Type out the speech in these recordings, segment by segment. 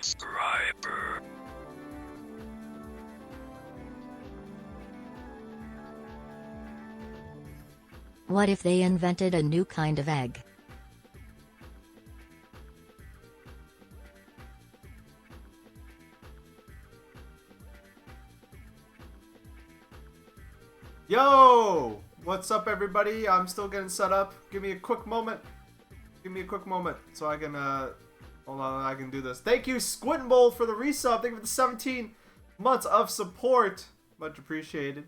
subscriber. What if they invented a new kind of egg? Yo! What's up, everybody? I'm still getting set up. Give me a quick moment. Give me a quick moment so I can, hold on, I can do this. Thank you, Squid and Bowl, for the resub. Thank you for the 17 months of support. Much appreciated.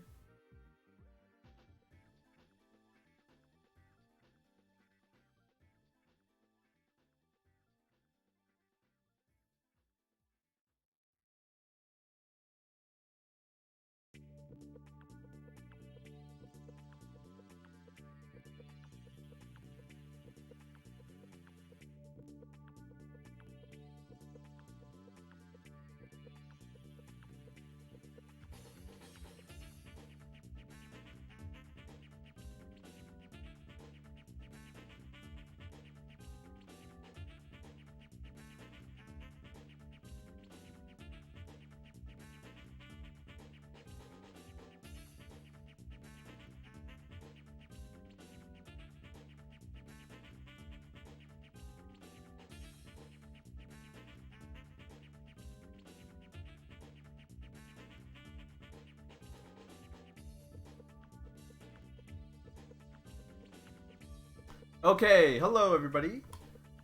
Okay, hello everybody.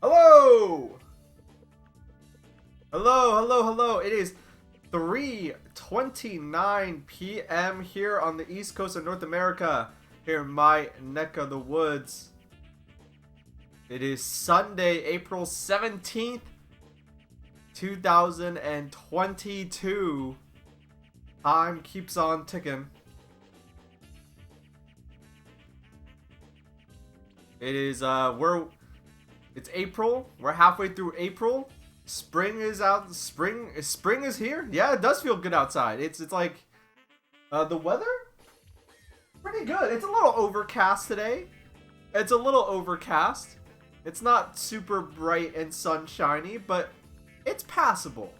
Hello! Hello. It is 3:29 p.m. here on the East Coast of North America, here in my neck of the woods. It is Sunday, April 17th, 2022. Time keeps on ticking. It is, it's April. We're halfway through April. Spring is out. Spring is here. Yeah, it does feel good outside. It's like, the weather? Pretty good. It's a little overcast today. It's a little overcast. It's not super bright and sunshiny, but it's passable.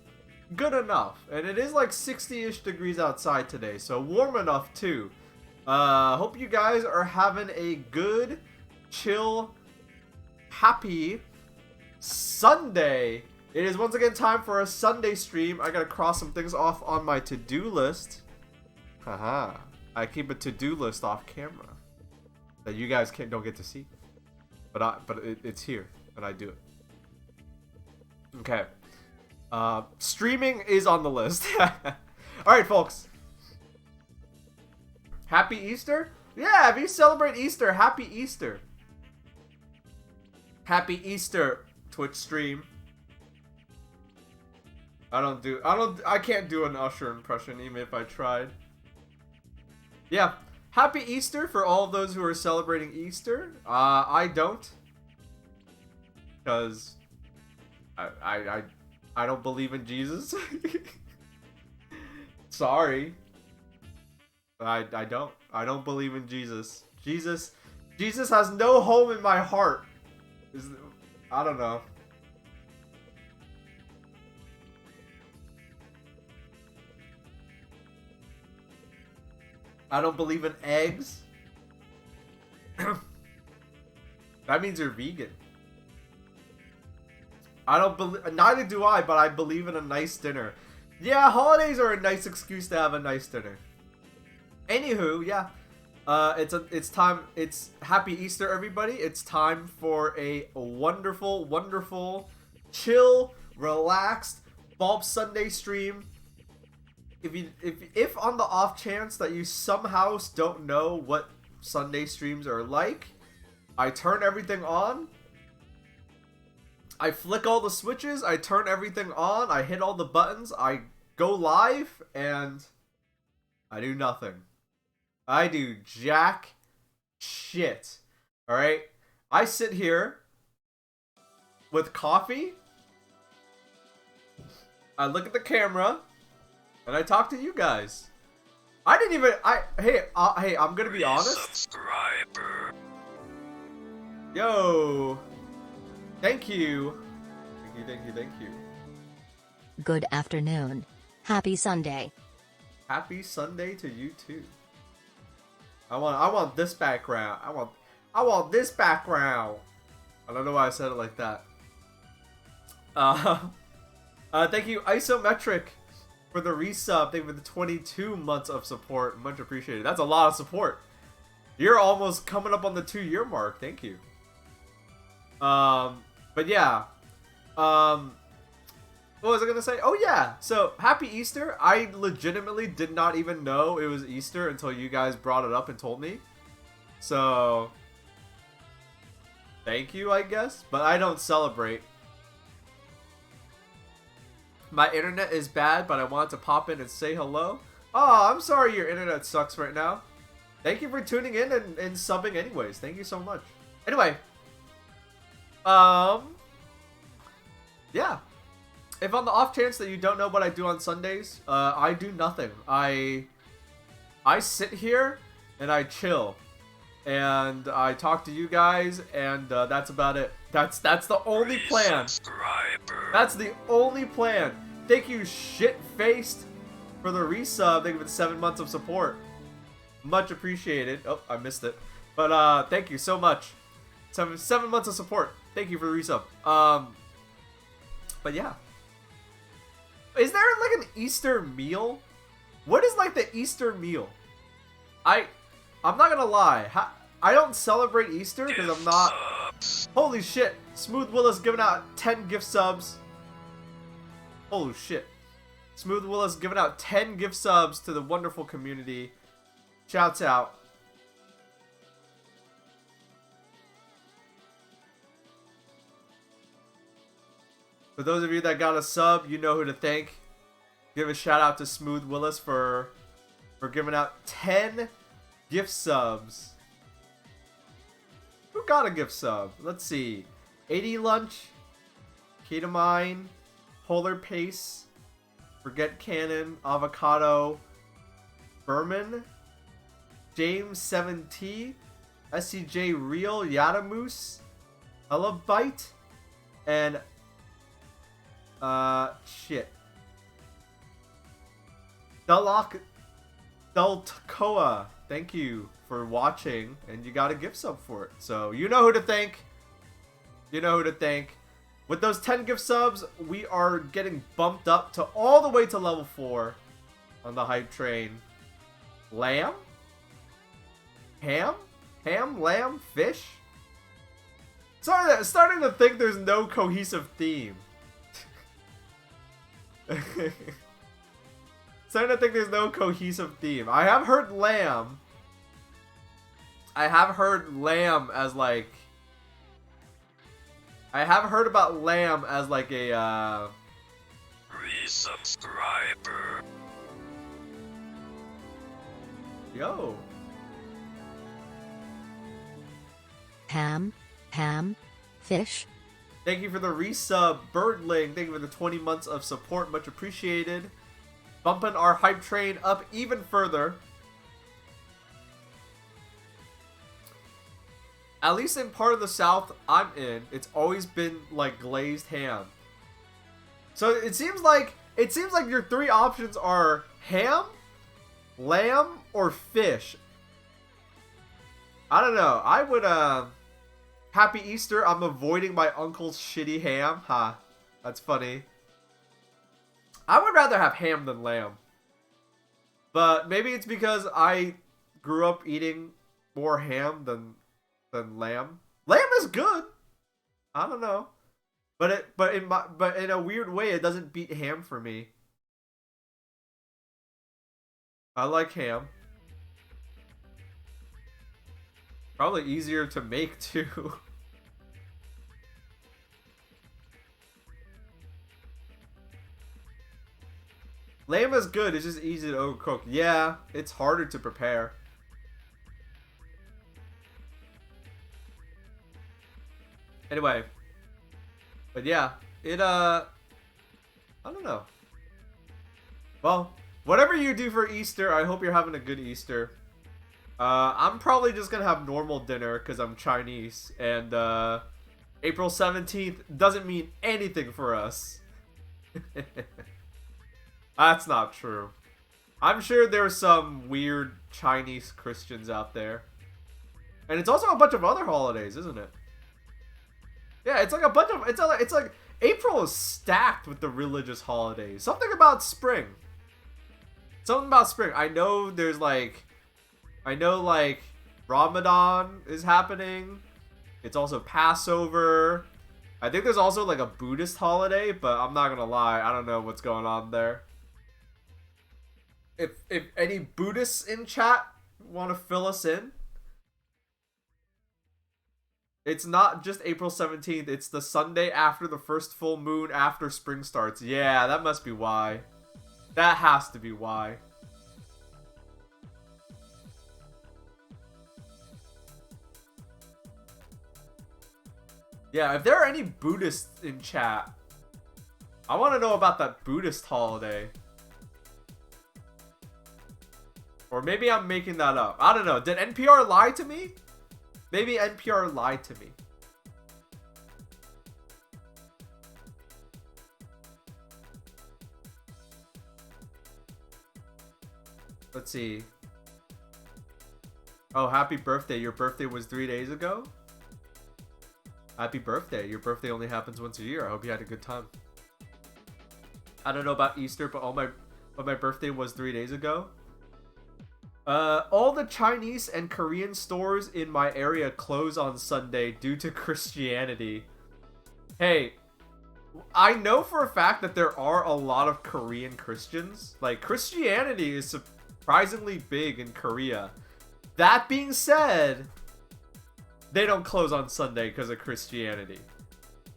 Good enough. And it is like 60-ish degrees outside today, so warm enough too. Hope you guys are having a good, chill, happy Sunday. It is once again time for a Sunday stream. I gotta cross some things off on my to-do list. Haha. I keep a to-do list off camera that you guys don't get to see, but it's here and I do it. Okay. Streaming is on the list. All right, folks. Happy Easter. Yeah, if you celebrate Easter, happy Easter. Happy Easter, Twitch stream. I can't do an Usher impression even if I tried. Yeah, happy Easter for all of those who are celebrating Easter. I don't, because I don't believe in Jesus. Sorry. I don't believe in Jesus. Jesus has no home in my heart. I don't know. I don't believe in eggs. That means you're vegan. Neither do I, but I believe in a nice dinner. Yeah, holidays are a nice excuse to have a nice dinner. Anywho, yeah. It's time. It's happy Easter, everybody. It's time for a wonderful, chill, relaxed Baaulp Sunday stream. If on the off chance that you somehow don't know what Sunday streams are like, I turn everything on. I flick all the switches. I turn everything on. I hit all the buttons. I go live and I do nothing. I do jack shit. Alright? I sit here with coffee. I look at the camera. And I talk to you guys. Hey, I'm gonna be honest. Subscriber. Yo. Thank you. Thank you. Good afternoon. Happy Sunday. Happy Sunday to you too. I want this background. I want this background. I don't know why I said it like that. Thank you, Isometric, for the resub. Thank you for the 22 months of support. Much appreciated. That's a lot of support. You're almost coming up on the 2-year mark. Thank you. But yeah. What was I gonna say? Oh yeah. So happy Easter. I legitimately did not even know it was Easter until you guys brought it up and told me. So thank you, I guess. But I don't celebrate. My internet is bad, but I wanted to pop in and say hello. Oh, I'm sorry your internet sucks right now. Thank you for tuning in and subbing anyways. Thank you so much. Anyway. Yeah. If on the off chance that you don't know what I do on Sundays, I do nothing. I sit here and I chill. And I talk to you guys, and that's about it. That's the only plan. That's the only plan. Thank you, shit-faced, for the resub. Thank you for the 7 months of support. Much appreciated. Oh, I missed it. But thank you so much. Seven months of support. Thank you for the resub. But yeah. Is there like an Easter meal? What is like the Easter meal? I'm not gonna lie. I don't celebrate Easter because I'm not. Holy shit! Smooth Willis giving out 10 gift subs. Holy shit! Smooth Willis giving out 10 gift subs to the wonderful community. Shouts out. For those of you that got a sub, you know who to thank. Give a shout out to Smooth Willis for giving out 10 gift subs. Who got a gift sub? Let's see. 80 Lunch, Ketamine, Polar Pace, Forget Cannon, Avocado, Berman, James 7T, SCJ Real, Yadamoose, Elabite, and shit. Deltacoa, thank you for watching, and you got a gift sub for it. So you know who to thank. You know who to thank. With those 10 gift subs, we are getting bumped up to all the way to level 4 on the hype train. Lamb? Ham? Ham? Lamb? Fish? Starting to think there's no cohesive theme. Starting to think there's no cohesive theme. I have heard lamb. I have heard lamb as like. I have heard about lamb as like a resubscriber. Yo. Ham, fish. Thank you for the resub, Birdling. Thank you for the 20 months of support. Much appreciated. Bumping our hype train up even further. At least in part of the South I'm in, it's always been like glazed ham. So it seems like your 3 options are ham, lamb, or fish. I don't know. I would Happy Easter. I'm avoiding my uncle's shitty ham. Ha. That's funny. I would rather have ham than lamb. But maybe it's because I grew up eating more ham than lamb. Lamb is good. I don't know. But in a weird way it doesn't beat ham for me. I like ham. Probably easier to make too. Lamb is good, it's just easy to overcook. Yeah, it's harder to prepare. Anyway. But yeah, I don't know. Well, whatever you do for Easter, I hope you're having a good Easter. I'm probably just gonna have normal dinner because I'm Chinese, and April 17th doesn't mean anything for us. That's not true. I'm sure there's some weird Chinese Christians out there. And it's also a bunch of other holidays, isn't it? Yeah, it's like a bunch of it's like April is stacked with the religious holidays. Something about spring. Something about spring. I know like Ramadan is happening. It's also Passover. I think there's also like a Buddhist holiday, but I'm not gonna lie, I don't know what's going on there. If any Buddhists in chat want to fill us in, it's not just April 17th, it's the Sunday after the first full moon after spring starts. Yeah, that must be why. That has to be why. Yeah, if there are any Buddhists in chat, I want to know about that Buddhist holiday. Or maybe I'm making that up. I don't know. Did NPR lie to me? Maybe NPR lied to me. Let's see. Oh, happy birthday. Your birthday was 3 days ago? Happy birthday. Your birthday only happens once a year. I hope you had a good time. I don't know about Easter, but my birthday was 3 days ago. All the Chinese and Korean stores in my area close on Sunday due to Christianity. Hey, I know for a fact that there are a lot of Korean Christians. Like, Christianity is surprisingly big in Korea. That being said, they don't close on Sunday because of Christianity.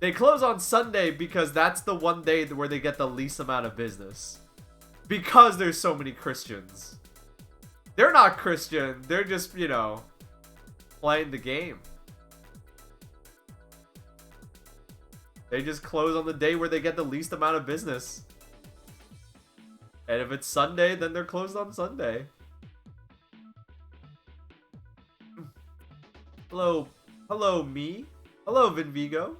They close on Sunday because that's the one day where they get the least amount of business. Because there's so many Christians. They're not Christian. They're just, you know, playing the game. They just close on the day where they get the least amount of business. And if it's Sunday, then they're closed on Sunday. Hello. Hello, me. Hello, Vinvigo.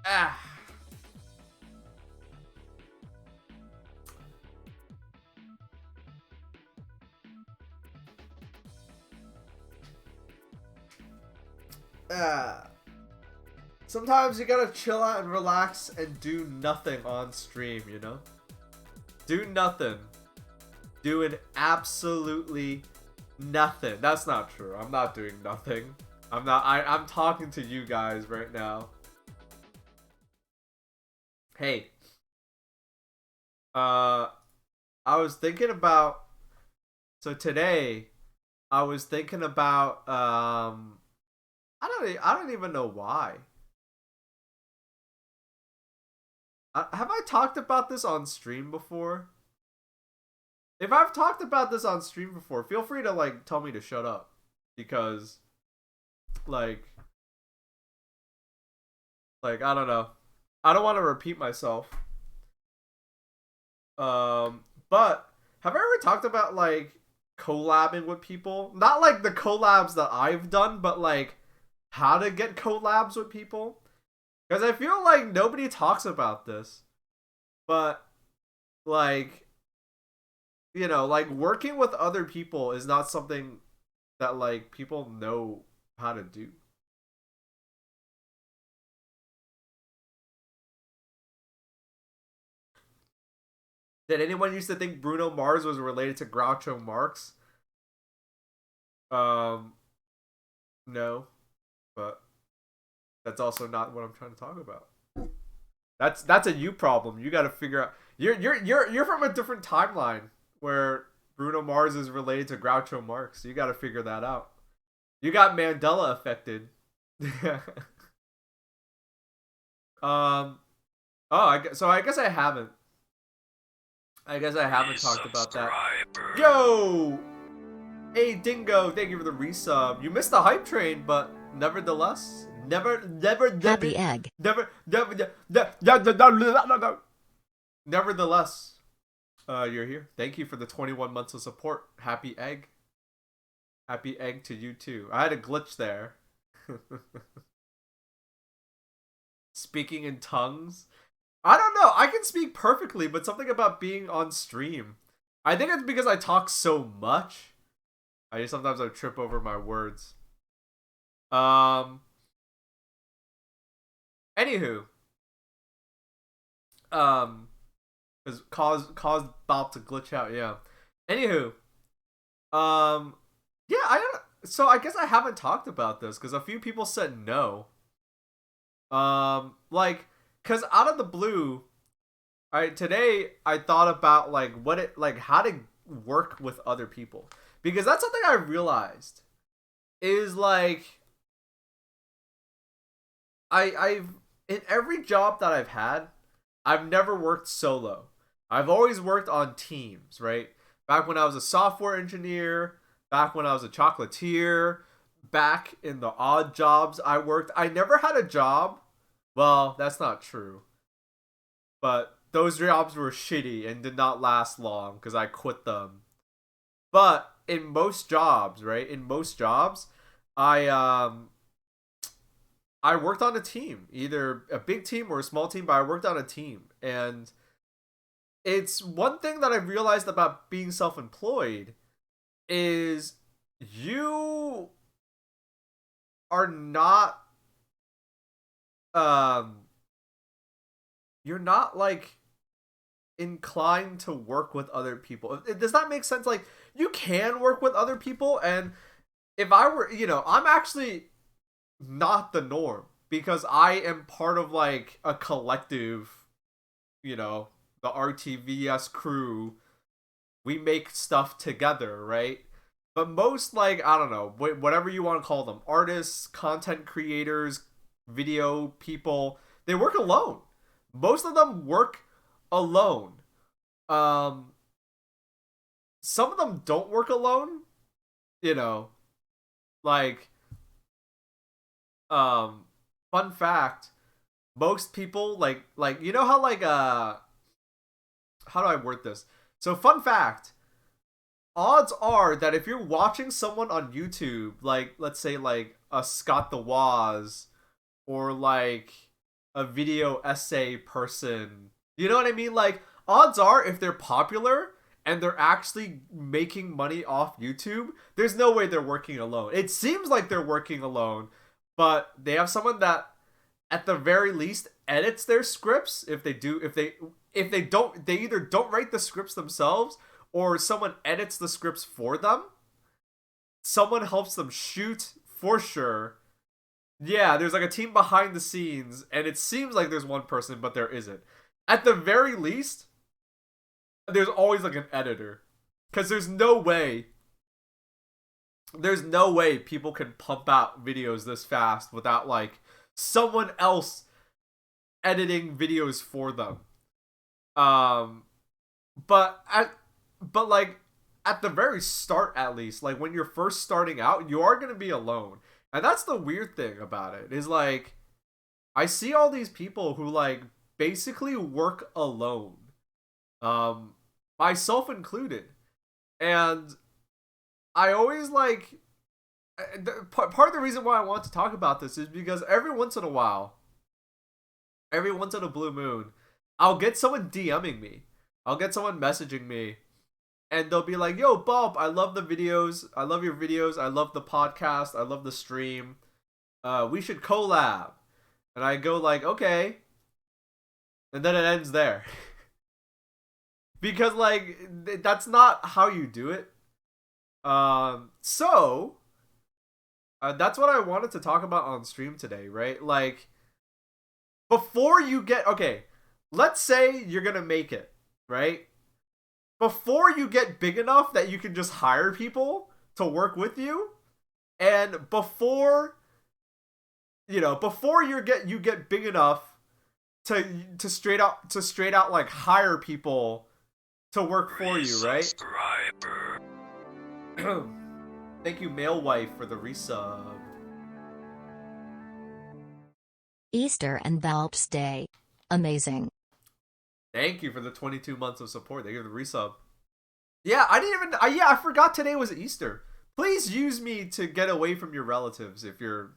Ah. Sometimes you gotta chill out and relax and do nothing on stream, you know? Do nothing. Doing absolutely nothing. That's not true. I'm not doing nothing. I'm talking to you guys right now. Hey. I was thinking about, so today I was thinking about I don't even know why. Have I talked about this on stream before? If I've talked about this on stream before, feel free to like tell me to shut up, because like I don't know. I don't want to repeat myself. But have I ever talked about like collabing with people? Not like the collabs that I've done, but like how to get collabs with people? Because I feel like nobody talks about this. But like, you know, like working with other people is not something that like people know how to do. Did anyone used to think Bruno Mars was related to Groucho Marx? No, but that's also not what I'm trying to talk about. That's a you problem. You got to figure out. You're from a different timeline where Bruno Mars is related to Groucho Marx. You got to figure that out. You got Mandela affected. Oh, I guess I haven't. I guess I haven't talked about that. Yo! Hey, Dingo, thank you for the resub. You missed the hype train, but nevertheless, Happy egg. Nevertheless, you're here. Thank you for the 21 months of support. Happy egg. Happy egg to you too. I had a glitch there. speaking in tongues. I don't know. I can speak perfectly, but something about being on stream. I think it's because I talk so much. Sometimes I trip over my words. Anywho. Because caused Baaulp to glitch out, yeah. Anywho. Yeah, I don't. So I guess I haven't talked about this because a few people said no. Like, cause out of the blue, today I thought about how to work with other people, because that's something I realized is like I've in every job that I've had, I've never worked solo. I've always worked on teams, right? Back when I was a software engineer, back when I was a chocolatier, back in the odd jobs I worked, I never had a job. Well, that's not true. But those jobs were shitty and did not last long because I quit them. But in most jobs, right? In most jobs, I I worked on a team, either a big team or a small team, but I worked on a team. And it's one thing that I realized about being self-employed is you are not you're not like inclined to work with other people. Does that make sense? Like, you can work with other people, and if I were, I'm actually not the norm because I am part of like a collective, the RTVS crew. We make stuff together, right? But most, like, I don't know, whatever you want to call them, artists, content creators, video people, they work alone. Most of them work alone. Um, some of them don't work alone. You know, like, fun fact: most people you know how how do I word this? So, fun fact: odds are that if you're watching someone on YouTube, like, let's say like a Scott the Woz, or like a video essay person, you know what I mean? Like, odds are if they're popular and they're actually making money off YouTube, there's no way they're working alone. It seems like they're working alone, but they have someone that at the very least edits their scripts. If they don't, they either don't write the scripts themselves or someone edits the scripts for them. Someone helps them shoot for sure. Yeah, there's like a team behind the scenes, and it seems like there's one person, but there isn't. At the very least, there's always like an editor. Because there's no way people can pump out videos this fast without like someone else editing videos for them. But like at the very start, at least, like when you're first starting out, you are gonna be alone. And that's the weird thing about it, is like I see all these people who like basically work alone. Myself included. And I always like part of the reason why I want to talk about this is because every once in a while, every once in a blue moon, I'll get someone DMing me. I'll get someone messaging me, and they'll be like, "Yo, Bob, I love the videos. I love your videos. I love the podcast. I love the stream. We should collab." And I go like, "Okay." And then it ends there. Because like that's not how you do it. So that's what I wanted to talk about on stream today, right? Like, before you get, okay, let's say you're gonna make it, right? Before you get big enough that you can just hire people to work with you, and before you get big enough to straight out like hire people to work for you, right? Thank you, Male Wife, for the resub. Easter and Baaulp's Day. Amazing. Thank you for the 22 months of support. Thank you for the resub. Yeah, I forgot today was Easter. Please use me to get away from your relatives if you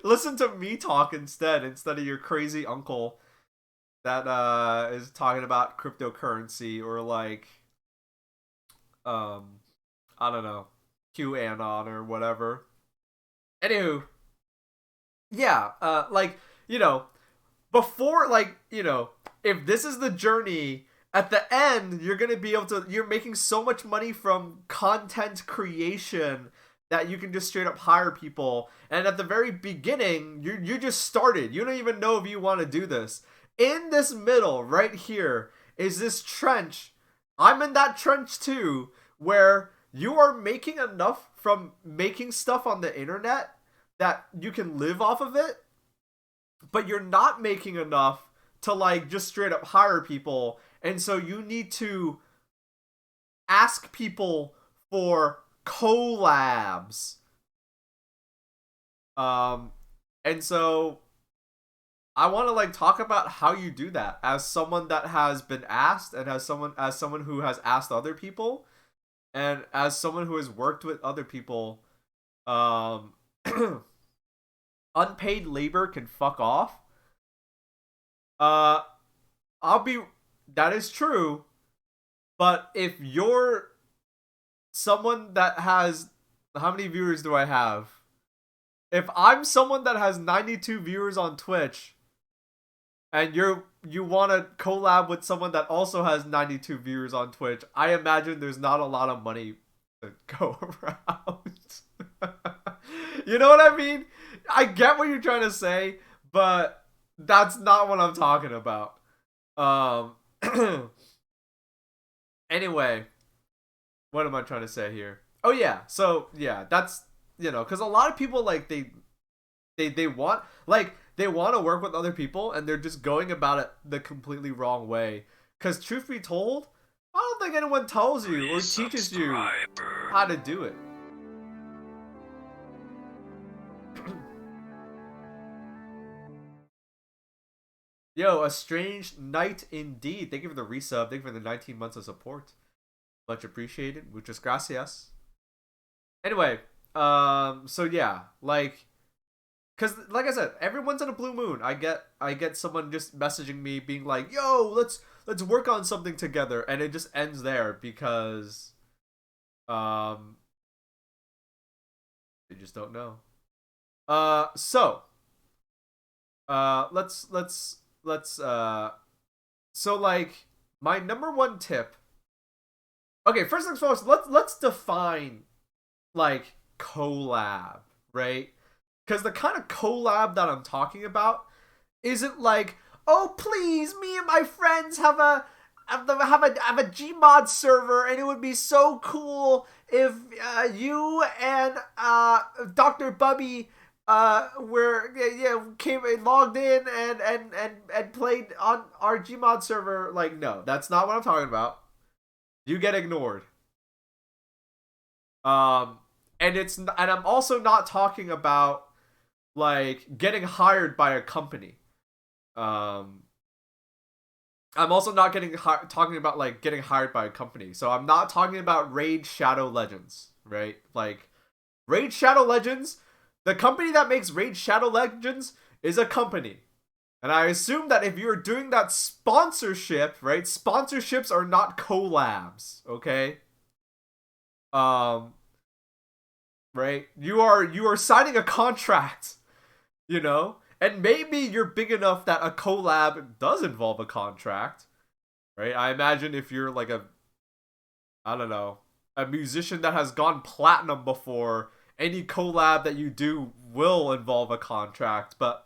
Listen to me talk instead of your crazy uncle that is talking about cryptocurrency or like um I don't know, QAnon or whatever. Anywho, yeah, like, you know, before, like, you know, if this is the journey, at the end you're gonna be able to, you're making so much money from content creation that you can just straight up hire people, and at the very beginning you just started, you don't even know if you want to do this. In this middle right here is this trench. I'm in that trench too, where you are making enough from making stuff on the internet that you can live off of it, but you're not making enough to like just straight up hire people, and so you need to ask people for collabs. um and so I want to like talk about how you do that as someone that has been asked, and as someone who has asked other people, and as someone who has worked with other people. um Unpaid labor can fuck off. uh I'll be That is true, but if you're someone that has, how many viewers do I have? If I'm someone that has 92 viewers on Twitch, and you want to collab with someone that also has 92 viewers on Twitch, I imagine there's not a lot of money to go around. You know what I mean? I get what you're trying to say, but that's not what I'm talking about. Um Anyway, what am I trying to say here? Oh yeah, so yeah, that's, you know, because a lot of people like they want, like, they want to work with other people, and they're just going about it the completely wrong way. Because truth be told, I don't think anyone tells you or teaches you how to do it. Yo, a strange night indeed. Thank you for the resub. Thank you for the 19 months of support. Much appreciated. Muchas gracias. Anyway, so yeah, like, cause like I said, every once in a blue moon, I get someone just messaging me being like, "Yo, let's work on something together," and it just ends there because, um, they just don't know. So, let's so like my number one tip. Okay, first things first, let's define like collab, right? Because the kind of collab that I'm talking about isn't like, oh please, me and my friends have a Gmod server, and it would be so cool if you and Dr. Bubby were, yeah, came and logged in and played on our Gmod server. Like, no, that's not what I'm talking about. You get ignored. Um, and I'm also not talking about like getting hired by a company. Um, I'm also not talking about like getting hired by a company. So I'm not talking about Raid Shadow Legends, right? Like, Raid Shadow Legends, the company that makes Raid Shadow Legends is a company. And I assume that if you're doing that sponsorship, right? Sponsorships are not collabs, okay? Um, right? You are signing a contract, you know? And maybe you're big enough that a collab does involve a contract, right? I imagine if you're like I don't know, a musician that has gone platinum before, any collab that you do will involve a contract. But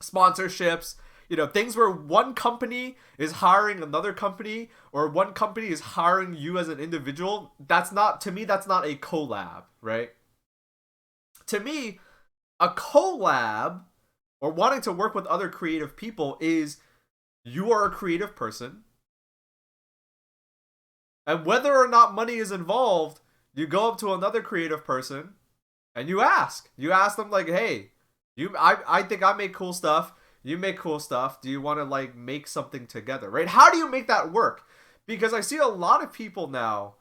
sponsorships, you know, things where one company is hiring another company, or one company is hiring you as an individual, that's not, to me, that's not a collab, right? To me, a collab, or wanting to work with other creative people, is you are a creative person, and whether or not money is involved, you go up to another creative person and you ask them like, hey, I think I make cool stuff, you make cool stuff, do you want to like make something together, right? How do you make that work? Because I see a lot of people now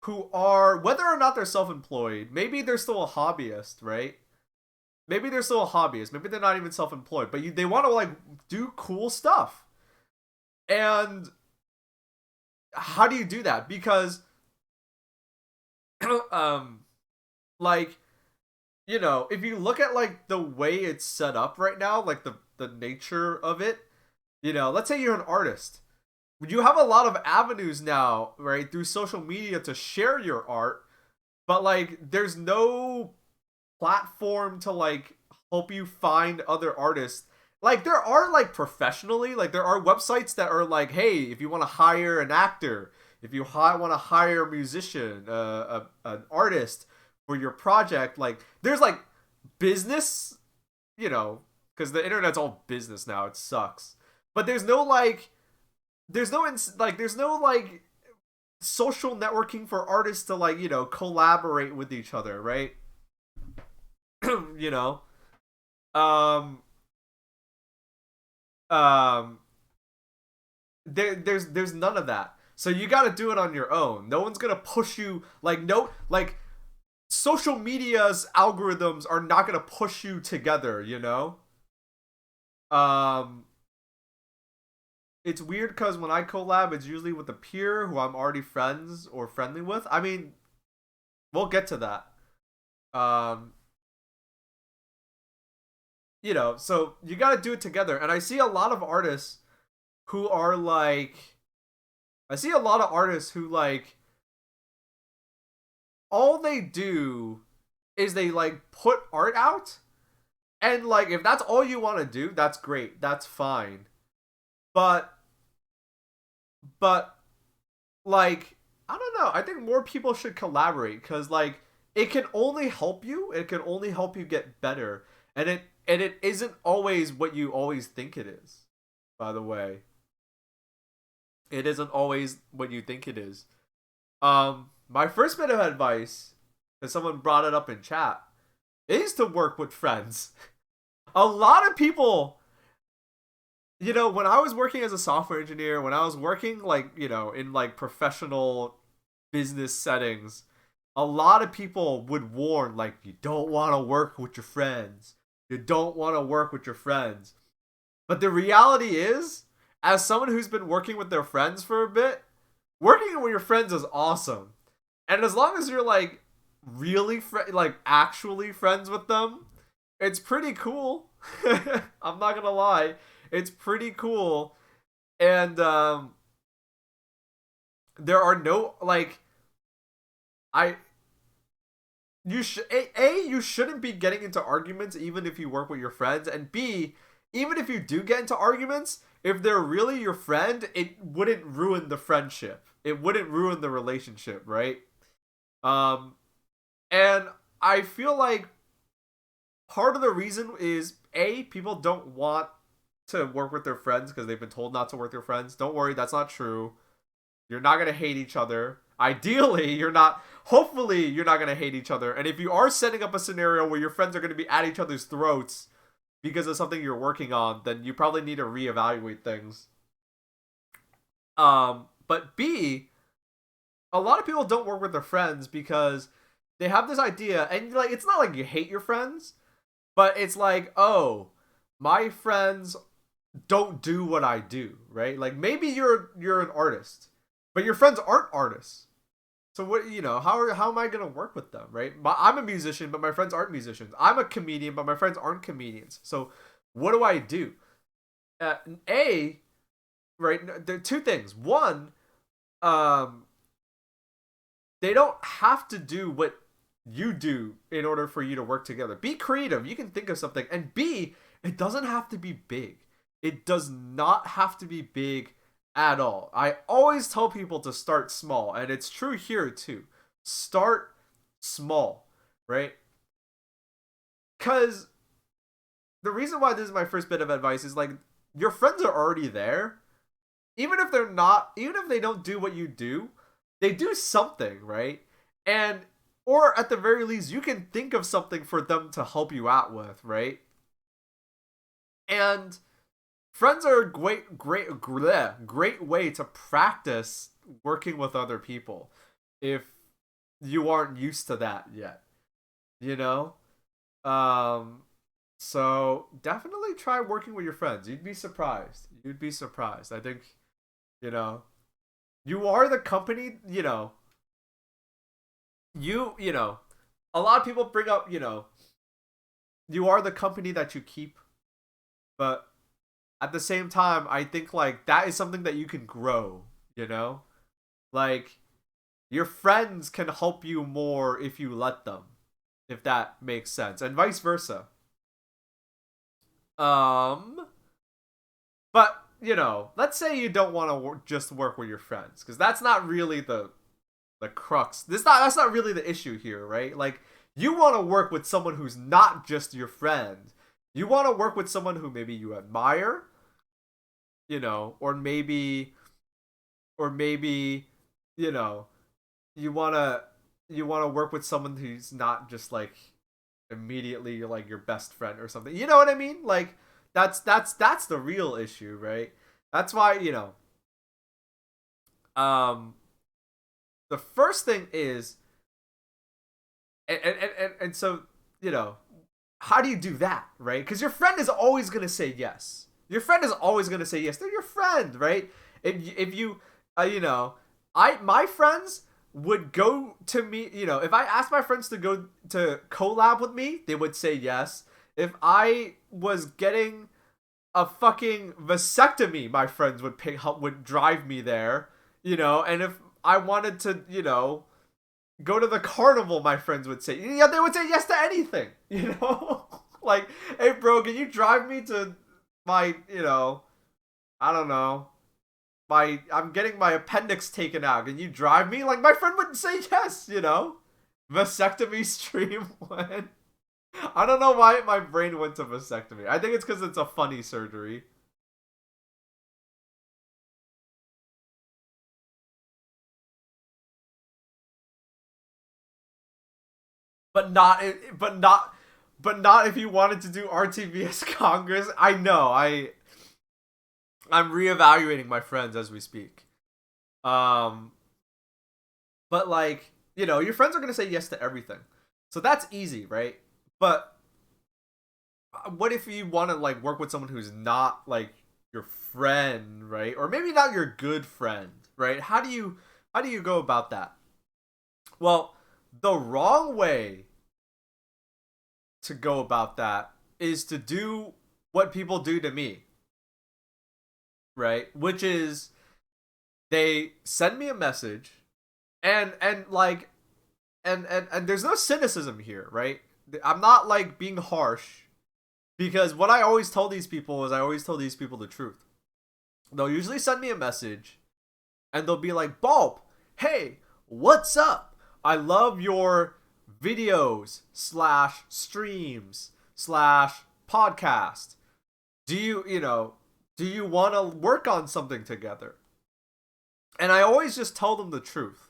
who are, whether or not they're self-employed, maybe they're still a hobbyist, right? maybe they're still a hobbyist, maybe they're not even self-employed, but they want to like do cool stuff. And how do you do that? Because like, you know, if you look at like the way it's set up right now, like the nature of it, you know, let's say you're an artist. You have a lot of avenues now, right, through social media to share your art, but like there's no platform to like help you find other artists. Like there are like professionally, like there are websites that are like, hey, if you want to hire an actor, if you want to hire a musician, an artist for your project, like there's like business, you know, because the internet's all business now. It sucks, but there's no like, there's no like social networking for artists to like, you know, collaborate with each other, right? You know, um, um, there's none of that. So you got to do it on your own. No one's gonna push you. Like no, like social media's algorithms are not gonna push you together. You know. Um, it's weird because when I collab, it's usually with a peer who I'm already friends or friendly with. I mean, we'll get to that. Um, you know, so you got to do it together. And I see a lot of artists who are like, I see a lot of artists who like, all they do is they like put art out. And like, if that's all you want to do, that's great. That's fine. But, but like, I don't know. I think more people should collaborate because like, it can only help you. It can only help you get better. And it isn't always what you always think it is. By the way, it isn't always what you think it is. My first bit of advice, because someone brought it up in chat, is to work with friends. A lot of people, you know, when I was working as a software engineer, when I was working like, you know, in like professional business settings, a lot of people would warn like, you don't want to work with your friends. You don't want to work with your friends. But the reality is, as someone who's been working with their friends for a bit, working with your friends is awesome. And as long as you're like really like actually friends with them, it's pretty cool. I'm not gonna lie, it's pretty cool. And there are no like, I you should you shouldn't be getting into arguments even if you work with your friends, and B, even if you do get into arguments, if they're really your friend, it wouldn't ruin the friendship. It wouldn't ruin the relationship, right? Um, and I feel like part of the reason is people don't want to work with their friends because they've been told not to work with their friends. Don't worry, that's not true. You're not gonna hate each other. Ideally, you're not. Hopefully, you're not gonna hate each other. And if you are setting up a scenario where your friends are gonna be at each other's throats because of something you're working on, then you probably need to reevaluate things. But B, a lot of people don't work with their friends because they have this idea, and like it's not like you hate your friends, but it's like, oh, my friends don't do what I do, right? Like maybe you're an artist, but your friends aren't artists. So what, you know, how am I gonna work with them, right? I'm a musician, but my friends aren't musicians. I'm a comedian, but my friends aren't comedians. So what do I do? A, right? There are two things. One, um, they don't have to do what you do in order for you to work together. Be creative. You can think of something. And B, it doesn't have to be big. It does not have to be big at all. I always tell people to start small, and it's true here too. Start small, right? Because the reason why this is my first bit of advice is like, your friends are already there. Even if they don't do what you do, they do something, right? And or at the very least, you can think of something for them to help you out with, right? And friends are a great way to practice working with other people if you aren't used to that yet, you know? So definitely try working with your friends. You'd be surprised. You'd be surprised. I think, you know, you are the company, a lot of people bring up, you are the company that you keep, but at the same time, I think like that is something that you can grow, you know? Like your friends can help you more if you let them, if that makes sense, and vice versa. Um, but let's say you don't want to just work with your friends, because that's not really the crux. That's not really the issue here, right? Like you want to work with someone who's not just your friend. You want to work with someone who maybe you admire, or maybe, you know, you wanna you wanna work with someone who's not just like immediately like your best friend or something. You know what I mean? Like that's the real issue, right? That's why, um the first thing is, and so, you know, how do you do that, right? Because your friend is always gonna say yes. Your friend is always gonna say yes. They're your friend, right? If you, my friends would go to me. If I asked my friends to go to collab with me, they would say yes. If I was getting a fucking vasectomy, my friends would drive me there. And if I wanted to, go to the carnival, my friends would say, yeah, they would say yes to anything, like, hey bro, can you drive me to my, I don't know, I'm getting my appendix taken out, can you drive me? Like, my friend would say yes. Vasectomy stream went. I don't know why my brain went to vasectomy. I think it's because it's a funny surgery. but not but not but not if you wanted to do RTVS Congress. I know. I'm reevaluating my friends as we speak. Um, but like, your friends are gonna say yes to everything, so that's easy, right? But what if you want to like work with someone who's not like your friend, right? Or maybe not your good friend, right? How do you go about that? Well, the wrong way to go about that is to do what people do to me, right? Which is they send me a message, and like, and there's no cynicism here, right? I'm not like being harsh, because what I always tell these people is I always tell these people the truth. They'll usually send me a message and they'll be like, Baaulp, hey, what's up? I love your videos slash streams slash podcast. Do you want to work on something together? And I always just tell them the truth.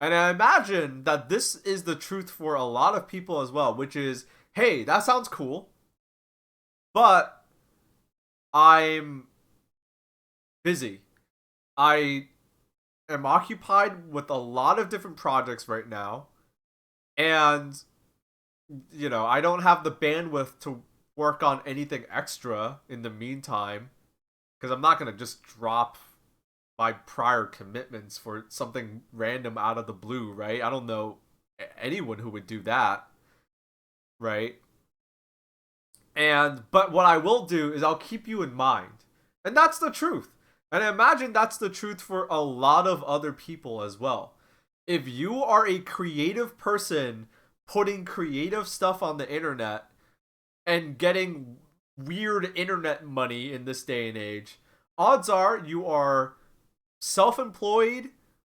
And I imagine that this is the truth for a lot of people as well, which is, hey, that sounds cool, but I'm busy. I am occupied with a lot of different projects right now, and I don't have the bandwidth to work on anything extra in the meantime, because I'm not going to just drop my prior commitments for something random out of the blue, right? I don't know anyone who would do that, right? But what I will do is I'll keep you in mind. And that's the truth. And I imagine that's the truth for a lot of other people as well. If you are a creative person putting creative stuff on the internet and getting weird internet money in this day and age, odds are you are self-employed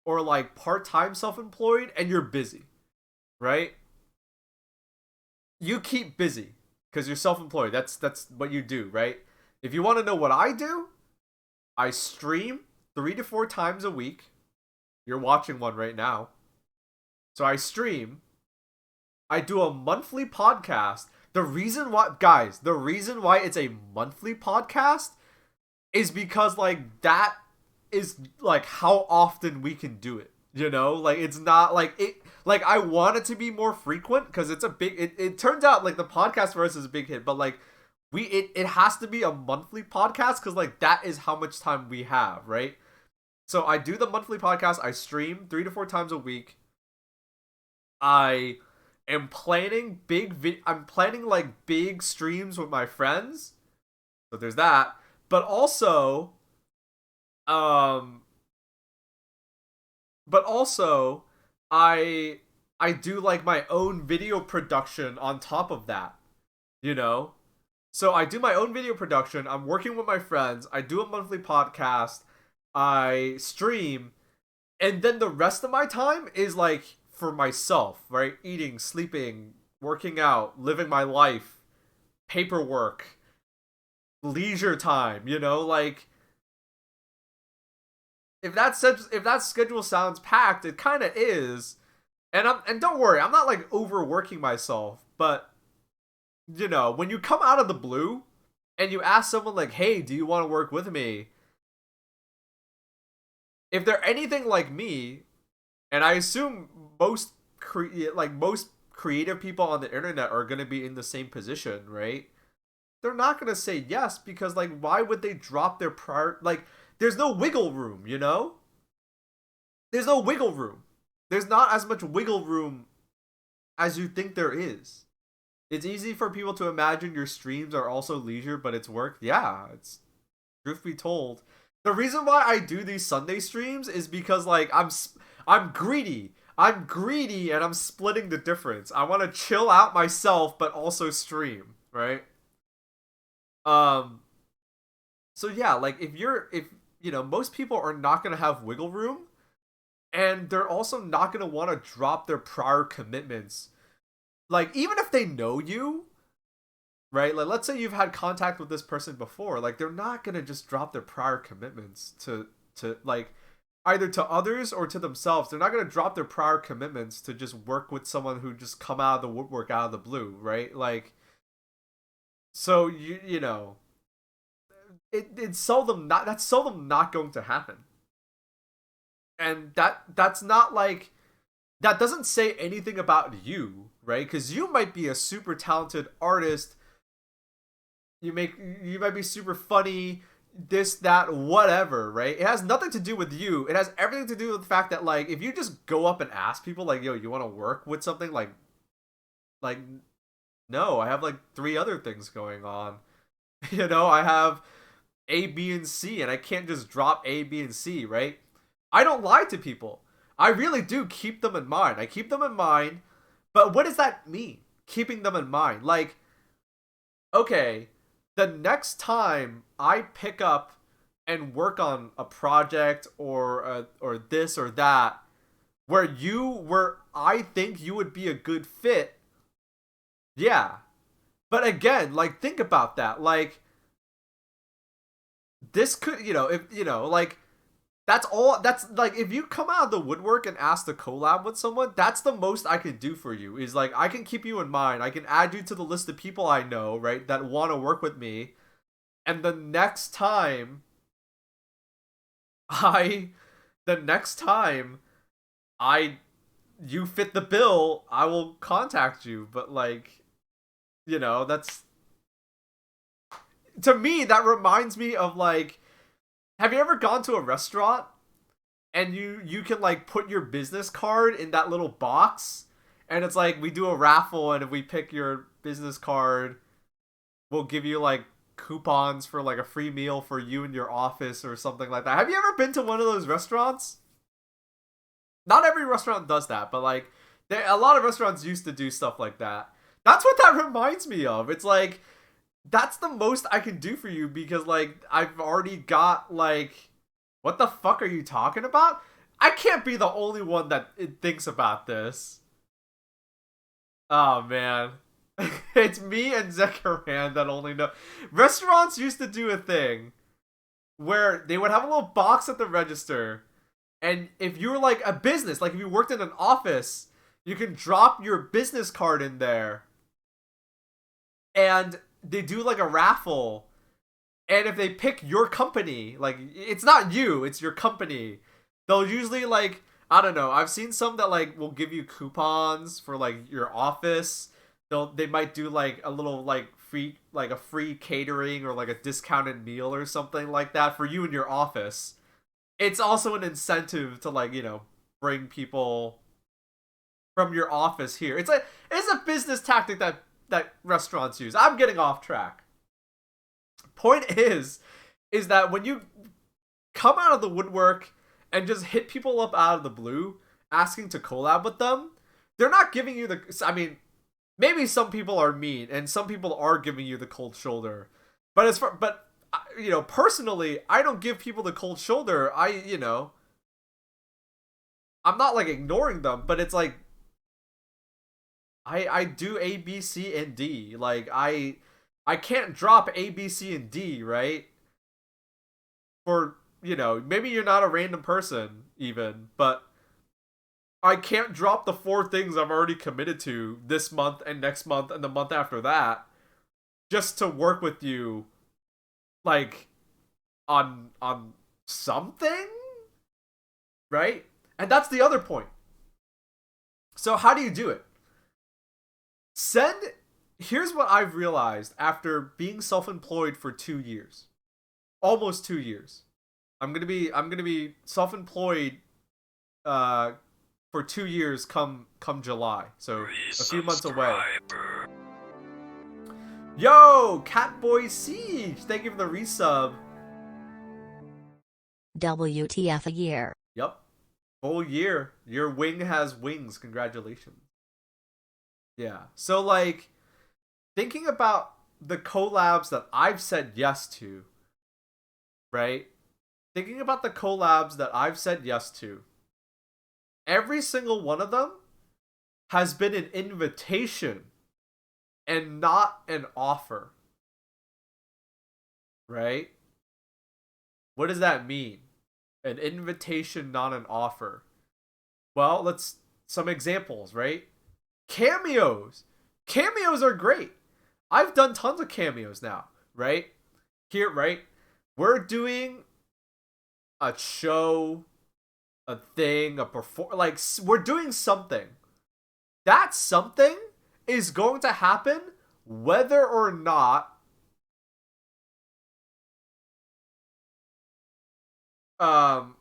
or like part-time self-employed, and you're busy, right? You keep busy because you're self-employed. That's what you do, right? If you want to know what I do, I stream 3 to 4 times a week. You're watching one right now. So I stream. I do a monthly podcast. The reason why it's a monthly podcast is because like that is like how often we can do it. You know, like it's not like it. Like I want it to be more frequent because it's a big. It turns out like the podcast for us is a big hit, but like it has to be a monthly podcast because like that is how much time we have, right? So I do the monthly podcast. I stream 3 to 4 times a week. I am planning I'm planning like big streams with my friends. So there's that. But also, um, but also, I I do like my own video production on top of that. You know, so I do my own video production. I'm working with my friends. I do a monthly podcast. I stream, and then the rest of my time is like for myself, right? Eating, sleeping, working out, living my life, paperwork, leisure time, you know, like if that schedule sounds packed, it kind of is. And don't worry, I'm not like overworking myself, but you know, when you come out of the blue and you ask someone like, "Hey, do you want to work with me?" If they're anything like me, and I assume most creative people on the internet are going to be in the same position, right? They're not going to say yes because like why would they drop their prior like there's no wiggle room, you know? There's no wiggle room. There's not as much wiggle room as you think there is. It's easy for people to imagine your streams are also leisure, but it's work. Yeah, it's truth be told. The reason why I do these Sunday streams is because like I'm greedy. I'm greedy and I'm splitting the difference. I want to chill out myself but also stream, right? Um so yeah, like if you know, most people are not going to have wiggle room and they're also not going to want to drop their prior commitments. Like even if they know you, right? Like let's say you've had contact with this person before, like they're not going to just drop their prior commitments to like either to others or to themselves. They're not going to drop their prior commitments to just work with someone who just come out of the woodwork out of the blue, right? Like so you know, it's seldom not that's seldom not going to happen. And that's not like that doesn't say anything about you, right? Cuz you might be a super talented artist. You might be super funny, this that whatever, right? It has nothing to do with you. It has everything to do with the fact that like if you just go up and ask people like, "Yo, you want to work with something?" like no, I have like three other things going on. You know, I have A, B, and C, and I can't just drop A, B, and C, right? I don't lie to people. I really do keep them in mind. I keep them in mind, but what does that mean? Keeping them in mind. Like, okay, the next time I pick up and work on a project or this or that, where I think you would be a good fit, yeah. But again, like think about that. Like this could, you know, if you know, like that's all. That's like if you come out of the woodwork and ask to collab with someone, that's the most I can do for you. Is like I can keep you in mind. I can add you to the list of people I know, right, that want to work with me. And I, the next time I you fit the bill, I will contact you. But like, you know, that's to me that reminds me of like have you ever gone to a restaurant and you can like put your business card in that little box and it's like we do a raffle and if we pick your business card we'll give you like coupons for like a free meal for you and your office or something like that. Have you ever been to one of those restaurants? Not every restaurant does that, but like a lot of restaurants used to do stuff like that. That's what that reminds me of. It's like that's the most I can do for you because like I've already got like what the fuck are you talking about? I can't be the only one that thinks about this. Oh man. It's me and Zekaran that only know. Restaurants used to do a thing where they would have a little box at the register and if you were like a business, like if you worked in an office, you can drop your business card in there and they do like a raffle and if they pick your company like it's not you it's your company they'll usually like I don't know. I've seen some that like will give you coupons for like your office. They might do like a little like free like a free catering or like a discounted meal or something like that for you in your office. It's also an incentive to like, bring people from your office here. It's a business tactic that restaurants use. I'm getting off track. Point is that when you come out of the woodwork and just hit people up out of the blue asking to collab with them, they're not giving you I mean, maybe some people are mean and some people are giving you the cold shoulder. But personally, I don't give people the cold shoulder. I'm not like ignoring them, but it's like I do A, B, C, and D. Like I can't drop A, B, C, and D, right? For maybe you're not a random person even, but I can't drop the 4 things I've already committed to this month and next month and the month after that just to work with you like on something, right? And that's the other point. So how do you do it? Here's what I've realized after being self-employed for 2 years. Almost 2 years. I'm gonna be self-employed for 2 years come July. So a few months away. Yo, Catboy Siege! Thank you for the resub. WTF a year. Yep. Full year. Your wing has wings. Congratulations. Yeah. So like thinking about the collabs that I've said yes to, right? Thinking about the collabs that I've said yes to, every single one of them has been an invitation and not an offer. Right? What does that mean? An invitation, not an offer. Well, some examples, right? Cameos. Cameos are great. I've done tons of cameos now, right? Here, right? We're doing a show, a thing, like we're doing something. That something is going to happen whether or not an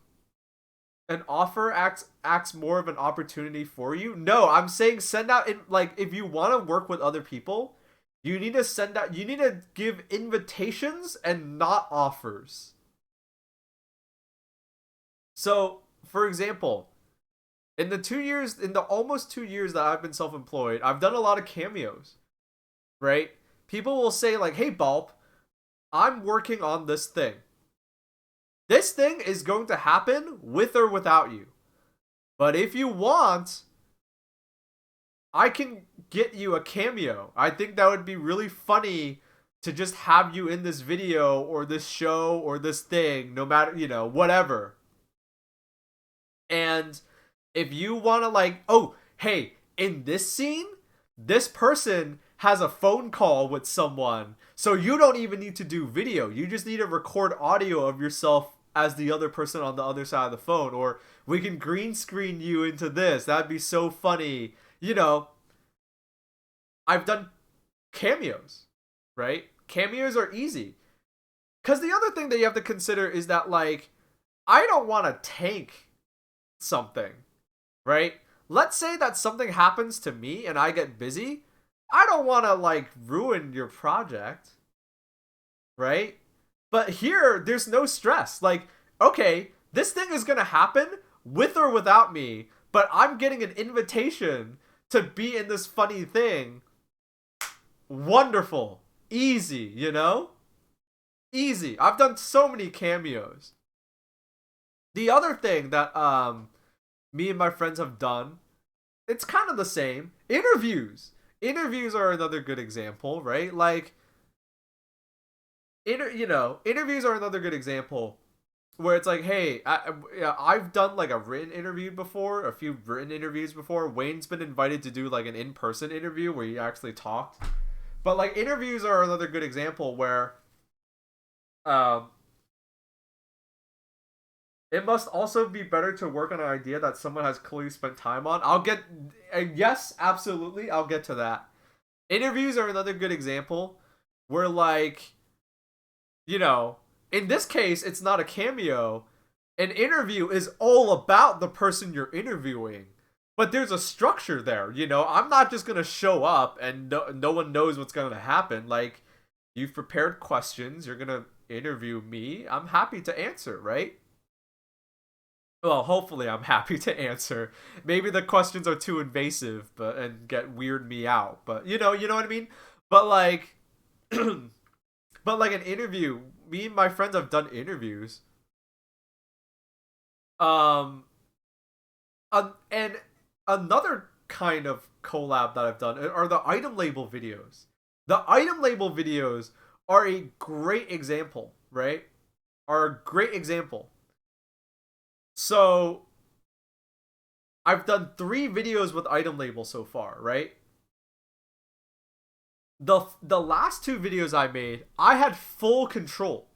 offer acts more of an opportunity for you. No, I'm saying send out if you want to work with other people, you need to give invitations and not offers. So, for example, in the almost 2 years that I've been self-employed, I've done a lot of cameos, right? People will say like, "Hey, Baaulp, I'm working on this thing. This thing is going to happen with or without you. But if you want, I can get you a cameo. I think that would be really funny to just have you in this video or this show or this thing, no matter, whatever." And if you want to oh, hey, in this scene, this person has a phone call with someone. So you don't even need to do video. You just need to record audio of yourself as the other person on the other side of the phone. Or we can green screen you into this. That'd be so funny. I've done cameos, right? Cameos are easy. Because the other thing that you have to consider is that, I don't want to tank something, right? Let's say that something happens to me and I get busy. I don't want to ruin your project, right? But here there's no stress. Okay, this thing is going to happen with or without me, but I'm getting an invitation to be in this funny thing. Wonderful. Easy, Easy. I've done so many cameos. The other thing that me and my friends have done, it's kind of the same. Interviews. Interviews are another good example, right? Interviews are another good example where it's hey, I've done a written interview before, a few written interviews before. Wayne's been invited to do an in-person interview where he actually talked. But interviews are another good example where It must also be better to work on an idea that someone has clearly spent time on. Yes, absolutely, I'll get to that. Interviews are another good example where, like, you know, in this case, it's not a cameo. An interview is all about the person you're interviewing. But there's a structure there, you know? I'm not just going to show up and no one knows what's going to happen. Like, you've prepared questions, you're going to interview me. I'm happy to answer, right? Well, hopefully I'm happy to answer. Maybe the questions are too invasive and get weird me out. But you know what I mean? But like but like an interview, me and my friends have done interviews. Um and another kind of collab that I've done are the item label videos. The item label videos are a great example, right? Are a great example. So I've done 3 videos with item label so far, right? The last 2 videos I made, I had full control.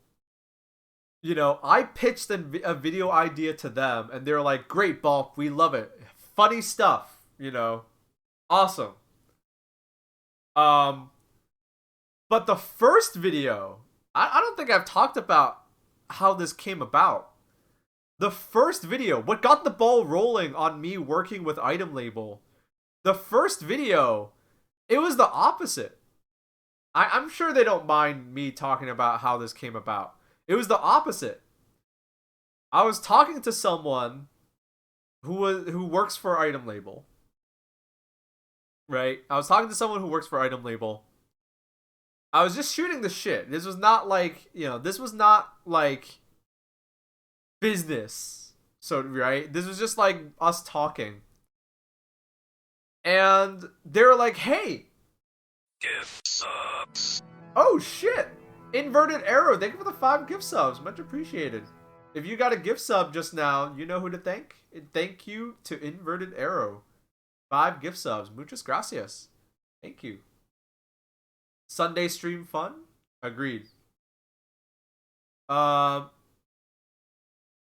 You know, I pitched a video idea to them, and they're like, "Great, Baaulp, we love it. Funny stuff, you know, awesome." Um, but the first video, I don't think I've talked about how this came about. The first video, what got the ball rolling on me working with item label, the first video, it was the opposite. I'm sure they don't mind me talking about how this came about. It was the opposite. I was talking to someone who works for item label. Right? I was talking to someone who works for item label. I was just shooting the shit. This was not like, this was not like business. So, right? This was just like us talking. And they were like, "Hey, gift subs." Oh shit! Inverted Arrow, thank you for the 5 gift subs. Much appreciated. If you got a gift sub just now, you know who to thank. Thank you to Inverted Arrow. 5 gift subs. Muchas gracias. Thank you. Sunday stream fun? Agreed.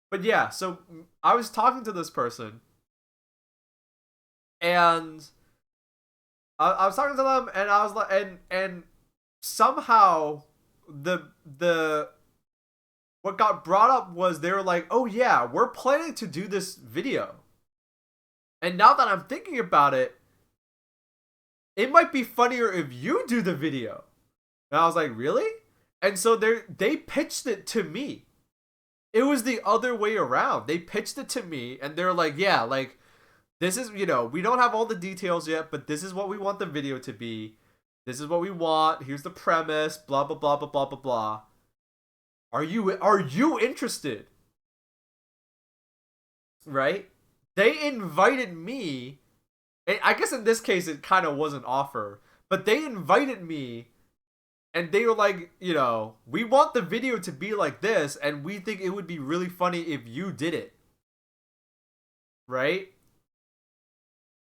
But yeah, so I was talking to this person, and I was talking to them, and I was like, and somehow the what got brought up was they were like, "Oh yeah, we're planning to do this video." And now that I'm thinking about it, it might be funnier if you do the video. And I was like, "Really?" And so they pitched it to me. It was the other way around. They pitched it to me, and they're like, "Yeah, like, this is, we don't have all the details yet, but this is what we want the video to be. This is what we want. Here's the premise, blah, blah, blah, blah, blah, blah, blah. Are you interested?" Right? They invited me. I guess in this case, it kind of was an offer, but they invited me, and they were like, "We want the video to be like this, and we think it would be really funny if you did it." Right?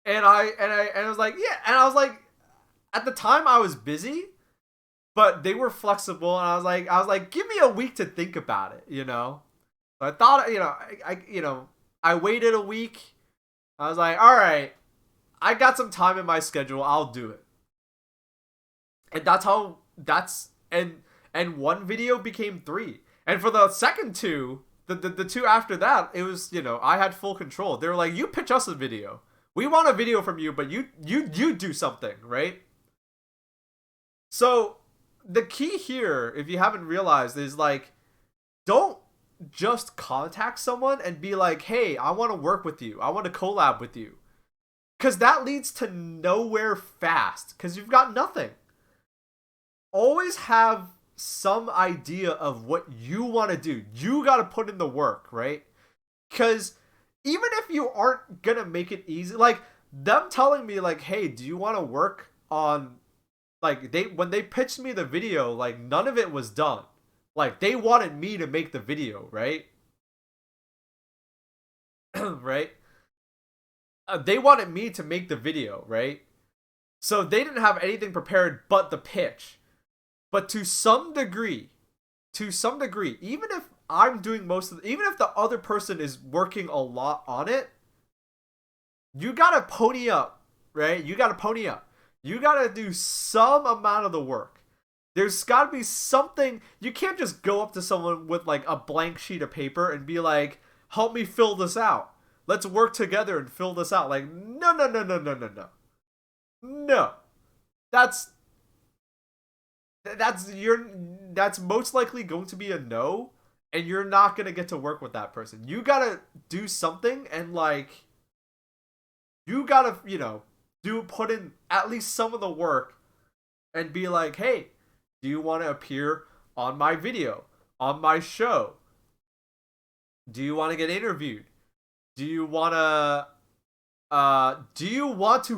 And I was like, "Yeah." And I was like, at the time I was busy, but they were flexible, and I was like, "Give me a week to think about it," So I thought, I waited a week. I was like, "All right, I got some time in my schedule. I'll do it." And and one video became 3. And for the second 2, the 2 after that, it was, I had full control. They were like, "You pitch us a video. We want a video from you, but you do something," right? So the key here, if you haven't realized, is like, don't just contact someone and be like, "Hey, I want to work with you. I want to collab with you." Because that leads to nowhere fast, because you've got nothing. Always have some idea of what you want to do. You got to put in the work, right? Because even if you aren't going to make it easy, like them telling me like, "Hey, do you want to work on," like, when they pitched me the video, like, none of it was done. Like, they wanted me to make the video, right? Right? They wanted me to make the video, right? So they didn't have anything prepared but the pitch. But to some degree, even if I'm doing most of even if the other person is working a lot on it, you gotta pony up, right? You gotta pony up. You gotta do some amount of the work. There's gotta be something. You can't just go up to someone with like a blank sheet of paper and be like, help me fill this out. Let's work together and fill this out. Like, no, no, no, no, no, no, no. No. That's that's most likely going to be a no, and you're not gonna get to work with that person. You gotta do something and like you gotta, put in at least some of the work and be like, hey, do you want to appear on my video, on my show? Do you want to get interviewed? Do you want to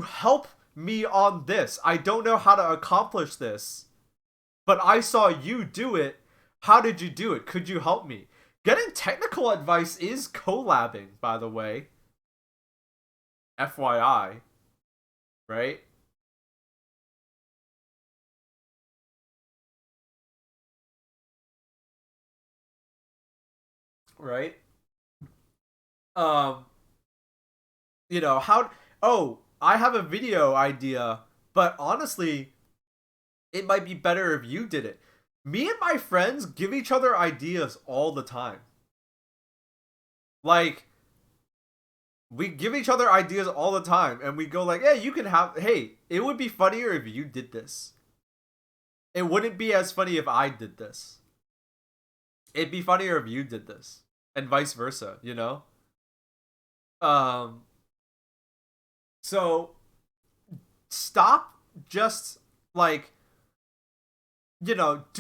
help me on this? I don't know how to accomplish this, but I saw you do it. How did you do it? Could you help me? Getting technical advice is collabing, by the way. FYI. Right? Right? Um, how oh, I have a video idea, but honestly, it might be better if you did it. Me and my friends give each other ideas all the time. Like, we give each other ideas all the time, and we go like, hey, it would be funnier if you did this. It wouldn't be as funny if I did this. It'd be funnier if you did this. And vice versa, Um, so stop just like, do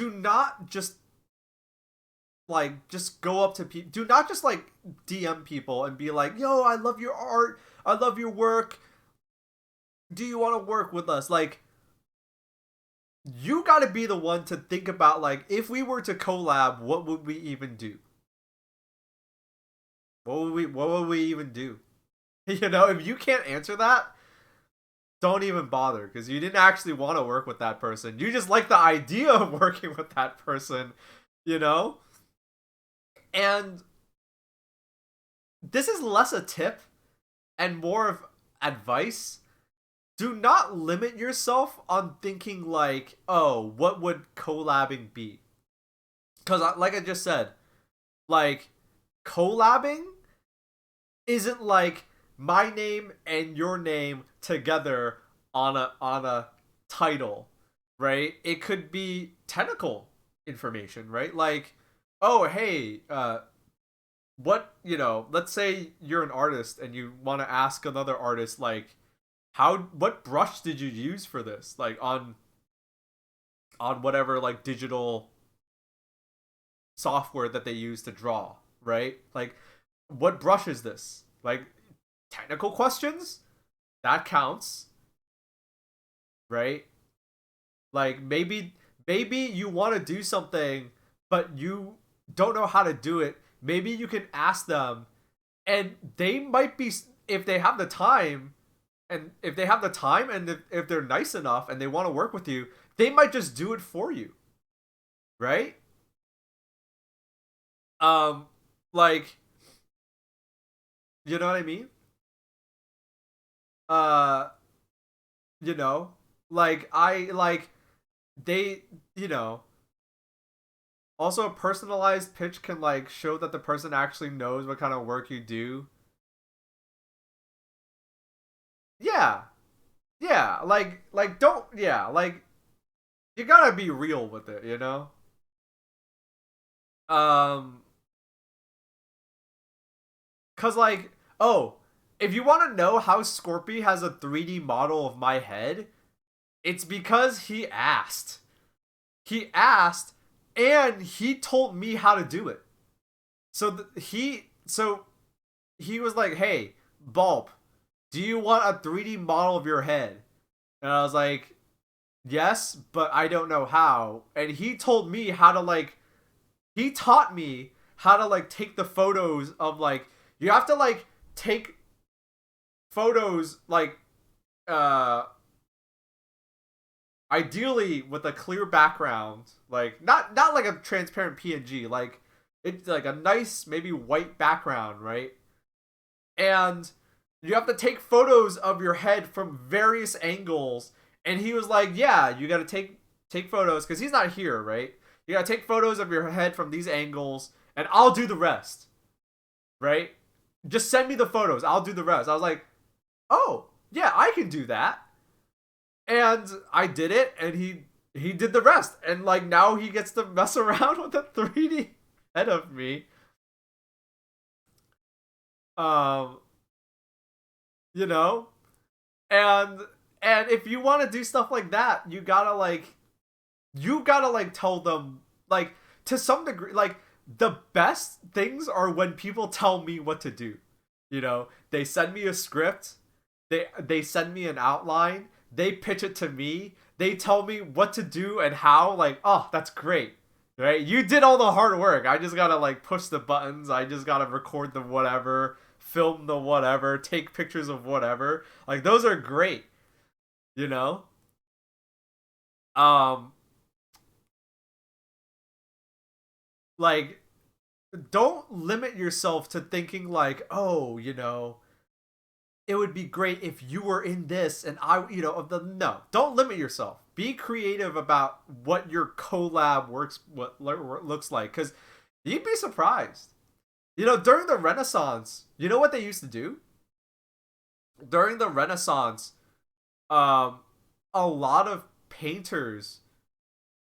not just go up to people. Do not just like DM people and be like, yo, I love your art. I love your work. Do you want to work with us? Like, you got to be the one to think about, like, if we were to collab, what would we even do? What would we even do? If you can't answer that, don't even bother, because you didn't actually want to work with that person. You just like the idea of working with that person, And this is less a tip and more of advice. Do not limit yourself on thinking like, oh, what would collabing be? Because like I just said, like, collabing isn't like my name and your name together on a title, right? It could be technical information, right? Like, oh, hey, let's say you're an artist and you want to ask another artist, like, what brush did you use for this? Like, on whatever, like, digital software that they use to draw, right? Like, what brush is this? Like, technical questions? That counts, right? Like, maybe you want to do something, but you don't know how to do it. Maybe you can ask them, and they might be, if they have the time, and if they're nice enough and they want to work with you, they might just do it for you, right? Like, you know what I mean? Uh, like, they, also, a personalized pitch can, like, show that the person actually knows what kind of work you do. Yeah. Yeah, don't, yeah, like, you gotta be real with it, Um, cause, like, oh, if you want to know how Scorpy has a 3D model of my head, it's because he asked. He asked, and he told me how to do it. So he was like, hey, Baaulp, do you want a 3D model of your head? And I was like, yes, but I don't know how. And he told me how to, like, he taught me how to, like, take the photos of, like, you have to, like, take photos, like, ideally with a clear background, like, not like a transparent PNG, like It's like a nice maybe white background, right? And you have to take photos of your head from various angles. And he was like, yeah, you got to take photos because he's not here, right? You got to take photos of your head from these angles, and I'll do the rest, right? Just send me the photos. I'll do the rest. I was like, oh, yeah, I can do that. And I did it, and he did the rest. And like now he gets to mess around with the 3D head of me. Um, you know, and and if you want to do stuff like that, you gotta like tell them like to some degree like the best things are when people tell me what to do. They send me a script, they send me an outline, they pitch it to me, they tell me what to do and how. Like, oh, that's great, right? You did all the hard work. I just gotta like push the buttons. I just gotta record the whatever, film the whatever, take pictures of whatever. Like those are great, you know. Um, like don't limit yourself to thinking like, oh, it would be great if you were in this and no, don't limit yourself. Be creative about what your collab looks like, because you'd be surprised. During the Renaissance, you know what they used to do? During the Renaissance, um, a lot of painters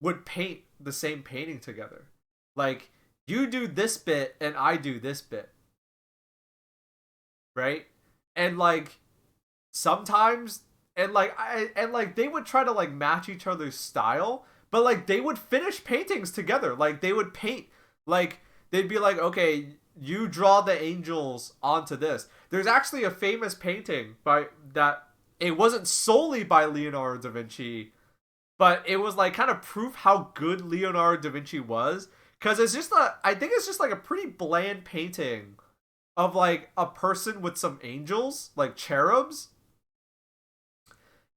would paint the same painting together. Like, you do this bit and I do this bit, right? And like sometimes and like they would try to like match each other's style, but like they would finish paintings together. Like they would paint, like they'd be like, okay, you draw the angels onto this. There's actually a famous painting by that. It wasn't solely by Leonardo da Vinci, but it was like kind of proof how good Leonardo da Vinci was, because I think it's just like a pretty bland painting of like a person with some angels, like cherubs.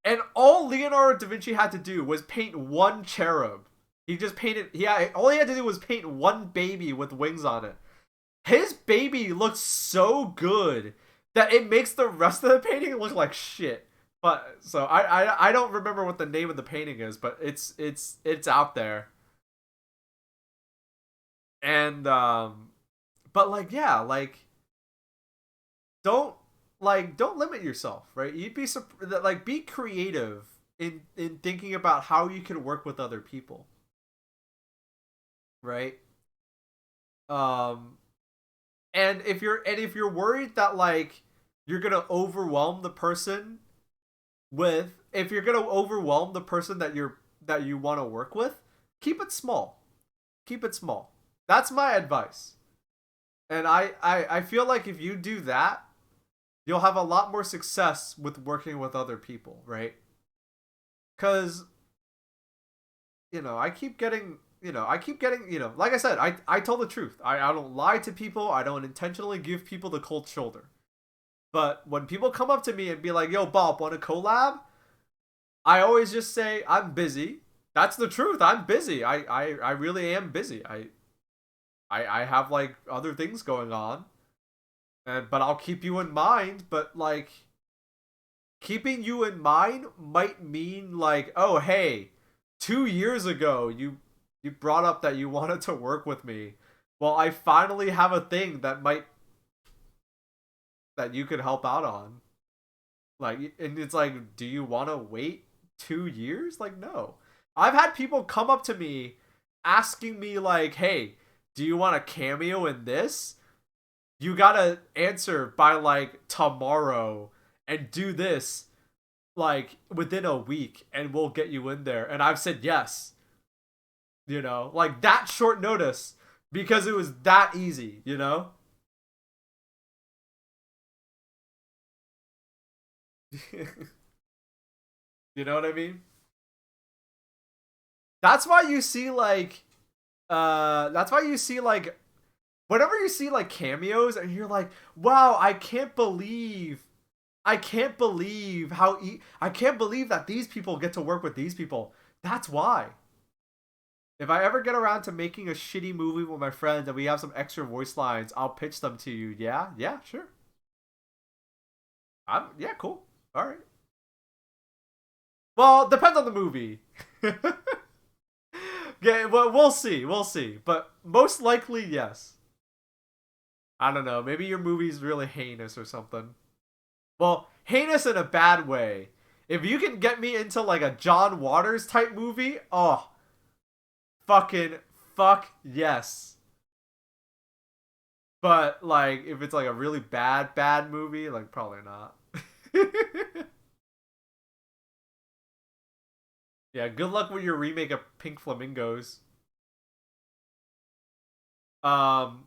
And all Leonardo da Vinci had to do was paint one cherub. He just painted, yeah, all he had to do was paint one baby with wings on it. His baby looks so good that it makes the rest of the painting look like shit. But so I don't remember what the name of the painting is, but it's out there. And but like, yeah, like don't don't limit yourself, right? You'd be like, be creative in thinking about how you can work with other people, right? um and if you're worried that like you're gonna overwhelm the person if you're gonna overwhelm the person that you want to work with, keep it small. Keep it small. That's my advice. And I feel like if you do that, you'll have a lot more success with working with other people, right? Because like I said, I tell the truth. I don't lie to people. I don't intentionally give people the cold shoulder. But when people come up to me and be like, yo, Baaulp, want to collab? I always just say, I'm busy. That's the truth. I'm busy. I really am busy. I have like other things going on. But I'll keep you in mind. But like, keeping you in mind might mean like, oh, hey, 2 years ago you brought up that you wanted to work with me. Well, I finally have a thing that you could help out on. Like, and it's like, do you want to wait 2 years? Like, no. I've had people come up to me asking me like, hey, do you want a cameo in this? You gotta answer by like tomorrow and do this like within a week and we'll get you in there. And I've said yes. Like that short notice, because it was that easy. You know what I mean? That's why you see like whenever you see like cameos and you're like, wow, I can't believe that these people get to work with these people. That's why. If I ever get around to making a shitty movie with my friends and we have some extra voice lines, I'll pitch them to you. Yeah? Yeah, sure. Yeah, cool. Alright. Well, depends on the movie. Yeah, well, we'll see. We'll see. But most likely, yes. I don't know. Maybe your movie's really heinous or something. Well, heinous in a bad way. If you can get me into like a John Waters type movie, oh, fucking fuck yes. But like, if it's like a really bad movie, like probably not. Yeah, good luck with your remake of Pink Flamingos. Um,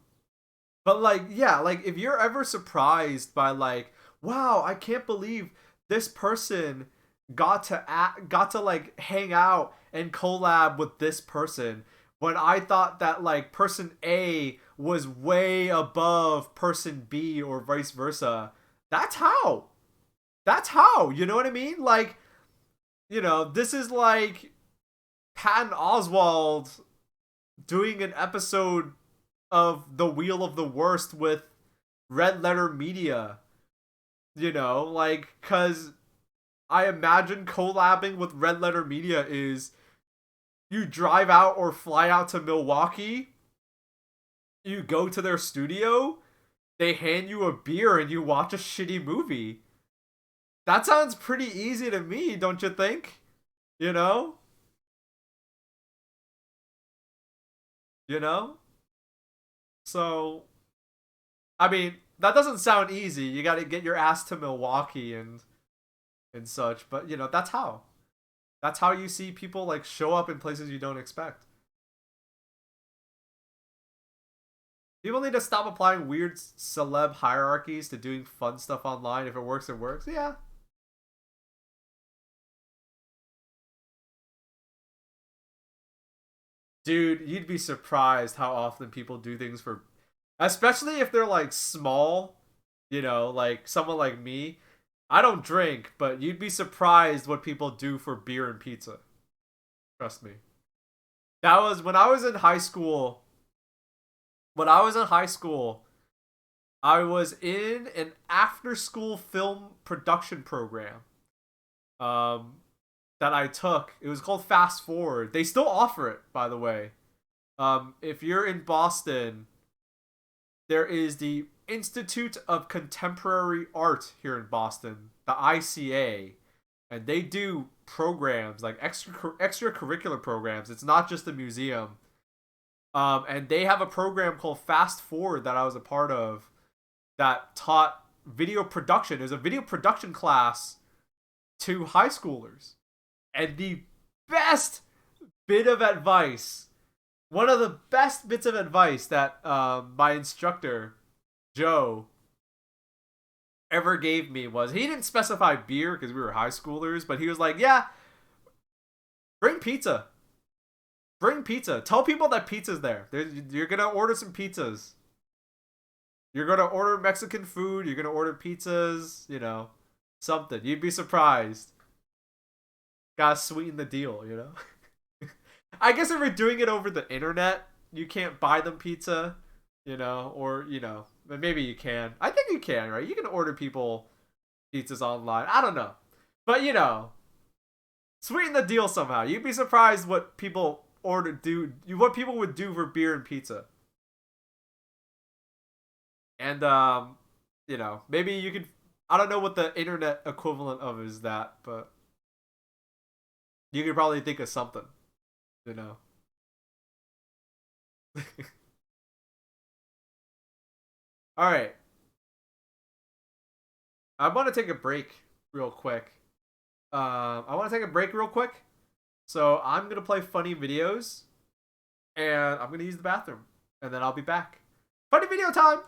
but like, yeah, like if you're ever surprised by like, wow, I can't believe this person got to like hang out and collab with this person when I thought that like person A was way above person B or vice versa. That's how. That's how. You know what I mean? Like, this is like Patton Oswalt doing an episode of The Wheel of the Worst with Red Letter Media. Like, because I imagine collabing with Red Letter Media is you drive out or fly out to Milwaukee, you go to their studio, they hand you a beer, and you watch a shitty movie. That sounds pretty easy to me, don't you think? You know? So, I mean, that doesn't sound easy. You gotta get your ass to Milwaukee and such, but that's how. That's how you see people like show up in places you don't expect. People need to stop applying weird celeb hierarchies to doing fun stuff online. If it works, it works. Yeah. Dude, you'd be surprised how often people do things for, especially if they're like small, like someone like me. I don't drink, but you'd be surprised what people do for beer and pizza. Trust me. That was when I was in high school. When I was in high school, I was in an after-school film production program. That I took. It was called Fast Forward. They still offer it, by the way. If you're in Boston, there is the Institute of Contemporary Art here in Boston, the ICA, and they do programs like extracurricular programs. It's not just a museum. And they have a program called Fast Forward that I was a part of that taught video production. It was a video production class to high schoolers. And the best bit of advice, one of the best bits of advice that my instructor, Joe, ever gave me was, he didn't specify beer because we were high schoolers, but he was like, yeah, bring pizza. Bring pizza. Tell people that pizza's there. You're going to order some pizzas. You're going to order Mexican food. You're going to order pizzas, something. You'd be surprised. Gotta sweeten the deal, I guess if you're doing it over the internet, you can't buy them pizza, or, but maybe you can. I think you can, right? You can order people pizzas online. I don't know. But, sweeten the deal somehow. You'd be surprised what people what people would do for beer and pizza. And, maybe you could, I don't know what the internet equivalent of is that, but you could probably think of something, Alright. I want to take a break real quick. So I'm going to play funny videos. And I'm going to use the bathroom. And then I'll be back. Funny video time!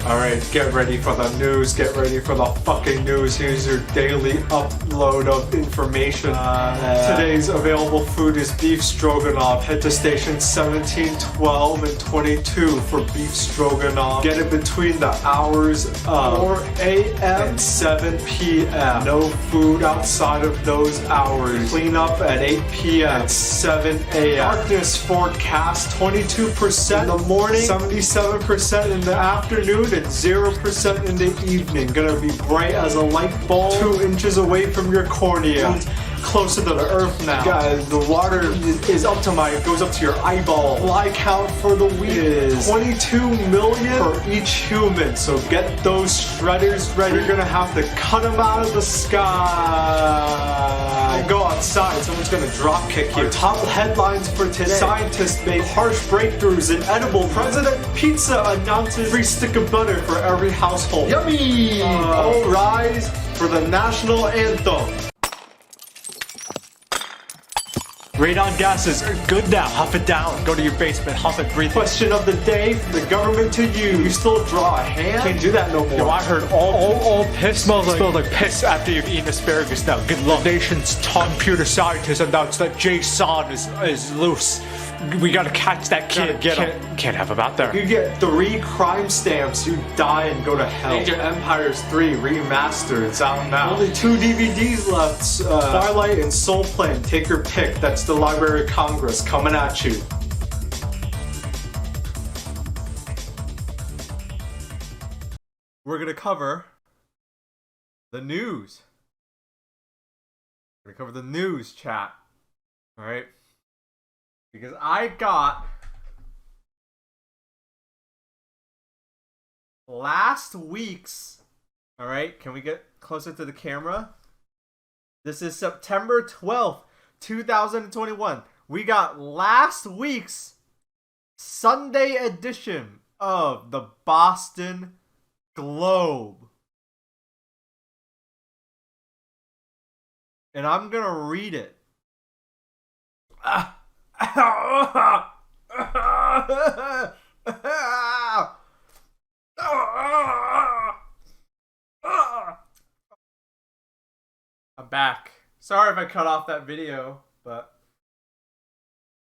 Alright, get ready for the news. Get ready for the fucking news. Here's your daily upload of information. Today's available food is beef stroganoff. Head to stations 17, 12, and 22 for beef stroganoff. Get it between the hours of 4 a.m. and 7 p.m. No food outside of those hours. Clean up at 8 p.m. and 7 a.m. Darkness forecast 22% in the morning, 77% in the afternoon, and 0% in the evening. Gonna be bright as a light bulb, 2 inches away from your cornea. Closer to the earth now. Guys, the water is up to goes up to your eyeball. Fly count for the week is 22 million for each human. So get those shredders ready. You're gonna have to cut them out of the sky. Go outside, someone's gonna drop kick you. Our top headlines for today. Scientists make harsh breakthroughs in edible. President Pizza announces free stick of butter for every household. Yummy! All rise for the national anthem. Radon gases are good now. Huff it down. Go to your basement. Huff it. Breathe. Question of the day from the government to you. You still draw a hand? Can't do that no more. Yo, I heard all piss smells like piss after you've eaten asparagus now. Good luck. The nation's top computer scientist announced that Jason is loose. We gotta catch that kid. Can't have him out there. You get 3 crime stamps, you die and go to hell. Age of Empires 3 remastered. It's out now. Only 2 DVDs left. Twilight and Soul Plane. Take your pick. That's the Library of Congress coming at you. We're gonna cover the news. We're gonna cover the news, chat. All right. Because I got last week's, all right, can we get closer to the camera? This is September 12th, 2021. We got last week's Sunday edition of the Boston Globe. And I'm going to read it. I'm back. Sorry if I cut off that video, but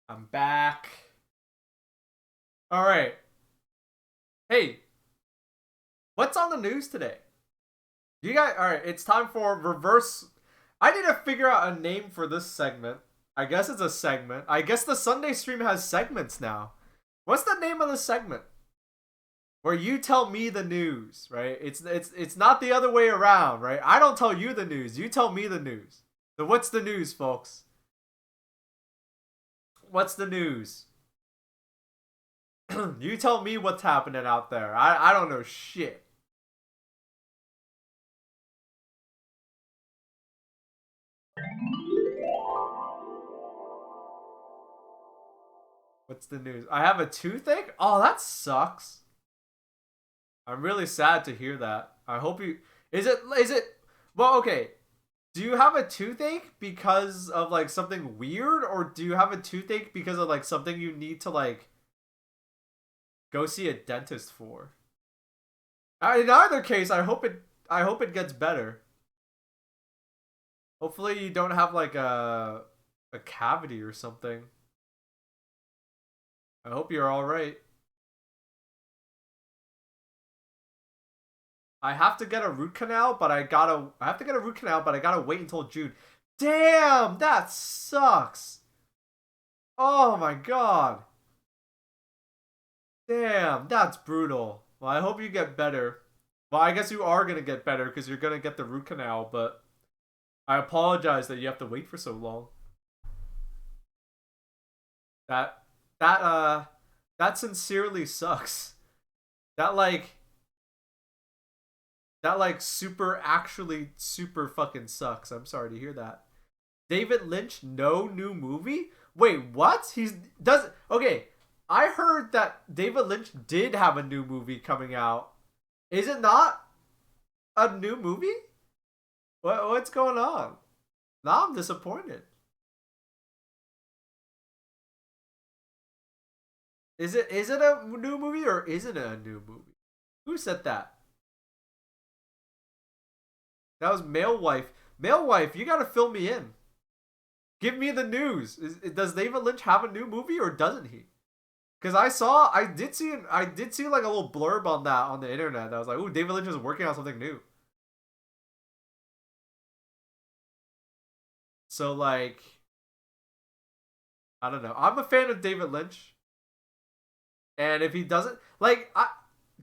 I'm back. Alright. Hey, what's on the news today? You guys, alright, it's time for reverse. I need to figure out a name for this segment. I guess it's a segment. I guess the Sunday stream has segments now. What's the name of the segment? Where you tell me the news, right? It's not the other way around, right? I don't tell you the news. You tell me the news. So what's the news, folks? What's the news? You tell me what's happening out there. I don't know shit. What's the news? I have a toothache? Oh, that sucks. I'm really sad to hear that. I hope you... Is it... Well, okay. Do you have a toothache because of, like, something weird? Or do you have a toothache because of, like, something you need to, like, go see a dentist for? In either case, I hope it gets better. Hopefully you don't have, like, a cavity or something. I hope you're alright. I have to get a root canal, but I gotta wait until June. Damn, that sucks. Oh my god. Damn, that's brutal. Well, I hope you get better. Well, I guess you are gonna get better because you're gonna get the root canal, but I apologize that you have to wait for so long. That sincerely sucks. That super fucking sucks. I'm sorry to hear that. David Lynch, no new movie? Wait, what? Okay, I heard that David Lynch did have a new movie coming out. Is it not a new movie? What's going on? Now I'm disappointed. Is it a new movie or isn't it a new movie? Who said that? That was Male Wife. Male wife, you gotta fill me in. Give me the news. Does David Lynch have a new movie or doesn't he? Because I did see like a little blurb on that on the internet. That was like, "Ooh, David Lynch is working on something new." So like, I don't know. I'm a fan of David Lynch, and if he doesn't like,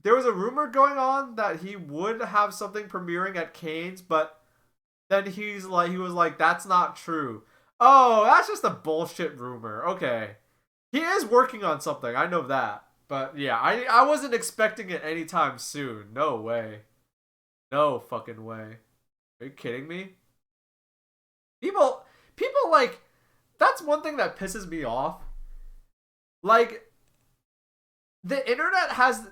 there was a rumor going on that he would have something premiering at Cannes, but then he was like, "That's not true." Oh, that's just a bullshit rumor. Okay. He is working on something. I know that. But yeah, I wasn't expecting it anytime soon. No way. No fucking way. Are you kidding me? People like, that's one thing that pisses me off. Like, the internet has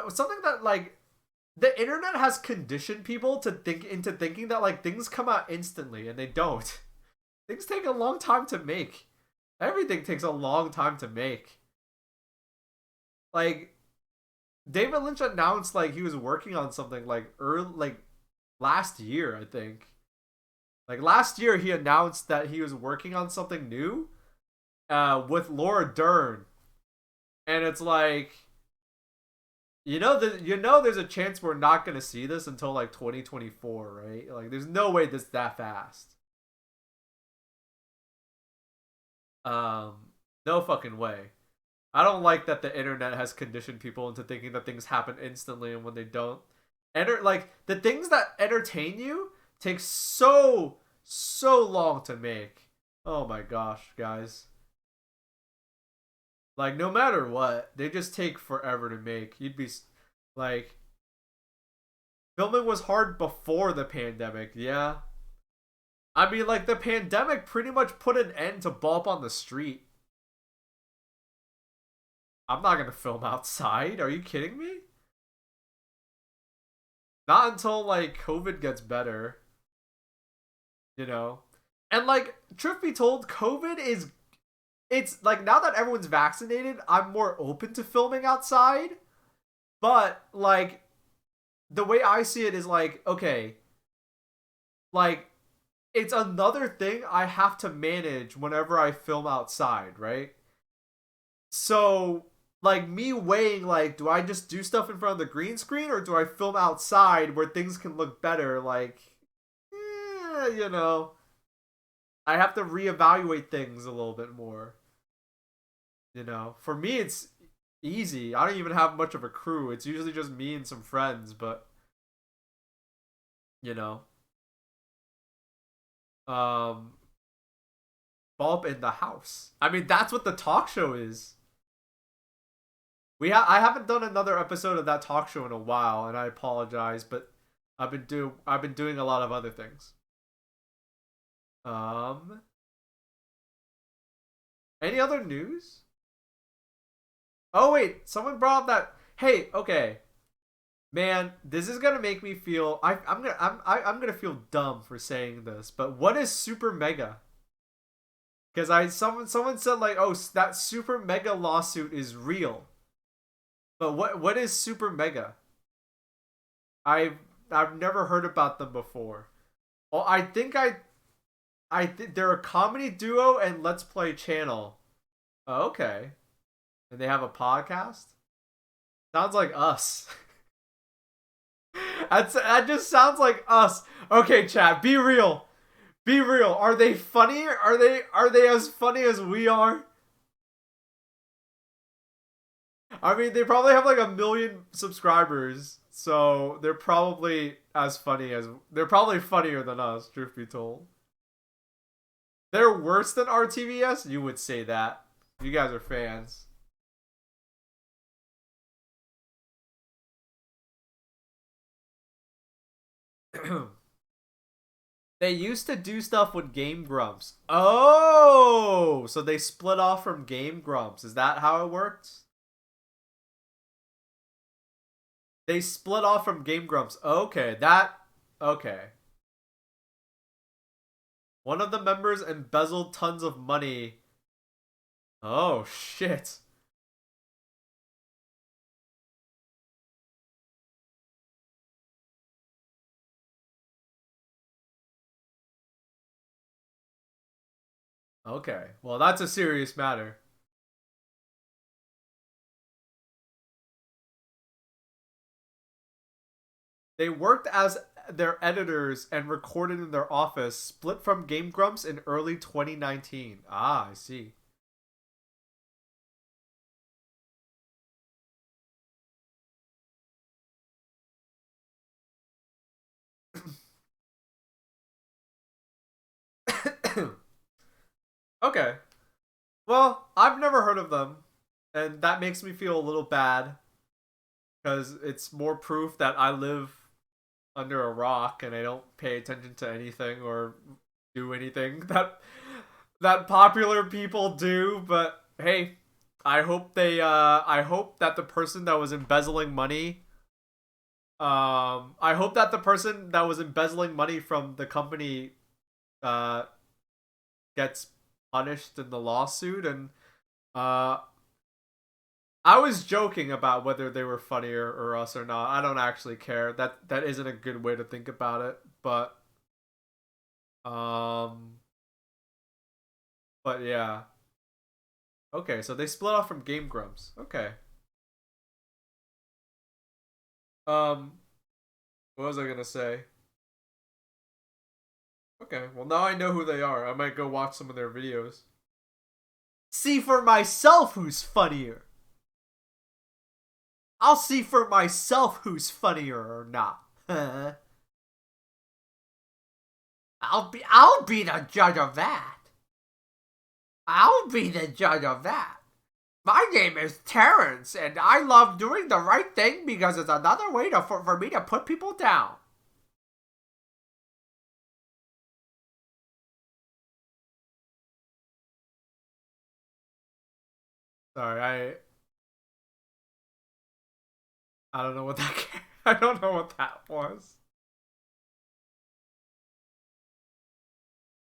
something that like the internet has conditioned people to think into thinking that like things come out instantly, and they don't. Things take a long time to make. Everything takes a long time to make. Like, David Lynch announced like he was working on something like last year, I think. Like last year he announced that he was working on something new with Laura Dern. And it's like, there's a chance we're not going to see this until like 2024, right? Like there's no way this that fast. No fucking way. I don't like that the internet has conditioned people into thinking that things happen instantly, and when they don't, like the things that entertain you take so long to make. Oh my gosh, guys. Like no matter what, they just take forever to make. You'd be like, filming was hard before the pandemic, yeah. I mean, like the pandemic pretty much put an end to Baaulp on the street. I'm not gonna film outside. Are you kidding me? Not until like COVID gets better. You know? And like, truth be told, it's like now that everyone's vaccinated, I'm more open to filming outside. But like, the way I see it is like, okay, like it's another thing I have to manage whenever I film outside, right? So like me weighing like, do I just do stuff in front of the green screen or do I film outside where things can look better? Like, I have to reevaluate things a little bit more. For me it's easy. I don't even have much of a crew. It's usually just me and some friends, but you know, um, Baaulp in the house. I mean, that's what the talk show is. I haven't done another episode of that talk show in a while, and I apologize, but I've been doing a lot of other things. Any other news? Oh wait, someone brought up that. Hey, okay, man, this is gonna make me feel. I'm gonna feel dumb for saying this, but what is super mega? Because someone said like, oh, that super mega lawsuit is real. But what is super mega? I've never heard about them before. Oh, I think they're a comedy duo and Let's Play channel. Oh, okay. And they have a podcast? Sounds like us. That just sounds like us. Okay, chat, be real. Be real. Are they funny? Are they as funny as we are? I mean, they probably have like 1 million subscribers, so they're probably they're probably funnier than us, truth be told. They're worse than RTVS? You would say that. You guys are fans. They used to do stuff with Game Grumps. Oh, so they split off from Game Grumps. Is that how it works? They split off from Game Grumps. Okay, okay. One of the members embezzled tons of money. Oh, shit. Okay. Well, that's a serious matter. They worked as their editors and recorded in their office, split from Game Grumps in early 2019. Ah, I see. Okay. Well, I've never heard of them, and that makes me feel a little bad because it's more proof that I live under a rock and I don't pay attention to anything or do anything that popular people do. But hey, I hope that the person that was embezzling money I hope that the person that was embezzling money from the company uh gets punished in the lawsuit. And uh I was joking about whether they were funnier or us or not. I don't actually care. That isn't a good way to think about it, um but yeah. Okay, so they split off from Game Grumps. Okay. Um what was I going to say? Okay, well now I know who they are. I might go watch some of their videos. See for myself who's funnier. I'll see for myself who's funnier or not. I'll be the judge of that. I'll be the judge of that. My name is Terrence, and I love doing the right thing because it's another way for me to put people down. Sorry, I don't know what that I don't know what that was.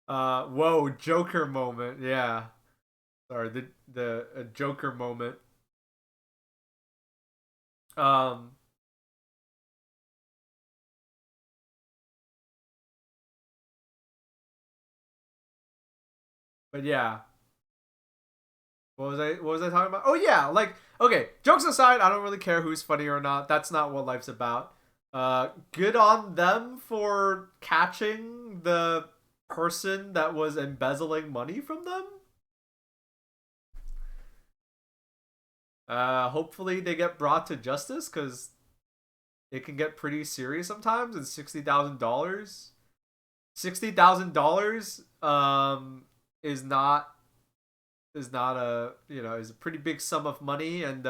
Whoa, Joker moment. Yeah. Sorry, the Joker moment. Um, but yeah. What was I talking about? Oh yeah, like okay, jokes aside, I don't really care who's funny or not. That's not what life's about. Good on them for catching the person that was embezzling money from them. Hopefully they get brought to justice because it can get pretty serious sometimes. And $60,000 is not a is a pretty big sum of money. And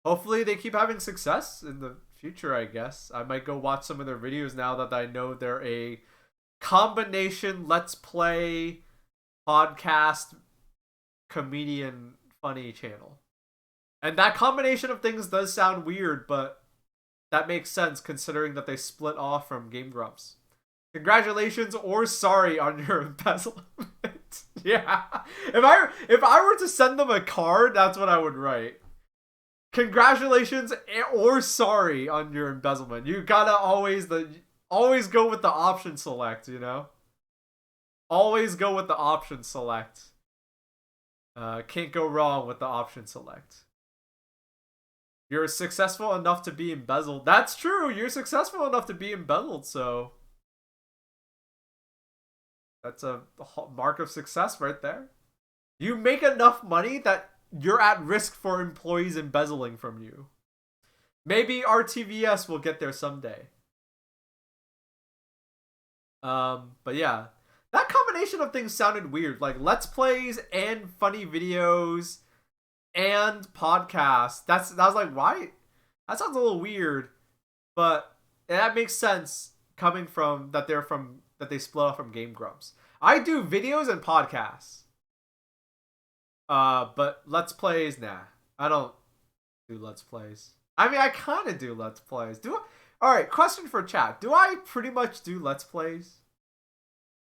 hopefully they keep having success in the future. I guess I might go watch some of their videos now that I know they're a combination let's play podcast comedian funny channel. And that combination of things does sound weird, but that makes sense considering that they split off from Game Grumps. Congratulations or sorry on your embezzlement. Yeah. If I were to send them a card, that's what I would write. Congratulations or sorry on your embezzlement. You gotta always go with the option select, you know? Always go with the option select. Can't go wrong with the option select. You're successful enough to be embezzled. That's true. You're successful enough to be embezzled, so that's a mark of success right there. You make enough money that you're at risk for employees embezzling from you. Maybe RTVS will get there someday. But yeah, that combination of things sounded weird. Like let's plays and funny videos and podcasts. That was like, why? That sounds a little weird, but that makes sense coming from that they split off from Game Grumps. I do videos and podcasts. But let's plays, nah. I don't do let's plays. I mean, I kind of do let's plays. Do I? All right, question for chat. Do I pretty much do let's plays?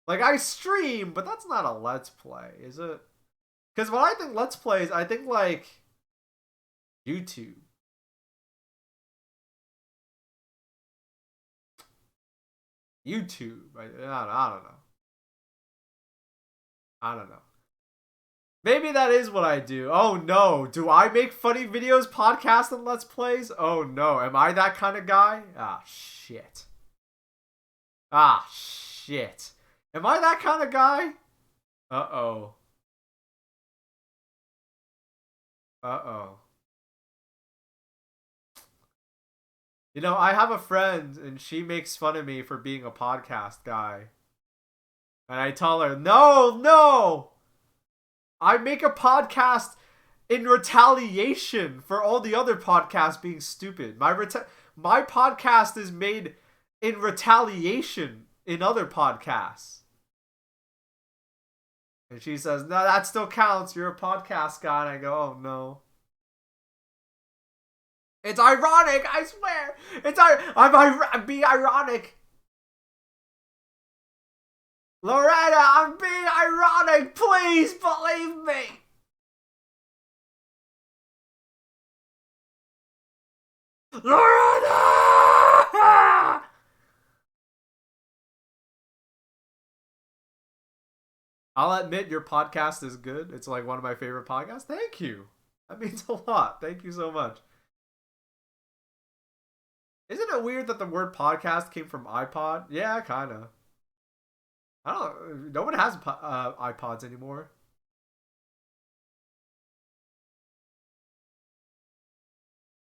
Like I stream, but that's not a let's play, is it? Because when I think let's plays, I think like YouTube. YouTube. I don't know. I don't know. Maybe that is what I do. Oh no, do I make funny videos, podcasts, and Let's Plays? Oh no, am I that kind of guy? Ah, shit. Ah, shit. Am I that kind of guy? Uh-oh. Uh-oh. You know, I have a friend, and she makes fun of me for being a podcast guy. And I tell her, no, no! I make a podcast in retaliation for all the other podcasts being stupid. My podcast is made in retaliation in other podcasts. And she says, no, that still counts. You're a podcast guy. And I go, oh no. It's ironic, I swear. I'm being ironic. Loretta, I'm being ironic. Please believe me. Loretta! I'll admit your podcast is good. It's like one of my favorite podcasts. Thank you. That means a lot. Thank you so much. Isn't it weird that the word podcast came from iPod? Yeah, kind of. I don't. No one has iPods anymore.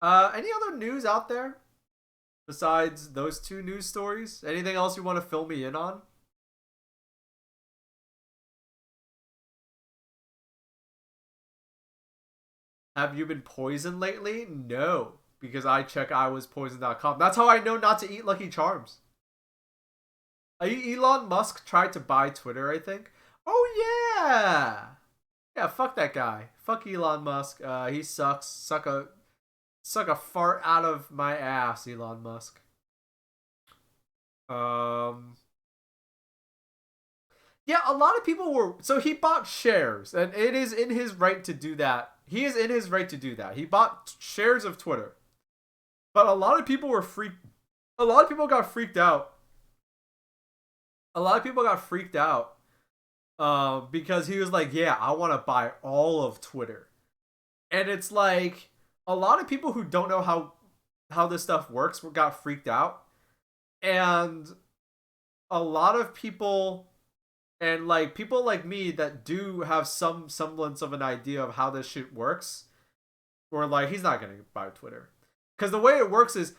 Any other news out there besides those two news stories? Anything else you want to fill me in on? Have you been poisoned lately? No, because I check iwaspoisoned.com. That's how I know not to eat Lucky Charms. Elon Musk tried to buy Twitter, I think. Oh yeah, yeah. Fuck that guy. Fuck Elon Musk. He sucks. Suck a fart out of my ass, Elon Musk. Yeah, a lot of people were. So he bought shares, and it is in his right to do that. He is in his right to do that. He bought shares of Twitter, but a lot of people were freaked. A lot of people got freaked out. A lot of people got freaked out because he was like, yeah, I want to buy all of Twitter. And it's like, a lot of people who don't know how this stuff works got freaked out. And a lot of people, and like people like me that do have some semblance of an idea of how this shit works, were like, he's not going to buy Twitter. Because the way it works is,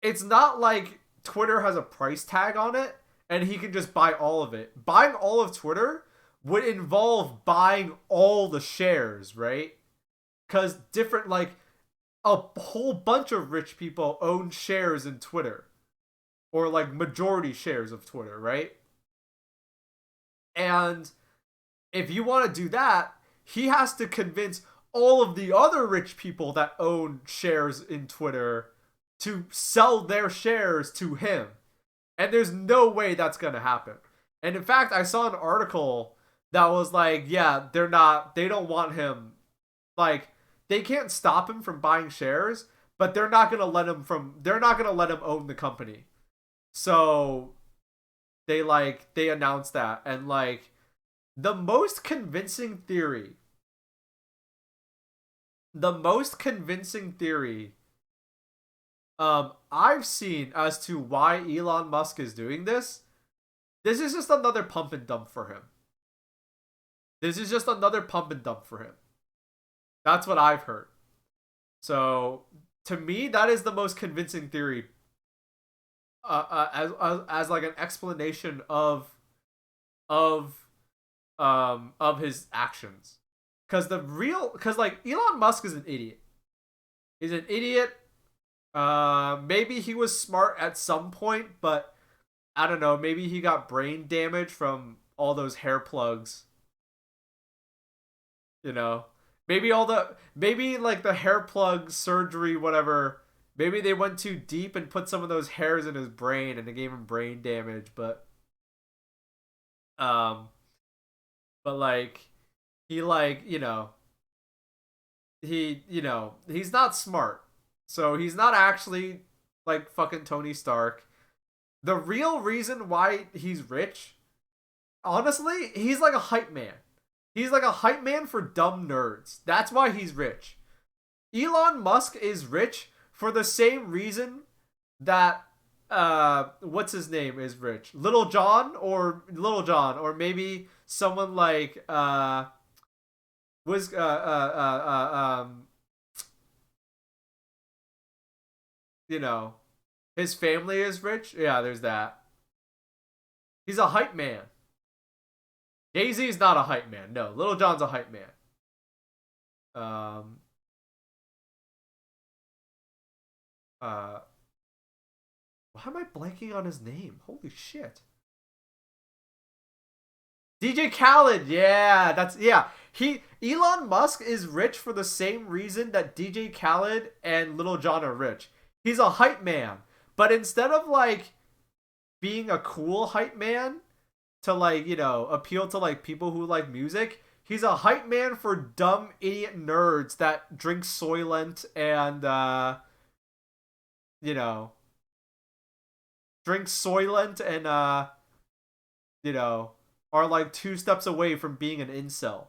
it's not like Twitter has a price tag on it, and he can just buy all of it. Buying all of Twitter would involve buying all the shares, right? Because different, like, a whole bunch of rich people own shares in Twitter. Or, like, majority shares of Twitter, right? And if you want to do that, he has to convince all of the other rich people that own shares in Twitter to sell their shares to him. And there's no way that's going to happen. And in fact, I saw an article that was like, yeah, they don't want him, like, they can't stop him from buying shares, but they're not going to let him own the company. So they announced that. And like, the most convincing theory I've seen as to why Elon Musk is doing this is just another pump and dump for him. That's what I've heard. So, to me, that is the most convincing theory as like an explanation of his actions. Because like, Elon Musk is an idiot. He's an idiot. Maybe he was smart at some point, but I don't know, maybe he got brain damage from all those hair plugs. You know? Maybe like the hair plug surgery, whatever, maybe they went too deep and put some of those hairs in his brain and it gave him brain damage, but like, he like, he's not smart. So he's not actually like fucking Tony Stark. The real reason why he's rich, honestly, he's like a hype man. He's like a hype man for dumb nerds. That's why he's rich. Elon Musk is rich for the same reason that what's his name is rich. Little John, or maybe someone like was you know, his family is rich. Yeah, there's that. He's a hype man. Jay-Z's not a hype man. No, Little John's a hype man. Why am I blanking on his name? Holy shit. DJ Khaled, yeah. Elon Musk is rich for the same reason that DJ Khaled and Little John are rich. He's a hype man. But instead of like being a cool hype man to like, you know, appeal to like people who like music, he's a hype man for dumb idiot nerds that drink Soylent and you know, you know, are like 2 steps away from being an incel.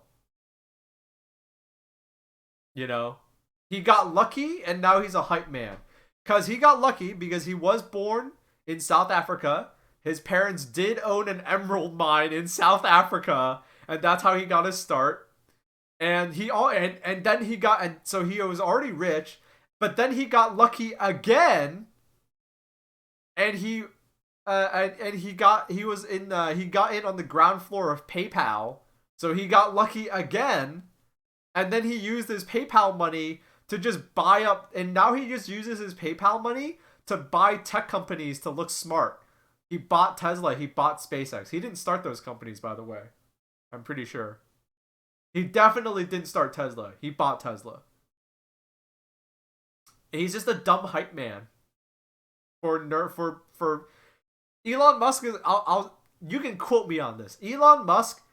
You know? He got lucky and now he's a hype man. Because he got lucky because he was born in South Africa. His parents did own an emerald mine in South Africa. And that's how he got his start. And he so he was already rich. But then he got lucky again. And he got in on the ground floor of PayPal, so he got lucky again, and then he used his PayPal money to just buy up, and now he just uses his PayPal money to buy tech companies to look smart. He bought Tesla, he bought SpaceX. He didn't start those companies, by the way. I'm pretty sure. He definitely didn't start Tesla. He bought Tesla. He's just a dumb hype man. For Elon Musk is you can quote me on this. Elon Musk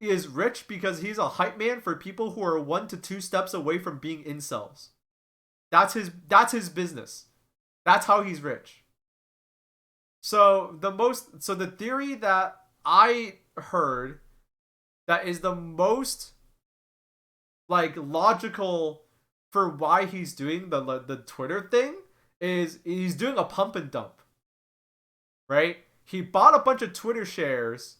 is rich because he's a hype man for people who are 1 to 2 steps away from being incels. That's his business. That's how he's rich. So the theory that I heard that is the most like logical for why he's doing the Twitter thing is he's doing a pump and dump, right? He bought a bunch of Twitter shares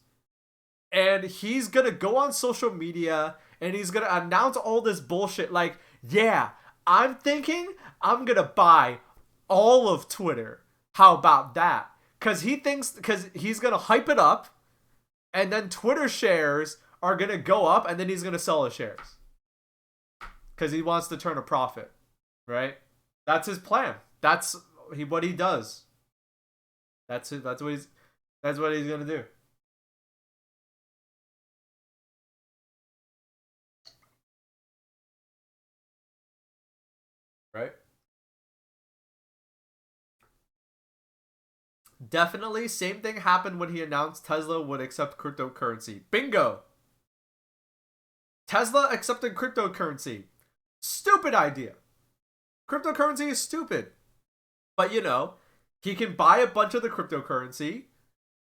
and he's gonna go on social media and he's gonna announce all this bullshit like, yeah, I'm thinking I'm gonna buy all of Twitter. How about that? Because he's gonna hype it up and then Twitter shares are gonna go up and then he's gonna sell his shares because he wants to turn a profit, right? That's his plan. That's what he does. That's it. That's what he's gonna do. Right? Definitely, same thing happened when he announced Tesla would accept cryptocurrency. Bingo! Tesla accepted cryptocurrency. Stupid idea. Cryptocurrency is stupid. But, you know, he can buy a bunch of the cryptocurrency,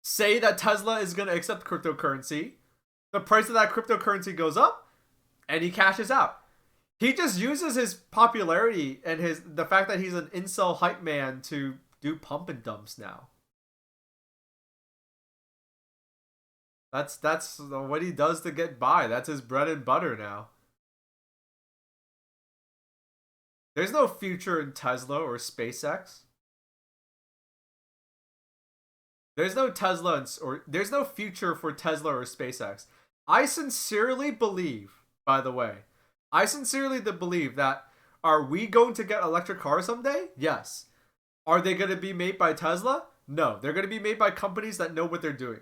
say that Tesla is going to accept cryptocurrency, the price of that cryptocurrency goes up, and he cashes out. He just uses his popularity and the fact that he's an incel hype man to do pump and dumps now. That's what he does to get by. That's his bread and butter now. There's no future in Tesla or SpaceX. There's no there's no future for Tesla or SpaceX. I sincerely believe, by the way, that are we going to get electric cars someday? Yes. Are they going to be made by Tesla? No. They're going to be made by companies that know what they're doing.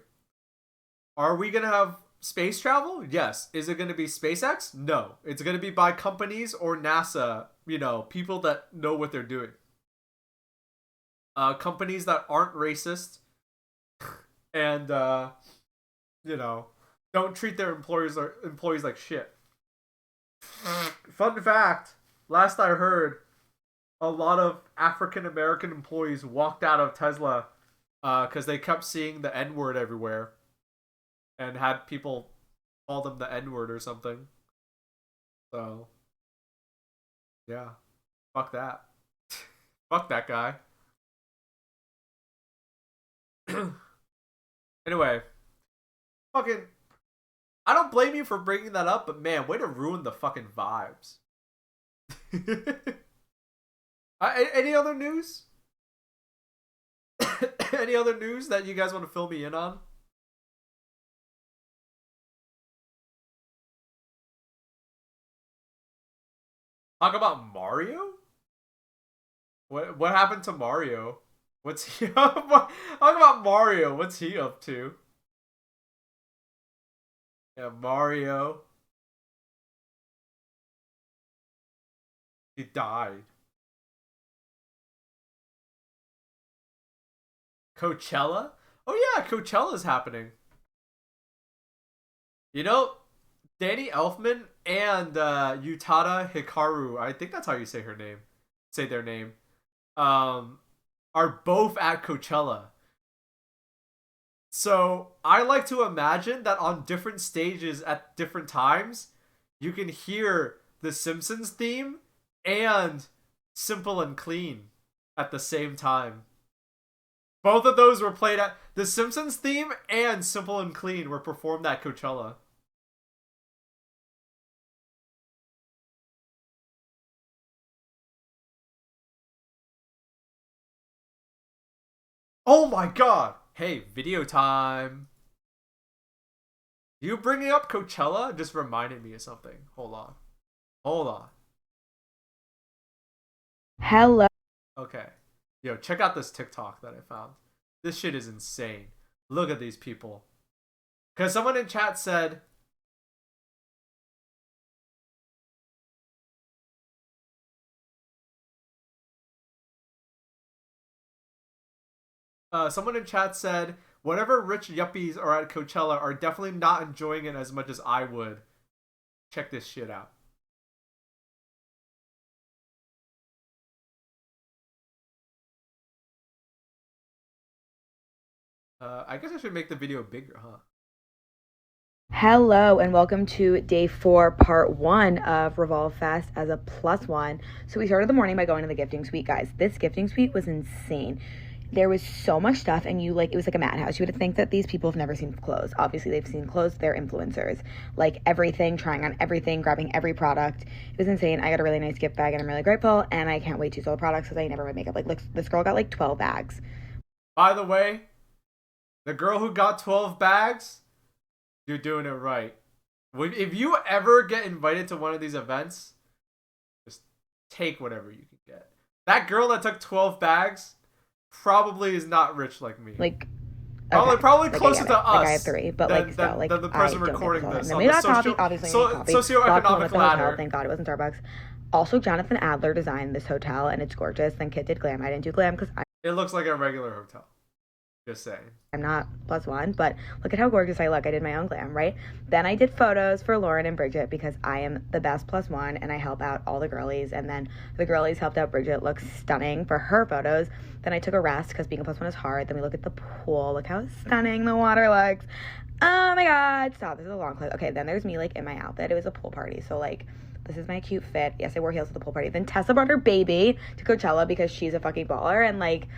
Are we going to have space travel? Yes. Is it going to be SpaceX? No. It's going to be by companies or NASA, you know, people that know what they're doing. Companies that aren't racist and, you know, don't treat their employees like shit. Fun fact, last I heard, a lot of African American employees walked out of Tesla because they kept seeing the N-word everywhere and had people called him the N-word or something. So, yeah. Fuck that. Fuck that guy. Anyway. Fucking... I don't blame you for bringing that up, but man, way to ruin the fucking vibes. Any other news? Any other news that you guys want to fill me in on? Talk about Mario? What happened to Mario? What's he up? Talk about Mario. What's he up to? Yeah, Mario. He died. Coachella? Oh yeah, Coachella's happening. You know, Danny Elfman and Utada Hikaru, I think that's how you say her name. Say their name. Are both at Coachella. So I like to imagine that on different stages at different times, you can hear the Simpsons theme and Simple and Clean at the same time. Both of those were played at the Simpsons theme and Simple and Clean were performed at Coachella. Oh my god! Hey, video time. You bringing up Coachella just reminded me of something. Hold on. Hold on. Hello. Okay. Yo, check out this TikTok that I found. This shit is insane. Look at these people. Because someone in chat said... someone in chat said, whatever rich yuppies are at Coachella are definitely not enjoying it as much as I would. Check this shit out. I guess I should make the video bigger, huh? Hello and welcome to day 4, part 1 of Revolve Fest as a +1. So we started the morning by going to the gifting suite, guys. This gifting suite was insane. There was so much stuff and it was like a madhouse. You would think that these people have never seen clothes. Obviously they've seen clothes, they're influencers. Like everything, trying on everything, grabbing every product. It was insane. I got a really nice gift bag and I'm really grateful and I can't wait to use all the products because I never wear makeup. Like this girl got like 12 bags. By the way, the girl who got 12 bags, you're doing it right. If you ever get invited to one of these events, just take whatever you can get. That girl that took 12 bags probably is not rich like me. Like, okay. Probably like, closer to us. Like I have 3, but than the person recording this. And then we got coffee, obviously. Socioeconomic ladder. Hotel, thank God it wasn't Starbucks. Also, Jonathan Adler designed this hotel, and it's gorgeous. Then Kit did glam. I didn't do glam because it looks like a regular hotel. Just saying. I'm not +1, but look at how gorgeous I look. I did my own glam, right? Then I did photos for Lauren and Bridget because I am the best +1 and I help out all the girlies. And then the girlies helped out Bridget look stunning for her photos. Then I took a rest because being a +1 is hard. Then we look at the pool. Look how stunning the water looks. Oh my God. Stop. This is a long clip. Okay, then there's me like in my outfit. It was a pool party. So like this is my cute fit. Yes, I wore heels at the pool party. Then Tessa brought her baby to Coachella because she's a fucking baller. And like,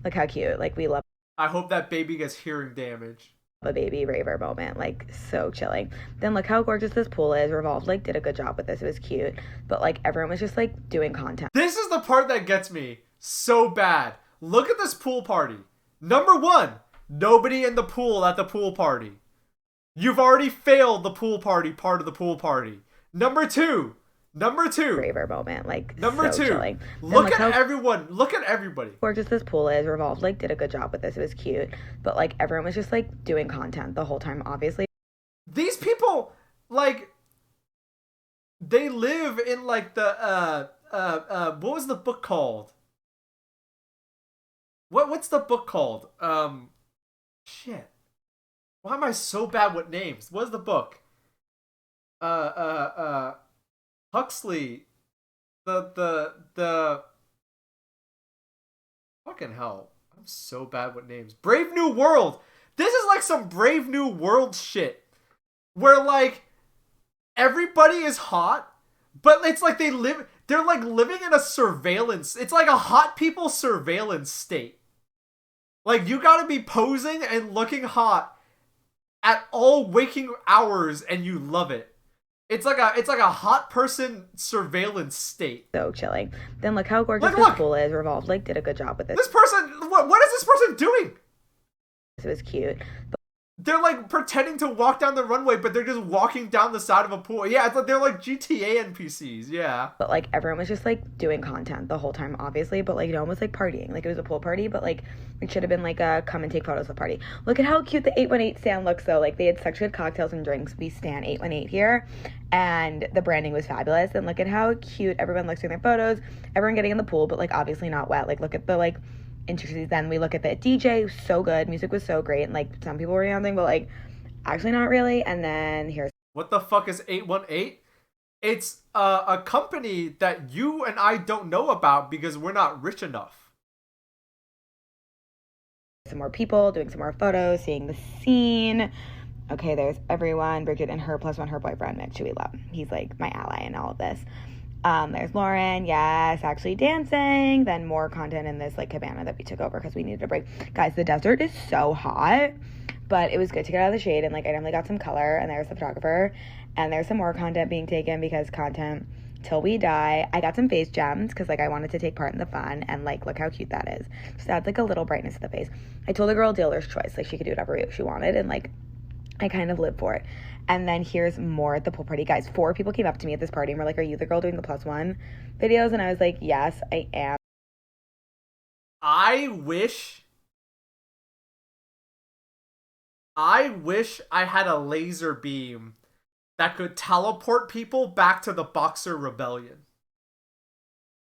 look how cute. Like we love. I hope that baby gets hearing damage. A baby raver moment, like so chilling. Then look how gorgeous this pool is. Revolve like did a good job with this. It was cute, but like everyone was just like doing content. This is the part that gets me so bad. Look at this pool party. Number 1, nobody in the pool at the pool party. You've already failed the pool party part of the pool party. Number 2. Raver moment, like number so 2. Chilling. Look at everyone. Look at everybody. Gorgeous this pool is. Revolve like did a good job with this. It was cute, but like everyone was just like doing content the whole time. Obviously, these people like they live in like the what was the book called? What's the book called? Shit. Why am I so bad with names? What's the book? Huxley, the fucking hell. I'm so bad with names. Brave New World. This is like some Brave New World shit. where like everybody is hot, but it's like they're like living in a surveillance. It's like a hot people surveillance state. Like you gotta be posing and looking hot at all waking hours and you love it. It's like a hot person surveillance state. So chilling. Then look how gorgeous Like, this look! pool is. Revolve like did a good job with it. This person, what is this person doing? It was cute. They're like pretending to walk down the runway, but they're just walking down the side of a pool. Yeah, it's like they're like GTA NPCs. Yeah. But like everyone was just like doing content the whole time, obviously. But like no one was like partying. Like it was a pool party, but like it should have been like a come and take photos of the party. Look at how cute the 818 stand looks though. Like they had such good cocktails and drinks. We stand 818 here, and the branding was fabulous. And look at how cute everyone looks in their photos. Everyone getting in the pool, but like obviously not wet. Like look at the like intricacies. Then we look at the DJ, so good. Music was so great, and like some people were dancing, but like actually not really. And then here's What the fuck is 818? It's a company that you and I don't know about because we're not rich enough. some more people doing some more photos, seeing the scene. Okay, there's everyone. Bridget and her plus one, her boyfriend, Mitch, who we love. He's like my ally in all of this. There's Lauren, yes, actually dancing. Then more content in this like cabana that we took over because we needed a break. Guys, the desert is so hot, but it was good to get out of the shade, and like I definitely got some color. And there's the photographer, and there's some more content being taken because content till we die. I got some face gems because like I wanted to take part in the fun, and like look how cute that is. So that's like a little brightness to the face. I told the girl dealer's choice, like she could do whatever she wanted, and like I kind of live for it. And then here's more at the pool party. Guys, 4 people came up to me at this party and were like, are you the girl doing the plus one videos? And I was like, yes, I am. I wish I had a laser beam that could teleport people back to the Boxer Rebellion.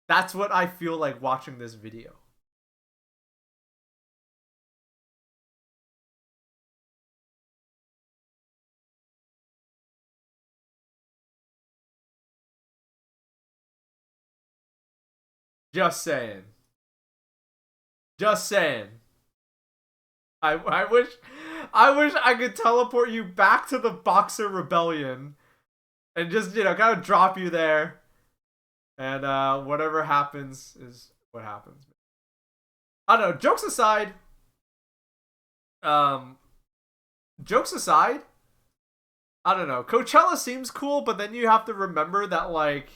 That's what I feel like watching this video. Just saying. Just saying. I wish I could teleport you back to the Boxer Rebellion and just, you know, kind of drop you there. And whatever happens is what happens. I don't know, jokes aside, I don't know. Coachella seems cool, but then you have to remember that like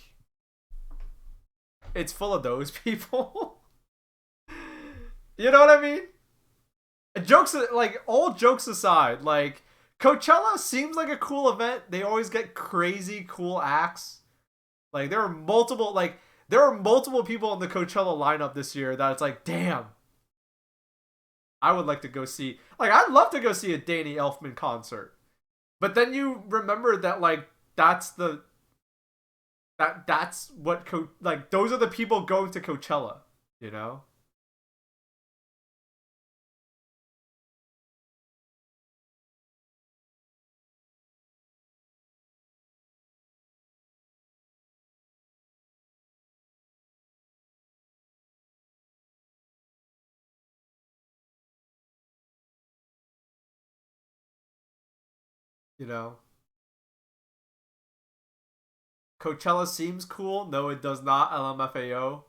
it's full of those people. You know what I mean? Jokes, like, all jokes aside, like, Coachella seems like a cool event. They always get crazy cool acts. Like, there are multiple people in the Coachella lineup this year that it's like, damn, I would like to go see, like, I'd love to go see a Danny Elfman concert. But then you remember that, like, that's what, like, those are the people going to Coachella, you know? You know? Coachella seems cool. No, it does not. LMFAO.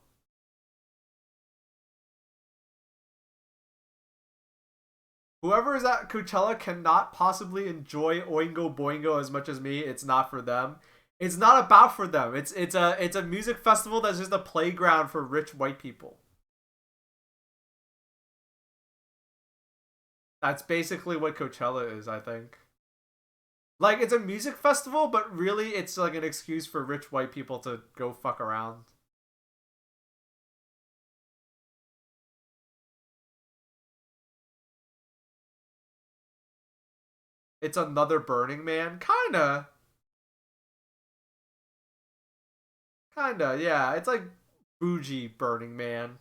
Whoever is at Coachella cannot possibly enjoy Oingo Boingo as much as me. It's not for them. It's not about for them. It's a music festival that's just a playground for rich white people. That's basically what Coachella is, I think. Like, it's a music festival, but really it's like an excuse for rich white people to go fuck around. It's another Burning Man? Kinda. Kinda, yeah. It's like bougie Burning Man.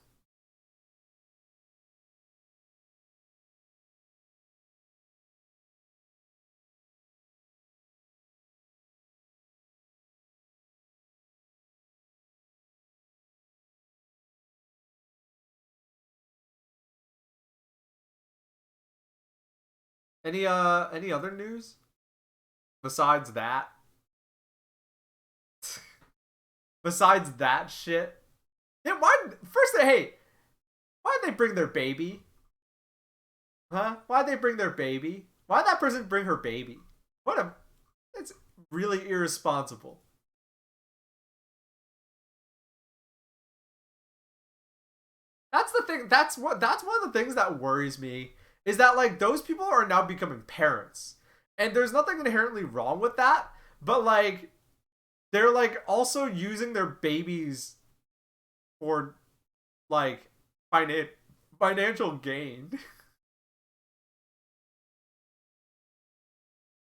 Any other news? Besides that, besides that shit, yeah, why'd they bring their baby? Huh? Why'd they bring their baby? Why'd that person bring her baby? It's really irresponsible. That's the thing. That's one of the things that worries me is that like those people are now becoming parents. And there's nothing inherently wrong with that, but like they're like also using their babies for like financial gain.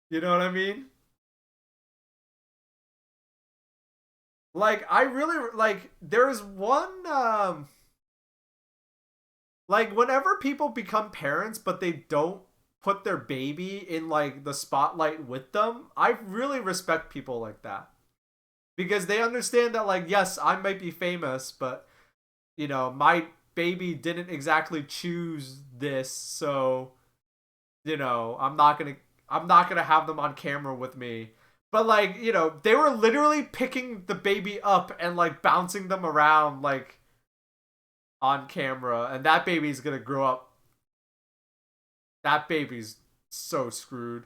You know what I mean? Like I really like there's one like whenever people become parents but they don't put their baby in like the spotlight with them, I really respect people like that. Because they understand that like yes, I might be famous, but you know, my baby didn't exactly choose this, so you know, I'm not going to have them on camera with me. But like, you know, they were literally picking the baby up and like bouncing them around like on camera, and that baby's going to grow up. That baby's so screwed.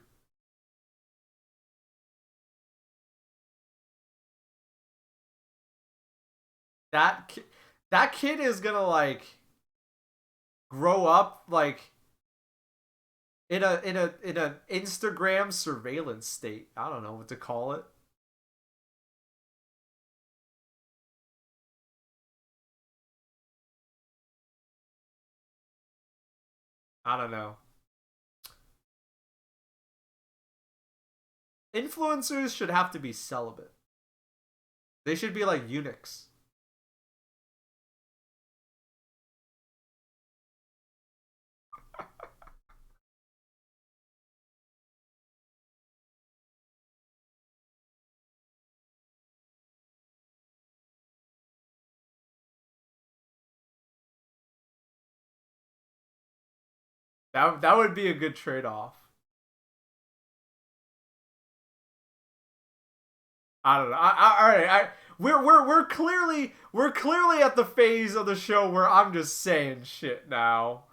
That kid is going to like grow up like in an Instagram surveillance state. I don't know what to call it. I don't know. Influencers should have to be celibate. They should be like eunuchs. That would be a good trade-off. I don't know. All right. We're clearly at the phase of the show where I'm just saying shit now.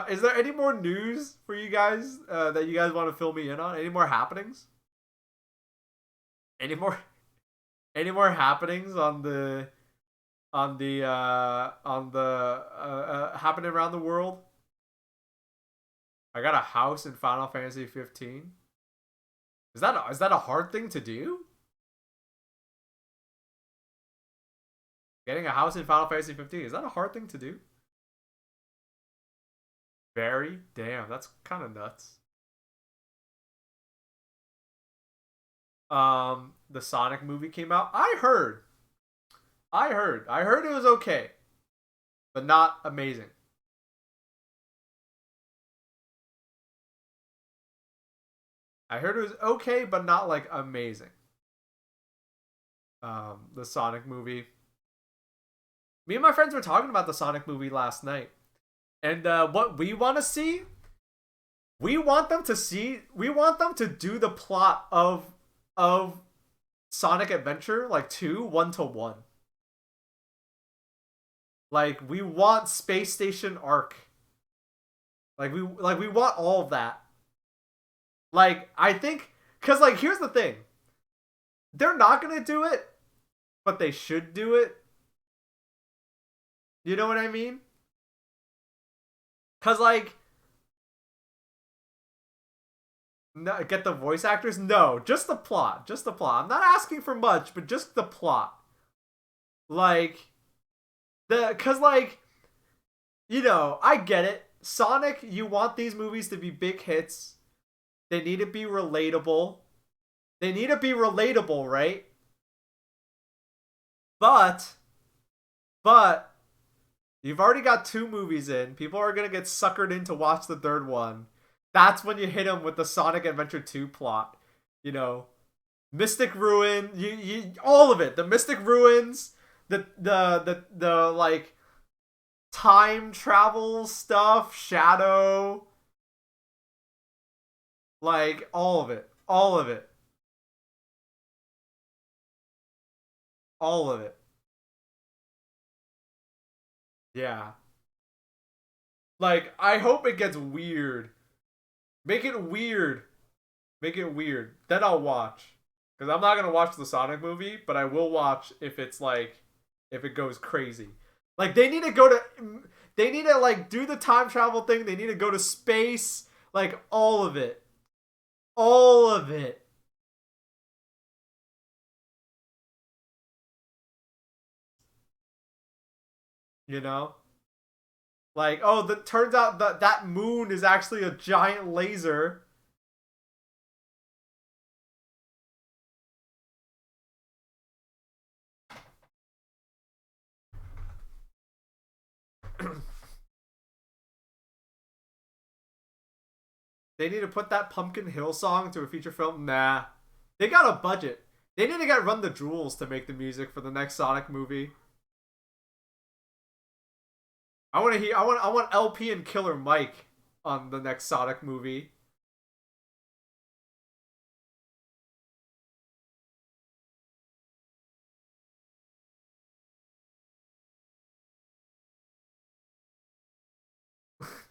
Is there any more news for you guys that you guys want to fill me in on? Any more happenings? Any more happenings on the happening around the world? I got a house in Final Fantasy 15. Is that a hard thing to do? Getting a house in Final Fantasy 15, is that a hard thing to do? Very? Damn, that's kind of nuts. The Sonic movie came out. I heard it was okay, but not amazing. I heard it was okay, but not like amazing. The Sonic movie. Me and my friends were talking about the Sonic movie last night. And what we want to see, we want them to do the plot of Sonic Adventure like 2 1-to-1. Like we want Space Station Arc. Like we want all of that. Like I think cuz like here's the thing. They're not going to do it, but they should do it. You know what I mean? Cuz like no, get the voice actors? No, just the plot. Just the plot. I'm not asking for much, but just the plot. Like cuz like you know, I get it. Sonic, you want these movies to be big hits. They need to be relatable. They need to be relatable, right? But you've already got 2 movies in. People are going to get suckered in to watch the third one. That's when you hit them with the Sonic Adventure 2 plot. You know, Mystic Ruin, you all of it. The Mystic Ruins, the like time travel stuff, Shadow, like all of it. All of it. All of it. Yeah. Like, I hope it gets weird. Make it weird. Make it weird. Then I'll watch. Because I'm not going to watch the Sonic movie, but I will watch if it's like, if it goes crazy. Like, they need to go to, they need to, like, do the time travel thing. They need to go to space. Like, all of it. All of it. You know? Like, oh, that turns out that moon is actually a giant laser. They need to put that Pumpkin Hill song to a feature film. Nah, they got a budget. They need to get Run the Jewels to make the music for the next Sonic movie. I want to hear. I want LP and Killer Mike on the next Sonic movie.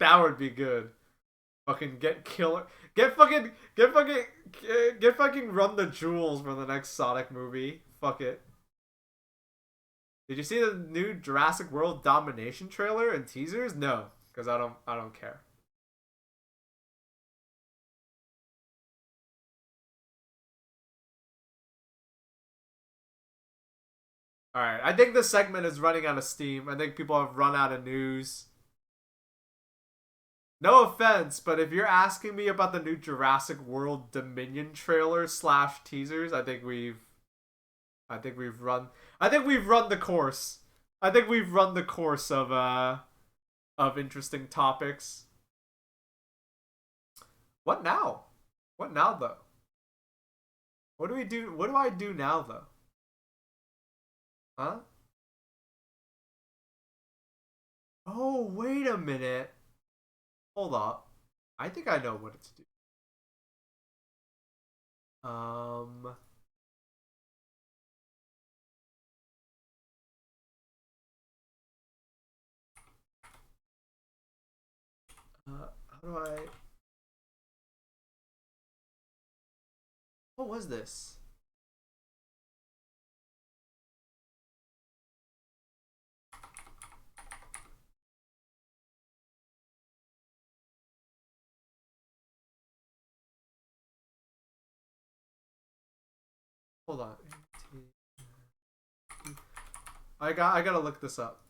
That would be good. Fucking get Killer. Get fucking Run the Jewels for the next Sonic movie. Fuck it. Did you see the new Jurassic World Domination trailer and teasers? No, because I don't care. Alright, I think this segment is running out of steam. I think people have run out of news. No offense, but if you're asking me about the new Jurassic World Dominion trailer / teasers, I think we've run the course. I think we've run the course of interesting topics. What now? What now though? What do we do? What do I do now though? Huh? Oh, wait a minute. Hold up. I think I know what it's doing. How do I... What was this? Hold on. I gotta look this up.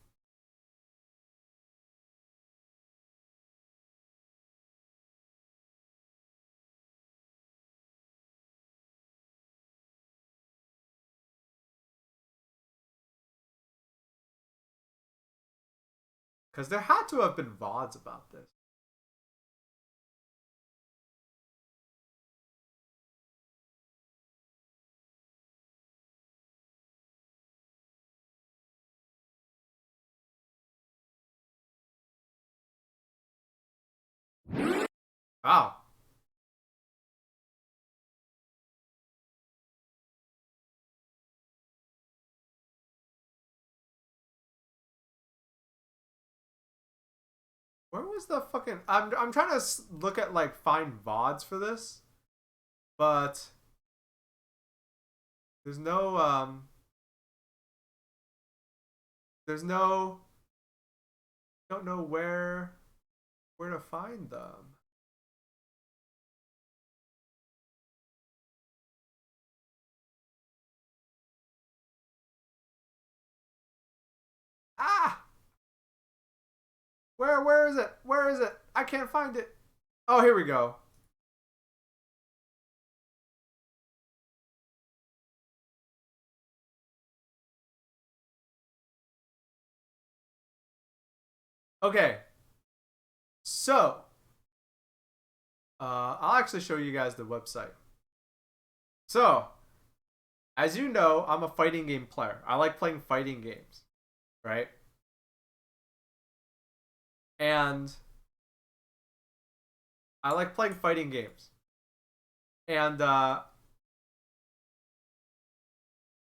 Because there had to have been VODs about this. Wow. Where was the fucking... I'm trying to look at, like, find VODs for this. But... There's no, There's no... Don't know where to find them. Ah! Where is it? Where is it? I can't find it. Oh, here we go. Okay. So, I'll actually show you guys the website. So, as you know, I'm a fighting game player. I like playing fighting games, right? And I like playing fighting games. And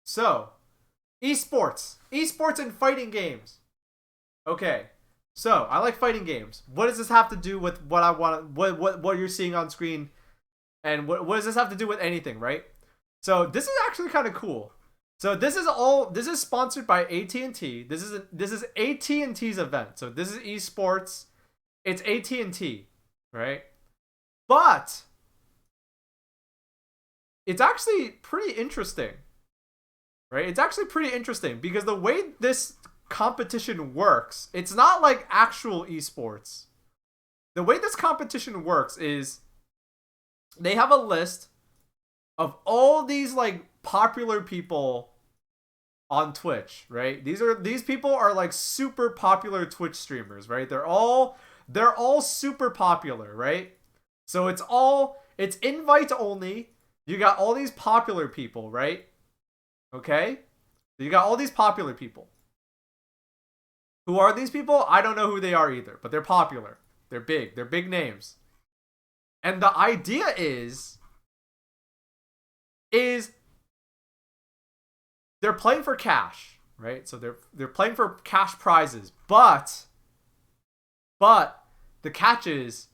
so esports and fighting games. Okay, so I like fighting games. What does this have to do with what I want? What you're seeing on screen, and what does this have to do with anything, right? So this is actually kind of cool. So this is sponsored by AT&T. This is AT&T's event. So this is esports. It's AT&T, right? But it's actually pretty interesting. Right? It's actually pretty interesting because the way this competition works, it's not like actual esports. The way this competition works is they have a list of all these like popular people on Twitch, right? These people are like super popular Twitch streamers, right? They're all super popular, right? So it's invite only. You got all these popular people, right? Okay? So you got all these popular people. Who are these people? I don't know who they are either, but they're popular. They're big. They're big names. And the idea is they're playing for cash, right? So they're playing for cash prizes, but the catch is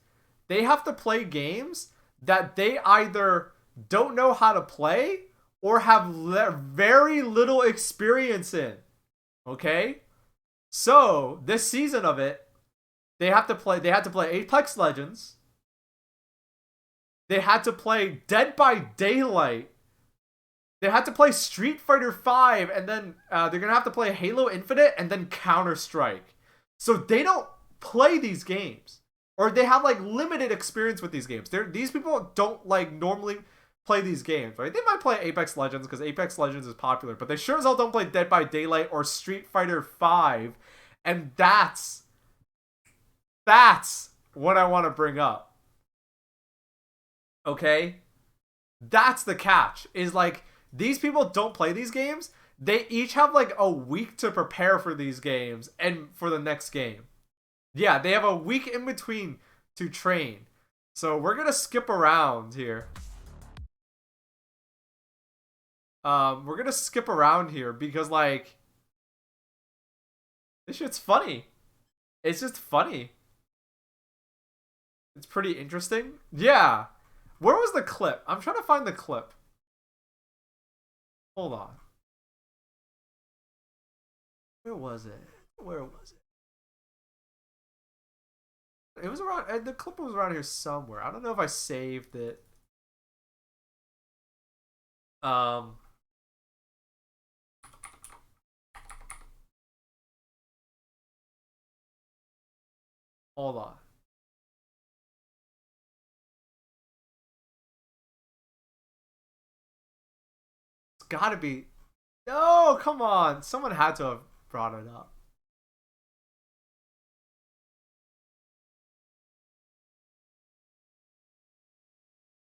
they have to play games that they either don't know how to play or have very little experience in. Okay? So, this season of it, they had to play Apex Legends. They had to play Dead by Daylight. They had to play Street Fighter 5, and then they're going to have to play Halo Infinite and then Counter-Strike. So they don't play these games, or they have like limited experience with these games. These people don't like normally play these games, right? They might play Apex Legends because Apex Legends is popular, but they sure as hell don't play Dead by Daylight or Street Fighter 5, and that's what I want to bring up. Okay? That's the catch, is like these people don't play these games. They each have like a week to prepare for these games and for the next game. Yeah, they have a week in between to train. So we're going to skip around here. We're gonna skip around here because like this shit's funny. It's just funny. It's pretty interesting. Yeah. Where was the clip? I'm trying to find the clip. Hold on. Where was it? It was around. The clip was around here somewhere. I don't know if I saved it. Hold on. It's gotta be. No, come on. Someone had to have brought it up.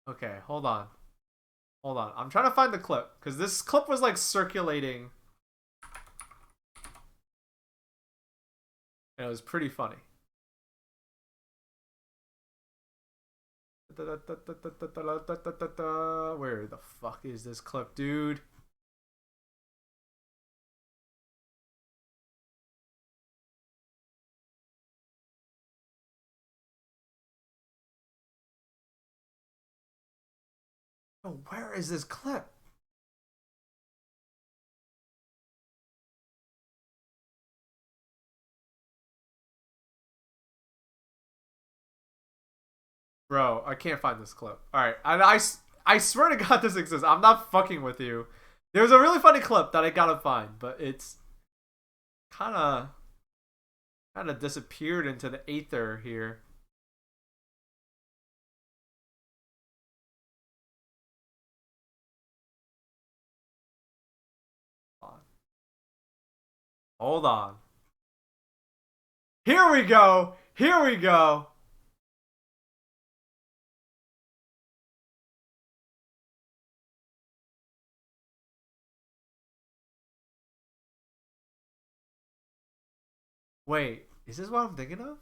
Okay, hold on. I'm trying to find the clip because this clip was like circulating. And it was pretty funny. Where the fuck is this clip, dude? Oh, where is this clip? Bro, I can't find this clip. Alright, I swear to God this exists. I'm not fucking with you. There's a really funny clip that I gotta find, but it's kinda disappeared into the aether here. Hold on. Here we go. Wait, is this what I'm thinking of?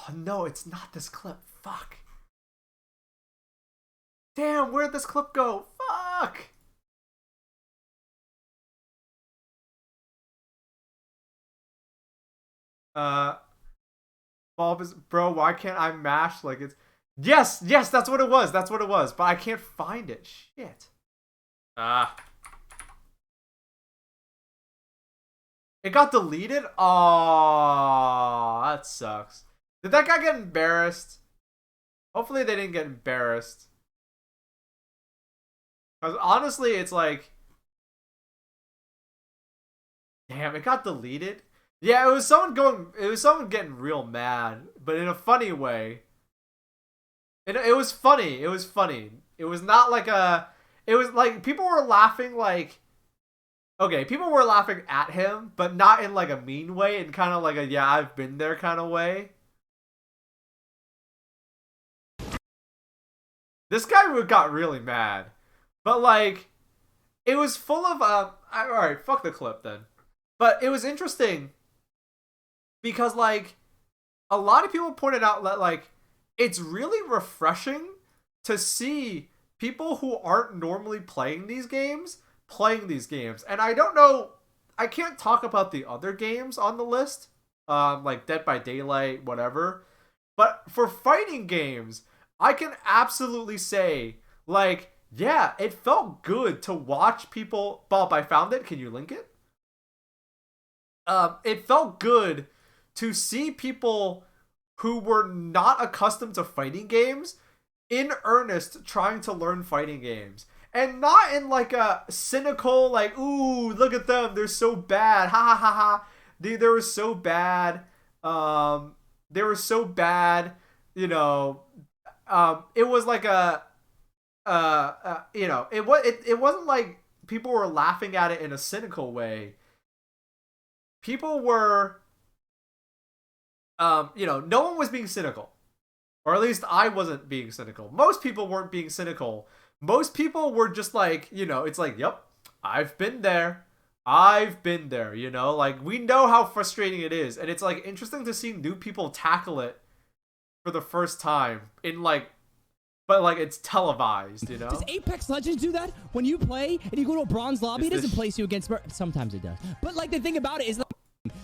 Oh no, it's not this clip. Fuck. Damn, where'd this clip go? Fuck. Baaulp is, bro, why can't I mash like it's... Yes, that's what it was. That's what it was. But I can't find it. Shit. It got deleted? Oh, that sucks. Did that guy get embarrassed? Hopefully they didn't get embarrassed. Because honestly, it's like... Damn, it got deleted? Yeah, it was someone getting real mad, but in a funny way. It was funny. It was funny. It was not like a... It was like, people were laughing like... Okay, people were laughing at him, but not in like a mean way, in kind of like a, yeah, I've been there kind of way. This guy got really mad. But like, it was full of, alright, fuck the clip then. But it was interesting because like, a lot of people pointed out that like, it's really refreshing to see people who aren't normally playing these games. And I don't know, I can't talk about the other games on the list, like Dead by Daylight, whatever, but for fighting games, I can absolutely say, like, yeah, it felt good to watch people... Baaulp, I found it, can you link it? It felt good to see people who were not accustomed to fighting games in earnest trying to learn fighting games. And not in like a cynical, like, ooh, look at them, they're so bad, ha ha ha ha. They were so bad. They were so bad, you know. It was like a, you know, it wasn't like people were laughing at it in a cynical way. People were, you know, no one was being cynical. Or at least I wasn't being cynical. Most people weren't being cynical. Most people were just like, you know, it's like, yep, I've been there. You know? Like, we know how frustrating it is. And it's, like, interesting to see new people tackle it for the first time in, like, but, like, it's televised, you know? Does Apex Legends do that? When you play and you go to a bronze lobby, it doesn't place you against... Sometimes it does. But, like, the thing about it is...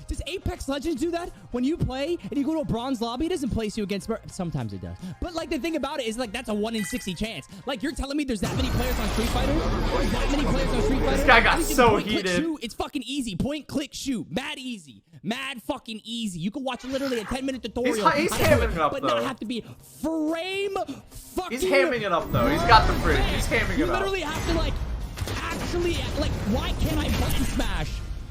Does Apex Legends do that? When you play and you go to a bronze lobby, it doesn't place you against... Sometimes it does. But, like, the thing about it is, like, that's a 1 in 60 chance. Like, you're telling me there's that many players on Street Fighter? There's that many players on Street Fighter? This guy got so point, heated. Click, shoot. It's fucking easy. Point, click, shoot. Mad easy. Mad fucking easy. You can watch literally a 10-minute tutorial. He's hamming it up, but though. not have to be frame fucking... He's hamming it up, though. He's got the fridge. He's hamming it up. You literally have to, like, actually... Like, why can't I button smash?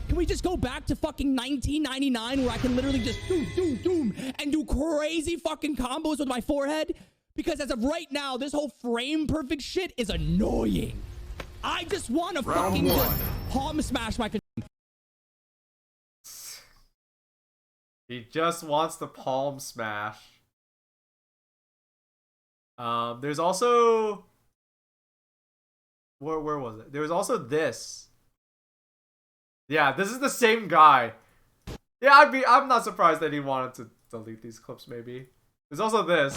Can we just go back to fucking 1999 where I can literally just doom and do crazy fucking combos with my forehead? Because as of right now, this whole frame perfect shit is annoying. I just want to fucking just palm smash my... He just wants to palm smash. There's also... Where was it? There was also this. Yeah, this is the same guy. Yeah, I'm not surprised that he wanted to delete these clips, maybe. There's also this.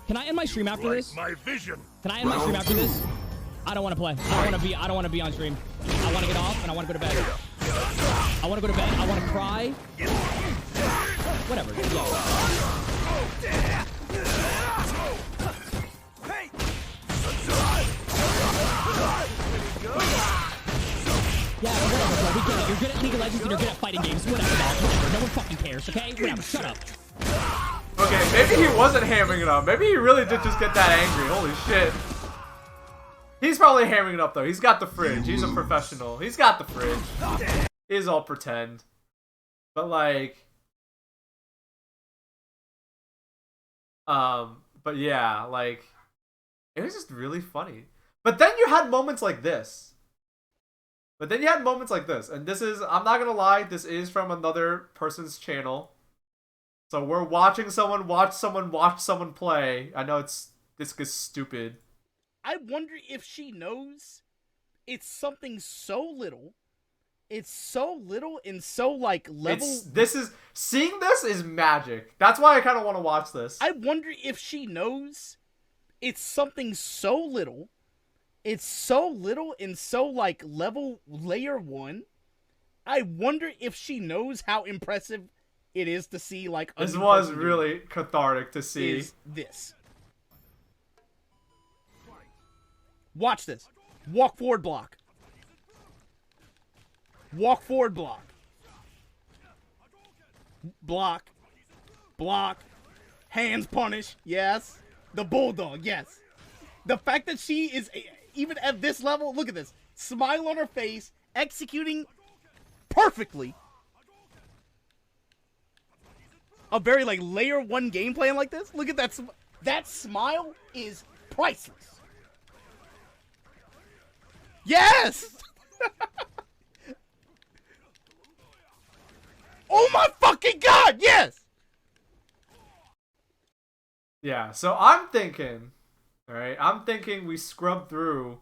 Can I end my stream after this? My vision. Can I end my stream after this? I don't want to play. I don't want to be on stream. I want to get off and I want to go to bed. I want to go to bed. I want to cry. Whatever. Yeah. Yeah, whatever, bro. We get it. You're good at League of Legends and you're good at fighting games. Whatever, dog. Whatever. No one fucking cares, okay? Whatever. Shut up. Okay, maybe he wasn't hamming it up. Maybe he really did just get that angry. Holy shit. He's probably hamming it up, though. He's got the fridge. He's a professional. He's got the fridge. He's all pretend. But, like... But yeah, like... It was just really funny. But then you had moments like this. And this is, I'm not gonna lie, this is from another person's channel. So we're watching someone watch someone play. I know this is stupid. I wonder if she knows it's something so little It's so little and so like level. Seeing this is magic. That's why I kind of want to watch this. I wonder if she knows it's something so little. It's so little and so like level layer 1. I wonder if she knows how impressive it is to see like this was really cathartic to see. Is this. Watch this. Walk forward block. Walk forward block. Block. Block. Hands punish. Yes. The bulldog. Yes. The fact that she is even at this level, look at this. Smile on her face, executing perfectly. A very like layer 1 game plan like this. Look at that. That smile is priceless. Yes! Oh my fucking god, yes! Yeah, so I'm thinking, alright, we scrub through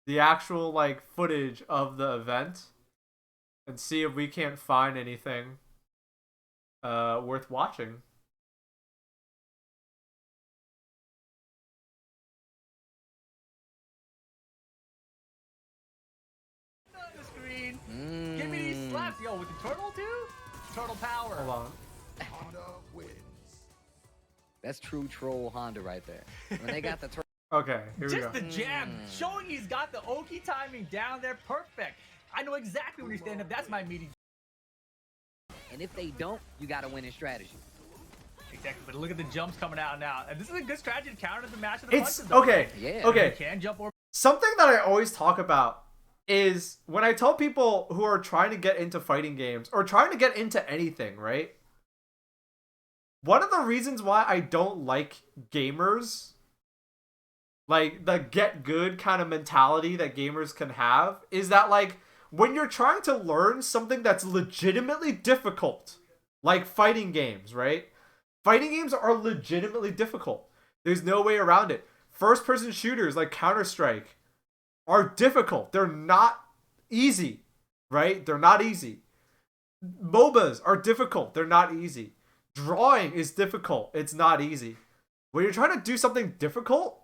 the actual, like, footage of the event and see if we can't find anything worth watching. Give me these slaps, yo, with the turtle too? Turtle power. Hold on. Honda wins. That's true troll Honda right there. When they got the turtle. Okay, here we go. Just the jab, showing he's got the Oki timing down there perfect. I know exactly when you stand up. That's my meaty. And if they don't, you got to win in strategy. Exactly, but look at the jumps coming out now. And this is a good strategy to counter the match of the It's punches, though. okay. Yeah. Okay. You can jump over. Something that I always talk about is when I tell people who are trying to get into fighting games or trying to get into anything, right? One of the reasons why I don't like gamers, like the get good kind of mentality that gamers can have, is that like when you're trying to learn something that's legitimately difficult, like fighting games, right? Fighting games are legitimately difficult. There's no way around it. First person shooters like Counter-Strike are difficult. They're not easy, right? They're not easy. MOBAs are difficult. They're not easy. Drawing is difficult. It's not easy. When you're trying to do something difficult,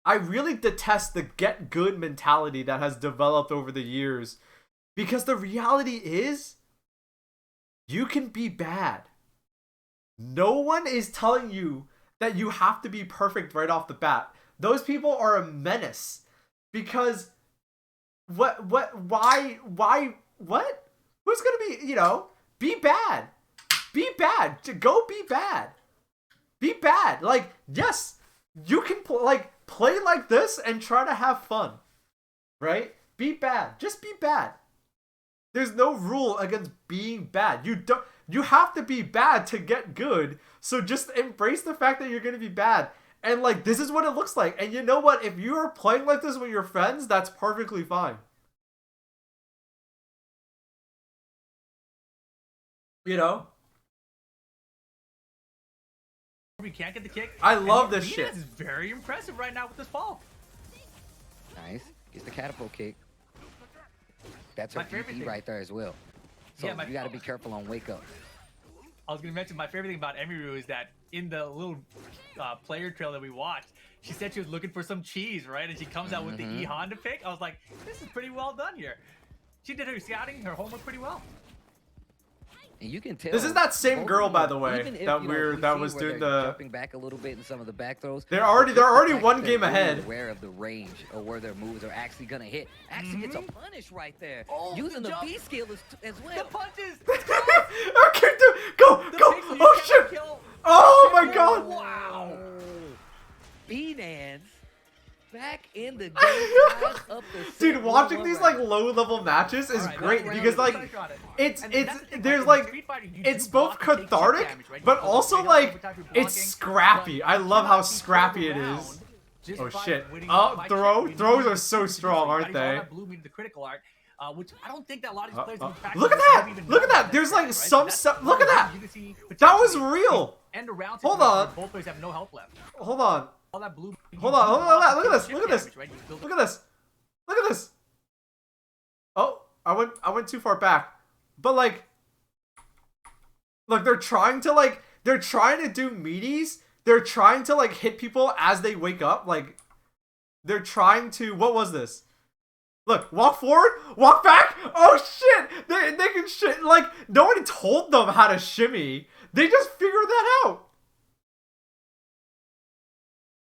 I really detest the get good mentality that has developed over the years, because the reality is you can be bad. No one is telling you that you have to be perfect right off the bat. Those people are a menace. Because why, what? Who's gonna be, be bad. Be bad. Go be bad. Be bad. Like, yes, you can play like this and try to have fun. Right? Be bad. Just be bad. There's no rule against being bad. You have to be bad to get good. So just embrace the fact that you're gonna be bad. And, like, this is what it looks like. And you know what? If you are playing like this with your friends, that's perfectly fine. You know? We can't get the kick. I love this Venus shit. is very impressive right now with this fall. Nice. Gets the catapult kick. That's My her favorite DP thing. right there as well. So Yeah, you got to be careful on wake up. I was going to mention my favorite thing about Emiru is that in the little player trail that we watched, she said she was looking for some cheese, right? And she comes out with the E Honda pick. I was like, this is pretty well done here. She did her scouting, her homework pretty well. And you can tell. This is that same both girl, of by them, the way, even if, that you know, we're we that see was where doing they're the. jumping back a little bit in some of the back throws. They're already They're one game ahead. Aware of the range or where their moves are actually gonna hit. Actually gets a punish right there. Using the jump. B skill as The well. punches! Okay, dude, go! The Go! pixel, you Oh cannot shit! kill. Oh my god! Wow! B-Nans back in the game. Ties up the Dude, set watching 1-1 these right like low level matches is Alright, great that because round like is touch on it. it's And that's the thing, there's in like Street Fighter, you it's do both block and take chip cathartic damage, right? You but go also straight up like every time you're it's blocking, scrappy. but I you love how cannot be scrappy slowed it around is. just Oh by shit! winning Oh, by throws chip. throws You are so need to strong, use aren't all they? that blue means the critical art, which I don't think that a lot of these players who practice Look at this that! don't even Look at know that! There's like right? some That's stuff. one Look at of the that! things you can see That was potentially real. end around Hold situations on. where both players have no health left. Hold on. All that blue. Hold on. Hold on. Look at this. chip Look at this. damage, right? You build Look at this. Look at this. I went too far back. But like, look, they're trying to do meaties. They're trying to like hit people as they wake up. Like, they're trying to, what was this? Look, walk forward, walk back. Oh shit! They can shit. Like, nobody told them how to shimmy. They just figured that out.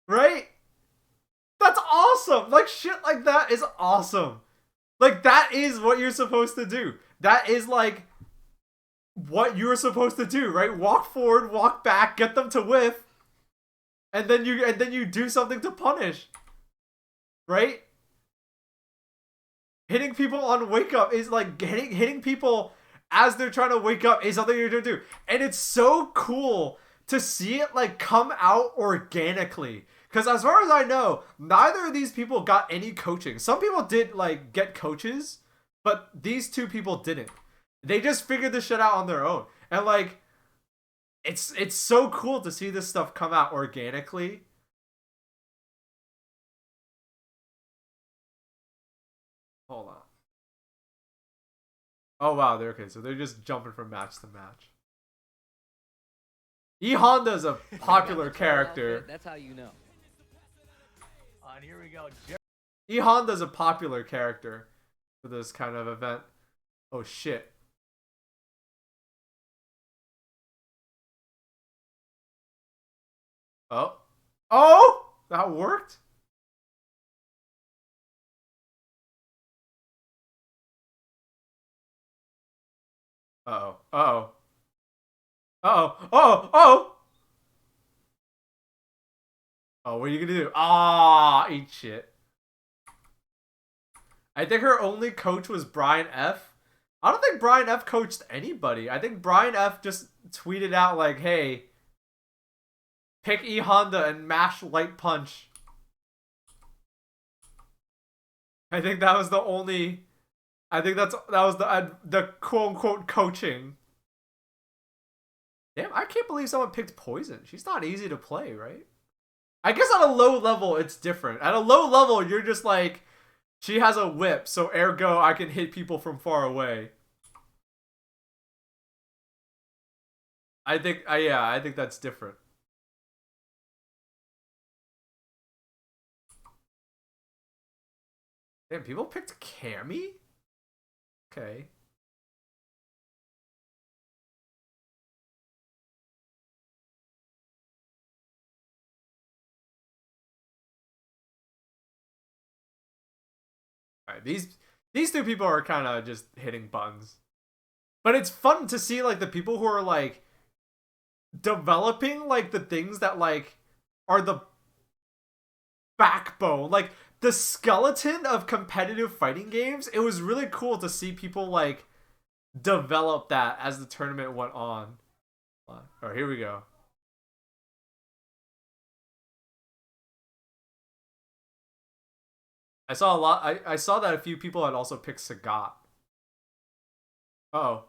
Right? That's awesome. Like, shit like that is awesome. Like, that is what you're supposed to do. That is like what you're supposed to do, right? Walk forward, walk back, get them to whiff, and then you do something to punish. Right? Hitting people on wake up is like hitting people as they're trying to wake up is something you're gonna do. And it's so cool to see it like come out organically. Because as far as I know, neither of these people got any coaching. Some people did like get coaches, but these two people didn't. They just figured this shit out on their own. And like, it's so cool to see this stuff come out organically. Hold on. Oh wow, they're okay. So they're just jumping from match to match. E Honda's a popular character. That's how you know. And here we go. E Honda's a popular character for this kind of event. Oh shit. Oh. Oh! That worked? Uh-oh. Uh-oh. Uh-oh. Oh! Oh! Oh, what are you gonna do? Ah, eat shit. I think her only coach was Brian F. I don't think Brian F coached anybody. I think Brian F just tweeted out like, hey, pick E Honda and mash light punch. I think that was the only... I think that was the quote-unquote coaching. Damn, I can't believe someone picked Poison. She's not easy to play, right? I guess at a low level, it's different. At a low level, you're just like, she has a whip, so ergo, I can hit people from far away. I think that's different. Damn, people picked Cammy? Okay. Alright, these two people are kind of just hitting buttons. But it's fun to see, like, the people who are, like, developing, like, the things that, like, are the backbone. Like, the skeleton of competitive fighting games. It was really cool to see people, like, develop that as the tournament went on. Alright, here we go. I saw a lot. I saw that a few people had also picked Sagat. Uh-oh.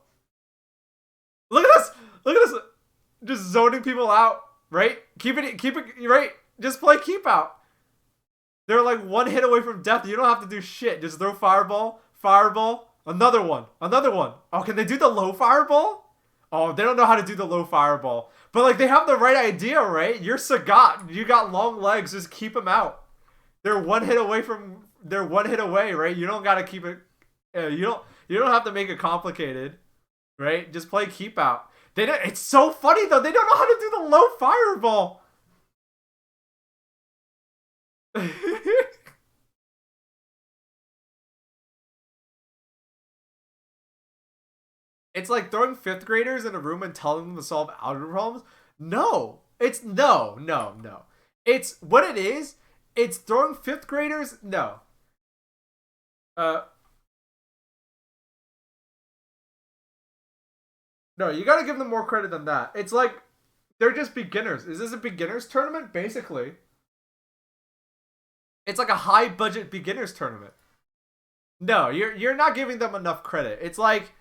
Look at this! Look at this! Just zoning people out, right? Keep it, right? Just play keep out. They're like one hit away from death. You don't have to do shit. Just throw fireball, fireball, another one, another one. Oh, can they do the low fireball? Oh, they don't know how to do the low fireball. But like, they have the right idea, right? You're Sagat. You got long legs. Just keep them out. They're one hit away, right? You don't gotta keep it. You don't have to make it complicated, right? Just play keep out. It's so funny though. They don't know how to do the low fireball. It's like throwing 5th graders in a room and telling them to solve algebra problems. No, it's no. It's what it is. It's throwing 5th graders. No. No, you gotta give them more credit than that. It's like they're just beginners. Is this a beginners tournament? Basically. It's like a high budget beginners tournament. No, you're not giving them enough credit. It's like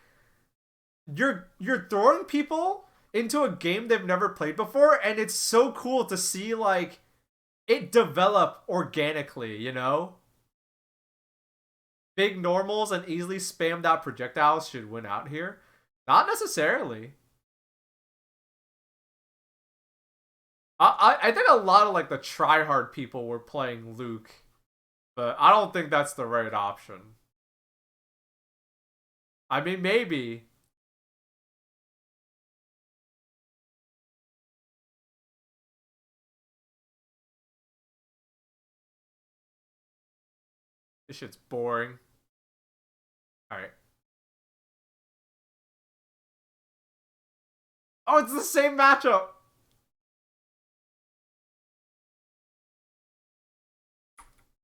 you're throwing people into a game they've never played before, and it's so cool to see like it develop organically, you know? big normals and easily spammed out projectiles should win out here? Not necessarily. I think a lot of like the tryhard people were playing Luke, but I don't think that's the right option. I mean, maybe. This shit's boring. Alright. Oh, it's the same matchup!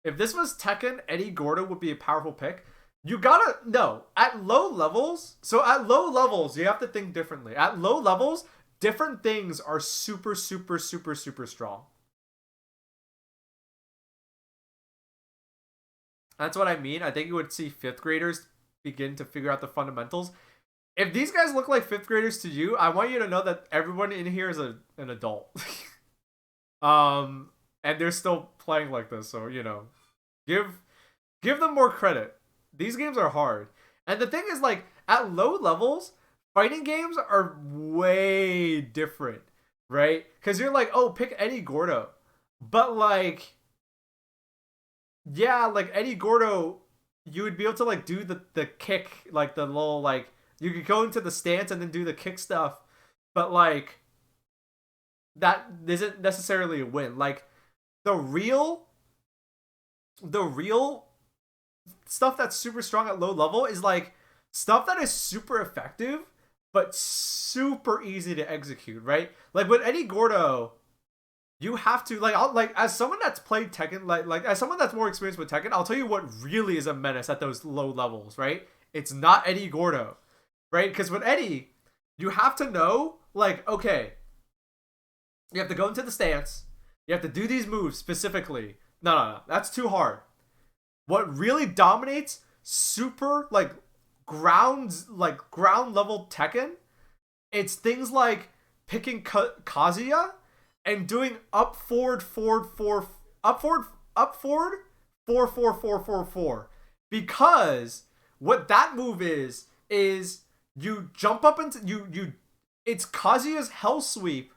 If this was Tekken, Eddie Gordo would be a powerful pick. You gotta, no, at low levels, so at low levels, you have to think differently. At low levels, different things are super, super, super, super strong. That's what I mean. I think you would see 5th graders begin to figure out the fundamentals. If these guys look like 5th graders to you, I want you to know that everyone in here is an adult. And they're still playing like this, so, you know, give them more credit. These games are hard. And the thing is, like, at low levels, fighting games are way different, right? Because you're like, oh, pick Eddie Gordo. But, like, yeah, like, Eddie Gordo, you would be able to, like, do the kick, like, the little, like, you could go into the stance and then do the kick stuff. But, like, that isn't necessarily a win. Like, the real stuff that's super strong at low level is like stuff that is super effective but super easy to execute, right? Like with Eddie Gordo, you have to like as someone that's played Tekken, like as someone that's more experienced with Tekken, I'll tell you what really is a menace at those low levels, right? It's not Eddie Gordo, right? Because with Eddie, you have to know, like, okay, you have to go into the stance. You have to do these moves specifically. No, that's too hard. What really dominates super ground level Tekken, it's things like picking Kazuya and doing up forward 4-4-4-4. Because what that move is you jump up into you it's Kazuya's hell sweep,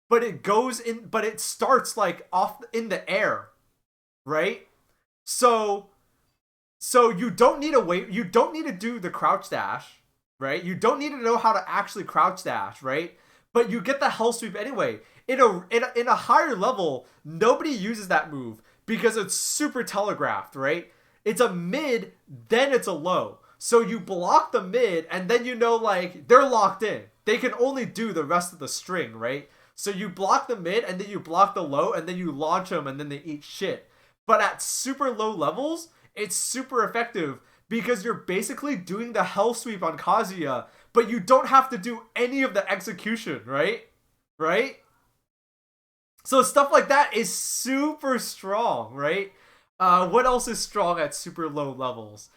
but it starts like off in the air, right? So you don't need to wait. You don't need to do the crouch dash, right? You don't need to know how to actually crouch dash, right? But you get the hell sweep anyway. In a higher level, nobody uses that move because it's super telegraphed, right? It's a mid, then it's a low. So you block the mid, and then you know, like, they're locked in. They can only do the rest of the string, right? So you block the mid, and then you block the low, and then you launch them, and then they eat shit. But at super low levels, it's super effective because you're basically doing the hell sweep on Kazuya, but you don't have to do any of the execution, right? Right? So stuff like that is super strong, right? What else is strong at super low levels?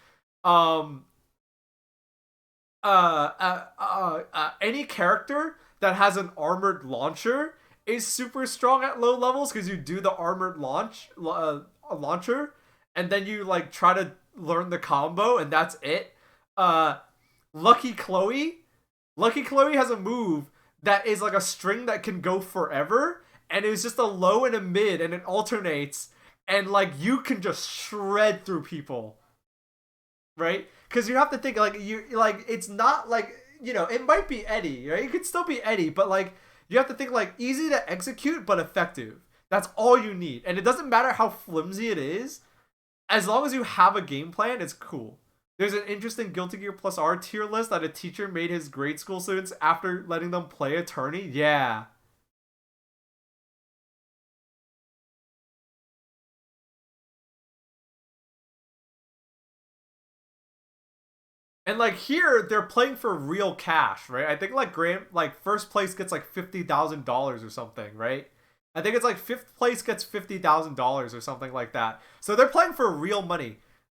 Any character that has an armored launcher is super strong at low levels because you do the armored launcher, and then you like try to learn the combo, and that's it. Lucky Chloe has a move that is like a string that can go forever, and it's just a low and a mid, and it alternates, and like you can just shred through people, right? Because you have to think it's not like, you know, it might be Eddie, right? It could still be Eddie, but like you have to think like easy to execute but effective. That's all you need, and it doesn't matter how flimsy it is. As long as you have a game plan, it's cool. There's an interesting Guilty Gear Plus R tier list that a teacher made his grade school students after letting them play Attorney. Yeah. And like here, they're playing for real cash, right? I think like first place gets like $50,000 or something, right? I think it's like 5th place gets $50,000 or something like that. So they're playing for real money.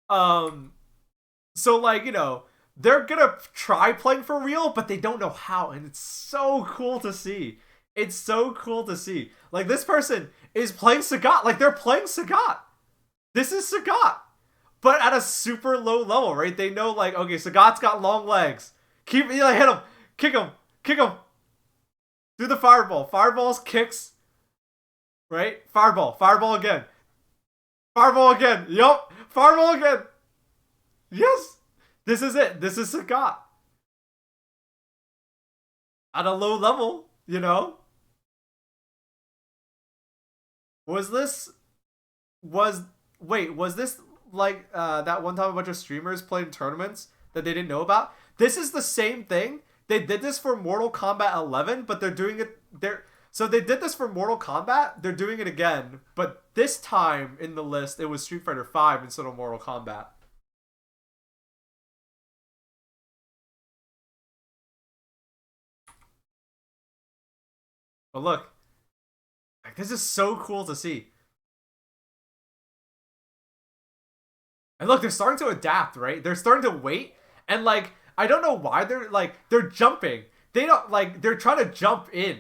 So like, you know, they're gonna try playing for real, but they don't know how, and it's so cool to see. It's so cool to see. Like this person is playing Sagat, like they're playing Sagat. This is Sagat. but at a super low level, right? They know, like, okay, Sagat's got long legs. Keep, hit him, kick him. Do the fireball. Fireballs, kicks, right? Fireball again. Yup, fireball again. Yes, this is it. This is Sagat. At a low level, you know? Was this like that one time a bunch of streamers played tournaments that they didn't know about? This is the same thing. They did this for Mortal Kombat 11, but they're doing it so they did this for Mortal Kombat, they're doing it again, but this time in the list it was Street Fighter 5 instead of Mortal Kombat. But look, like, this is so cool to see. And look, they're starting to adapt, right? They're starting to wait. And, like, I don't know why they're jumping. They don't, like, they're trying to jump in.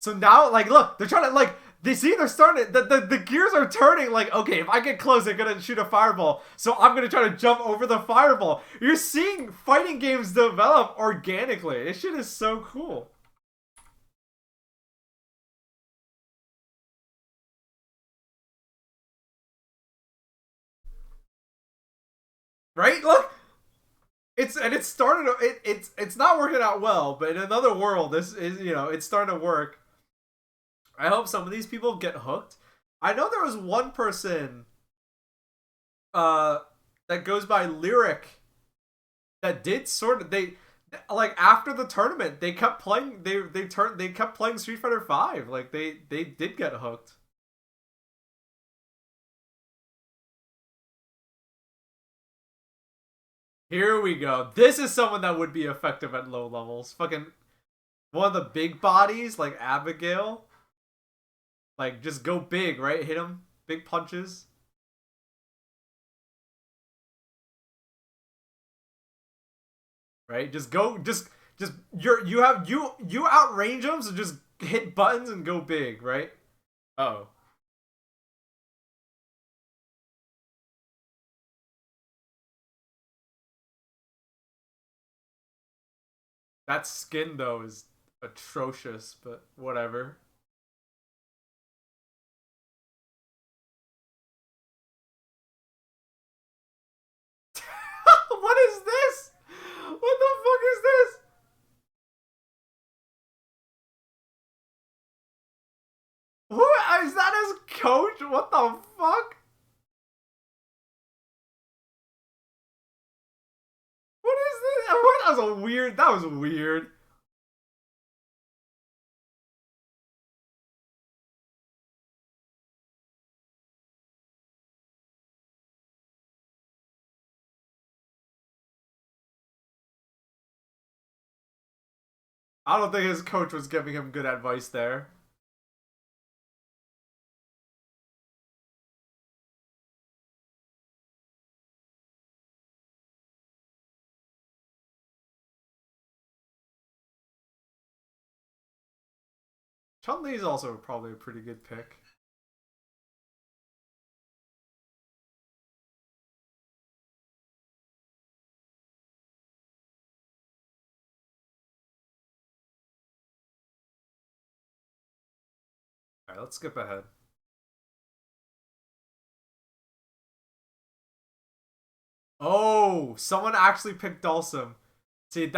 So now, like, look, they're trying to, like, they're starting to, the gears are turning, like, okay, if I get close, they're gonna shoot a fireball. So I'm gonna try to jump over the fireball. You're seeing fighting games develop organically. This shit is so cool. Right? Look! It's not working out well, but in another world, this is, you know, it's starting to work. I hope some of these people get hooked. I know there was one person that goes by Lyric that did sort of, they like after the tournament, they kept playing they kept playing Street Fighter 5. Like they did get hooked. Here we go. This is someone that would be effective at low levels. Fucking one of the big bodies, like Abigail. Like, just go big, right? Hit him. Big punches. Right? Just go, you outrange them, so just hit buttons and go big, right? Uh-oh. That skin, though, is atrocious, but whatever. What is this? What the fuck is this? What? Is that his coach? What the fuck? What is this? What? That was weird. I don't think his coach was giving him good advice there. Chun-Li's also probably a pretty good pick. Alright, let's skip ahead. Oh, someone actually picked Dulcim. See.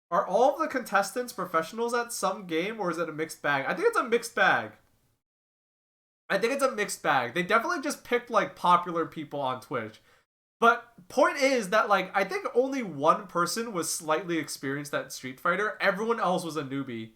Are all of the contestants professionals at some game, or is it a mixed bag? I think it's a mixed bag. They definitely just picked, like, popular people on Twitch. But point is that, like, I think only one person was slightly experienced at Street Fighter. Everyone else was a newbie.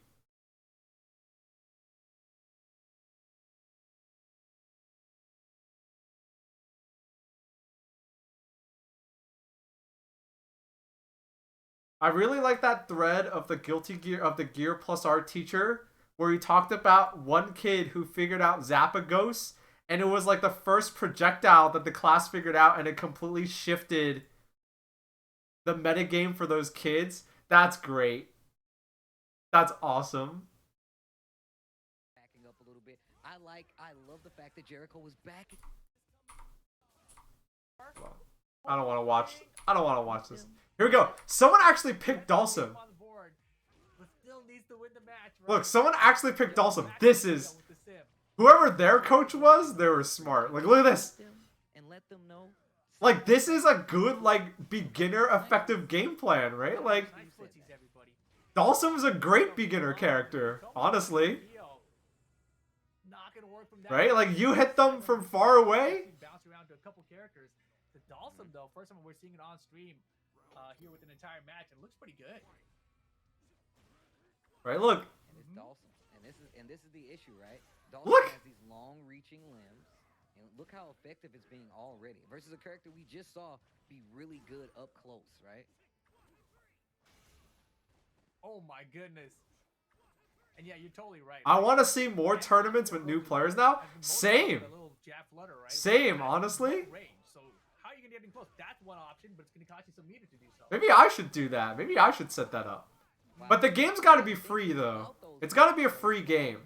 I really like that thread of the Gear Plus R teacher where he talked about one kid who figured out Zapagos, and it was like the first projectile that the class figured out, and it completely shifted the metagame for those kids. That's great. That's awesome. Backing up a little bit. I love the fact that Jericho was back. I don't want to watch. I don't want to watch this. Here we go. Someone actually picked Dawson. On the board, but still needs to win the match, right? Look, someone actually picked Dawson. This is whoever their coach was. They were smart. Like, look at this. And let them know. Like, this is a good, like, beginner effective game plan, right? Like, Dawson was a great beginner character, honestly. Right? Like, you hit them from far away. Bounce around to a couple characters. The Dawson, though, first time we're seeing it on stream here with an entire match, and it looks pretty good. Right? Look. And it's Dawson, and this is the issue, right? Dawson Look. has these long-reaching limbs, and look how effective it's being already. Versus a character we just saw be really good up close, right? Oh my goodness. And yeah, you're totally right. I want to see more tournaments with new players now. Same. Same, honestly. So how are you gonna get in close? That's one option, but it's gonna cost you some meter to do so. Maybe I should do that. Maybe I should set that up. But the game's got to be free, though. It's got to be a free game.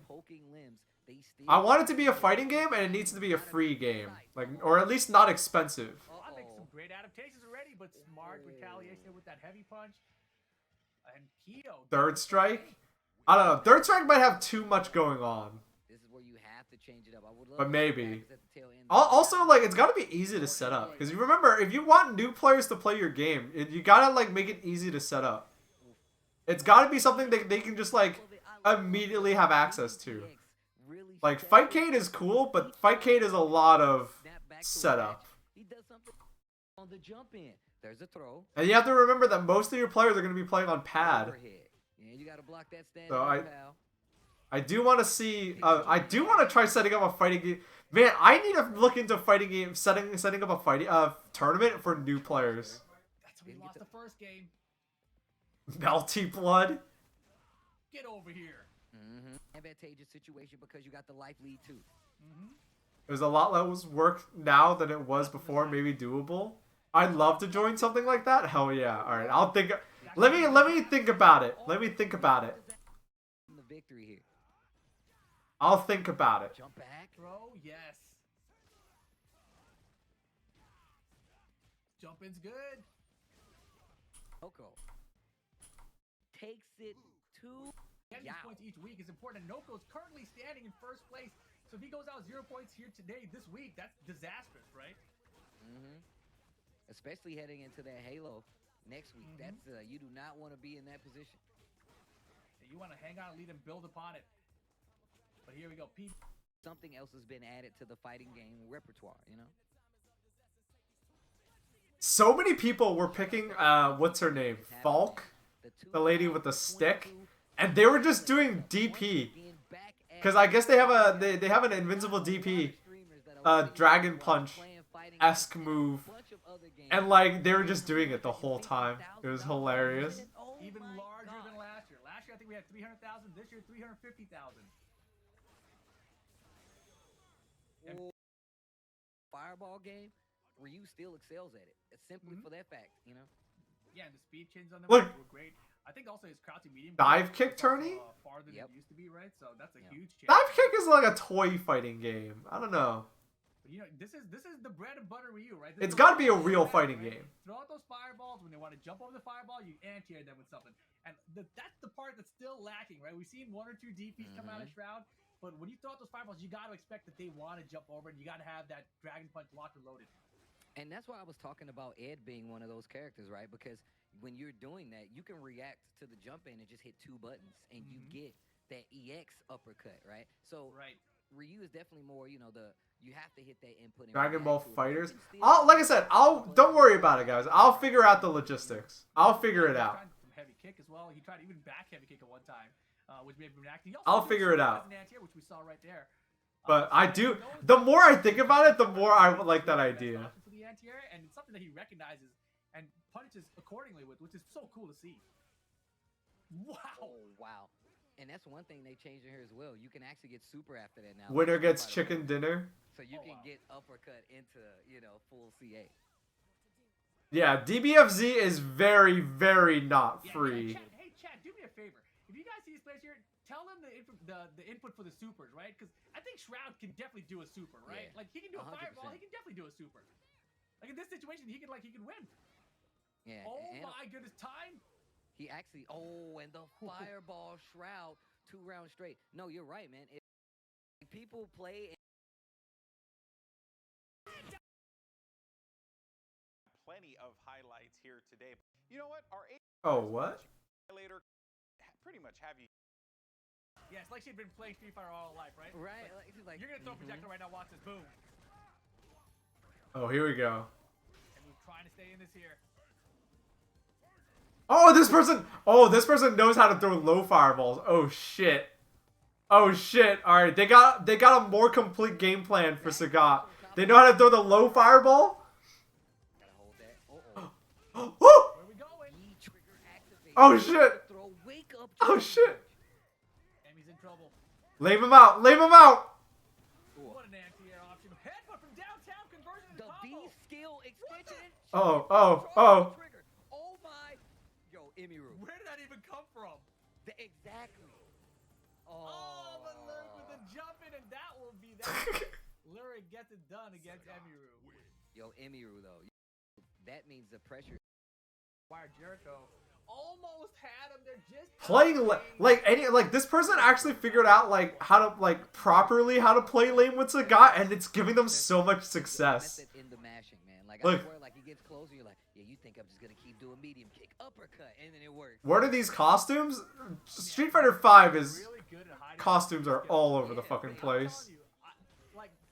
I want it to be a fighting game, and it needs to be a free game. Like, or at least not expensive. I think some great adaptations already, but smart retaliation with that heavy punch. And Keo. Third strike? I don't know. Third strike might have too much going on. This is where you have to change it up. I would love But maybe. at the tail end. Also, like, it's got to be easy to set up. Because you remember, if you want new players to play your game, you got to, like, make it easy to set up. It's got to be something that they can just, like, immediately have access to. Like, Fightcade is cool, but Fightcade is a lot of setup. He does something on the jump in. There's a throw. And you have to remember that most of your players are going to be playing on pad. Yeah, you got to block that stand. So I do want to see. I do want to try setting up a fighting game. Man, I need to look into fighting games, setting up a fighting tournament for new players. That's how we lost the first game. Melty blood. Get over here. Advantageous situation because you got the life lead too. There's a lot less work now than it was before. Maybe doable. I'd love to join something like that. Hell yeah! All right, I'll think. Let me think about it. Let me think about it. The victory here. I'll think about it. Jump back. Throw, yes. Jump in's good. Noko takes it to. Getting these points each week is important. Noko's currently standing in first place, so if he goes out 0 points here today, this week, that's disastrous, right? Especially heading into that Halo next week. That's you do not want to be in that position. You want to hang on, lead, and build upon it. But here we go, Pete. Something else has been added to the fighting game repertoire, you know? So many people were picking, what's her name? Falk? The lady with the stick? And they were just doing DP. Because I guess they have they have an invincible DP. Dragon Punch-esque move. And, like, they were just doing it the whole time. It was hilarious. Even larger than last year. Last year, I think we had 300,000. This year, 350,000. Fireball game, Ryu still excels at it. It's simply for that fact, you know? Yeah, and the speed changes on them Look. were great. I think also his crouching medium Dive kick tourney? farther than it used to be, right? So that's a huge change. Dive kick is like a toy fighting game. I don't know. But you know, this is the bread and butter Ryu, right? It's got to be a real fighting game. Throw out those fireballs when they want to jump over the fireball. You anti-air them with something, and that's the part that's still lacking, right? We've seen 1 or 2 DPs come out of Shroud, but when you throw out those fireballs, you got to expect that they want to jump over, and you got to have that Dragon Punch locked and loaded. And that's why I was talking about Ed being one of those characters, right? Because when you're doing that, you can react to the jump in and just hit 2 buttons, and you get that EX uppercut, right? So Ryu is definitely more, you know, you have to hit that input. Dragon Ball Fighters. Like I said, don't worry about it, guys. I'll figure out the logistics. I'll figure it out. Some heavy kick as well. He tried even back heavy kick at one time, which made him react. I'll figure it out. Which we saw right there. But I do. The more I think about it, the more I like that idea. For the anti-air, and it's something that he recognizes and punishes accordingly with, which is so cool to see. Wow. Oh, wow. And that's one thing they changed in here as well. You can actually get super after that now. Winner gets chicken dinner. So you can get uppercut into, you know, full CA. Yeah, DBFZ is very, very not free. Hey, Chad, do me a favor. If you guys see these players here, tell them the input for the supers, right? Because I think Shroud can definitely do a super, right? Yeah. Like he can do a 100%. fireball, he can definitely do a super. Like in this situation, he can win. Yeah. Oh and my goodness, time. he actually. Oh, and the fireball Shroud 2 rounds straight. No, you're right, man. If people play. Plenty of highlights here today. You know what? Our Oh, what? later pretty much have you. Yeah, it's like she'd been playing Street Fighter all her life, right? Right. Like, You're gonna throw a projectile right now. Watch this. Boom. Oh, here we go. And we're trying to stay in this here. Oh, this person. Oh, this person knows how to throw low fireballs. Oh shit. Oh shit. All right, they got a more complete game plan for Sagat. They know how to throw the low fireball. gotta hold that. Woo! Where we going? Trigger activate. Oh shit. Throw wake up. Oh shit. Emmy's in trouble. Leave him out. Leave him out. What an anti-air option. Headbutt from downtown, conversion The to B combo. skill extension. Oh, oh, oh. Trigger. Oh my. Yo, Emiru. Where did that even come from? Exactly. Oh, but Lyric with the jump in, and that will be that. Lyric gets it done against Emiru. Yo, Emiru though. That means the pressure. Wire Jericho almost had him. They're just Playing this person actually figured out how to properly how to play lane with Sagat, and it's giving them so much success. Method in the mashing, man. Like Look. I swear, like he gets closer, you're like, yeah, you think I'm just gonna keep doing medium kick, uppercut, and then it works. What are these costumes? Street Fighter V is really good at hiding. costumes are all over the fucking place.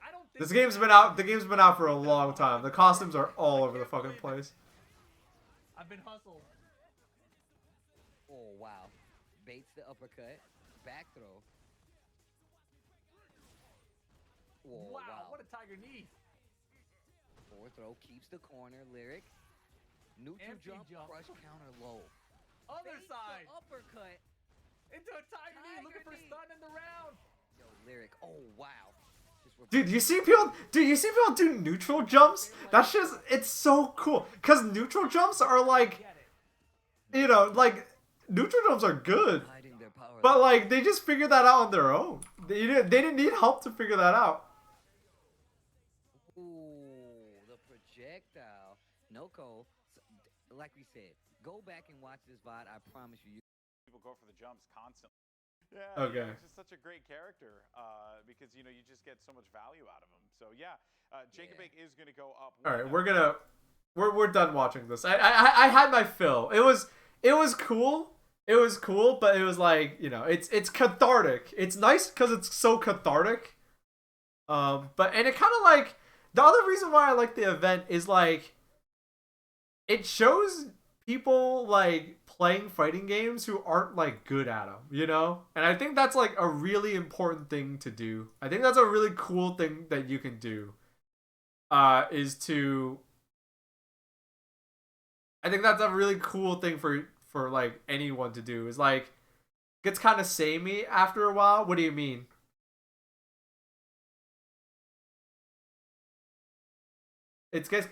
I don't think This game's been out. The game's been out for a long time. The costumes are all over the fucking place. I've been hustled. Oh wow, baits the uppercut, back throw. Whoa, Wow, what a tiger knee. Forward throw keeps the corner. Lyric. Neutral Empty jump. crush counter low. Other Baits side. the uppercut. Into a tiger knee, looking for Tiger knee. stun in the round. Yo, Lyric. Oh wow. Just Dude, you see people do neutral jumps? That's just, it's so cool. Cause neutral jumps are neutral jumps are good. hiding their power. But they just figured that out on their own. They didn't need help to figure that out. Ooh, the projectile. Noko, like we said, go back and watch this VOD. I promise you. People go for the jumps constantly. Yeah. Okay. He's just such a great character because you just get so much value out of him. So yeah, Jacob Bake is gonna go up. All right, we're done watching this. I had my fill. It was cool. It was cool, but it was it's cathartic. It's nice because it's so cathartic. And it kind of the other reason why I like the event is it shows people playing fighting games who aren't good at them, And I think that's a really important thing to do. I think that's a really cool thing that you can do. I think that's a really cool thing for anyone to do. Is gets kind of samey after a while. What do you mean?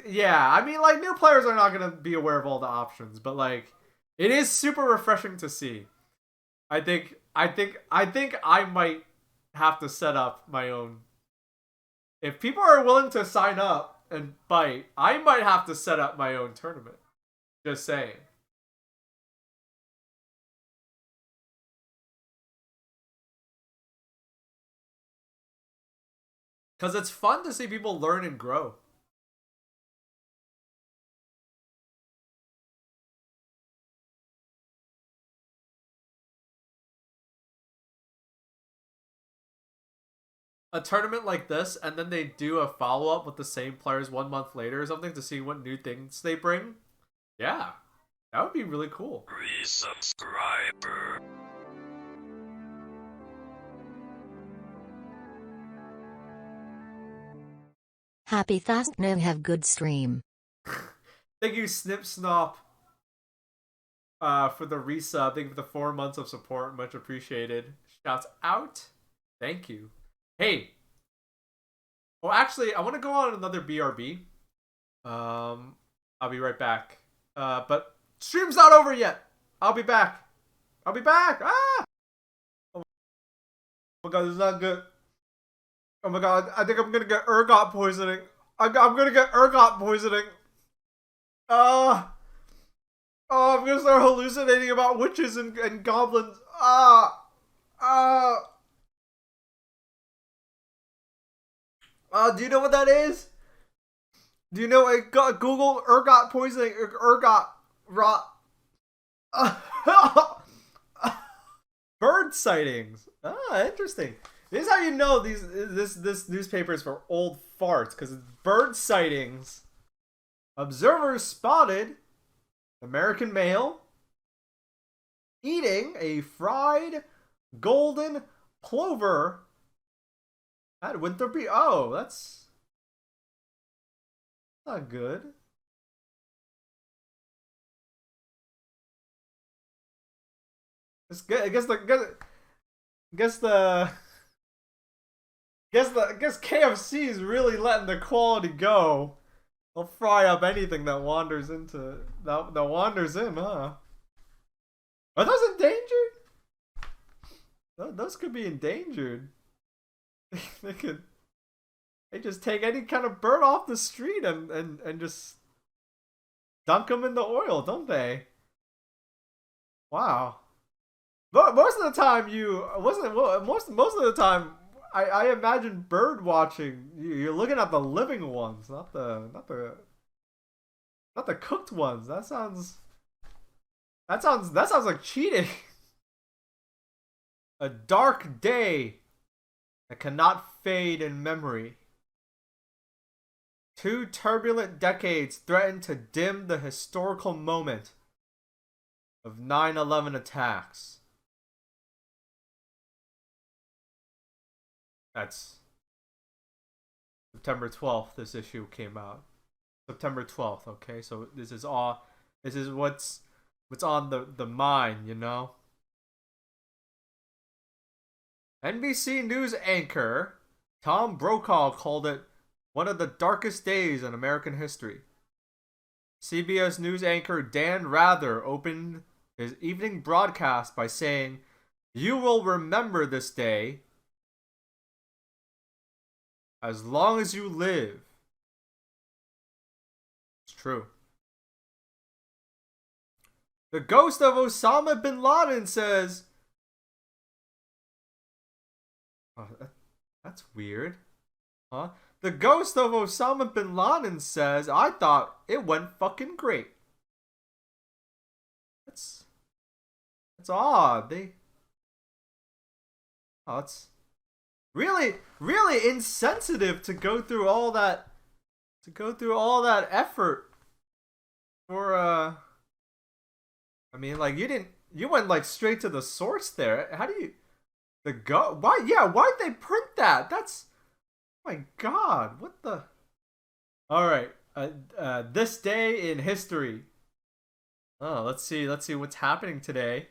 Yeah, I mean new players are not gonna be aware of all the options, but it is super refreshing to see. I think I might have to set up my own. If people are willing to sign up and bite, I might have to set up my own tournament. Just saying. Because it's fun to see people learn and grow. A tournament like this, and then they do a follow-up with the same players 1 month later or something to see what new things they bring. Yeah, that would be really cool. Resubscriber. Happy Fastness have good stream. Thank you, Snip Snop, for the resub. Thank you for the 4 months of support. Much appreciated. Shouts out. Thank you. Hey. Well, actually, I want to go on another BRB. I'll be right back. But stream's not over yet. I'll be back. Ah! Oh my god, this is not good. Oh my god, I think I'm gonna get ergot poisoning. I'm gonna get ergot poisoning. Oh, I'm gonna start hallucinating about witches and goblins. Do you know what that is? Do you know? Google ergot poisoning. Ergot rot. Bird sightings. Interesting. This is how you know this newspaper is for old farts, because it's bird sightings. Observers spotted American male eating a fried golden plover at Winterby. Oh, that's not good. I guess KFC is really letting the quality go. They'll fry up anything that wanders in, huh? Are those endangered? Those could be endangered. They just take any kind of bird off the street and just dunk them in the oil, don't they? Wow. But most of the time most of the time I imagine bird watching. You're looking at the living ones, not the cooked ones. That sounds like cheating. A dark day that cannot fade in memory. 2 turbulent decades threaten to dim the historical moment of 9/11 attacks. That's September 12th. This issue came out. September 12th. Okay, so this is what's on the mind, you know. NBC News anchor Tom Brokaw called it one of the darkest days in American history. CBS News anchor Dan Rather opened his evening broadcast by saying, "You will remember this day as long as you live." It's true. The ghost of Osama bin Laden says, oh, that's weird. Huh? The ghost of Osama bin Laden says, "I thought it went fucking great." That's odd. It's really insensitive to go through all that effort for I mean, like, you went like straight to the source there. How do you why'd they print that? That's, oh my god, what the. All right, this day in history. Oh, let's see what's happening today.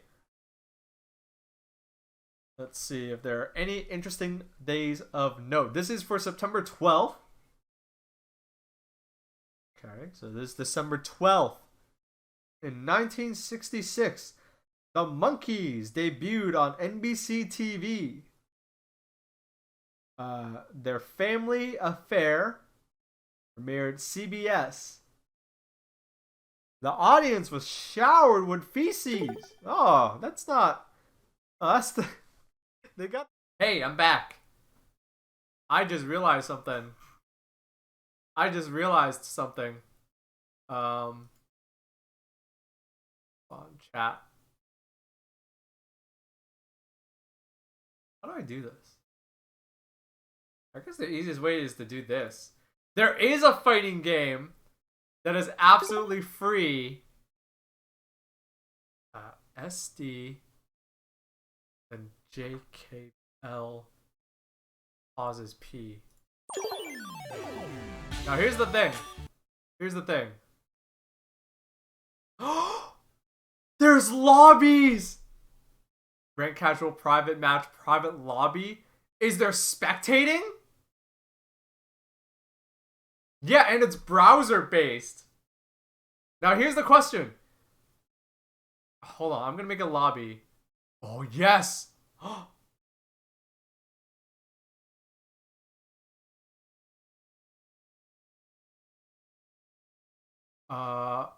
Let's see if there are any interesting days of note. This is for September 12th. Okay, so this is December 12th. In 1966, the Monkees debuted on NBC TV. Their Family Affair premiered CBS. The audience was showered with feces. Oh, that's not. Oh, that's the. They got. Hey, I'm back. I just realized something. On chat. How do I do this? I guess the easiest way is to do this. There is a fighting game that is absolutely free. SD and JKL pauses P. Now here's the thing. There's lobbies! Rank casual, private match, private lobby. Is there spectating? Yeah, and it's browser based. Now here's the question. Hold on, I'm gonna make a lobby. Oh yes! Oh,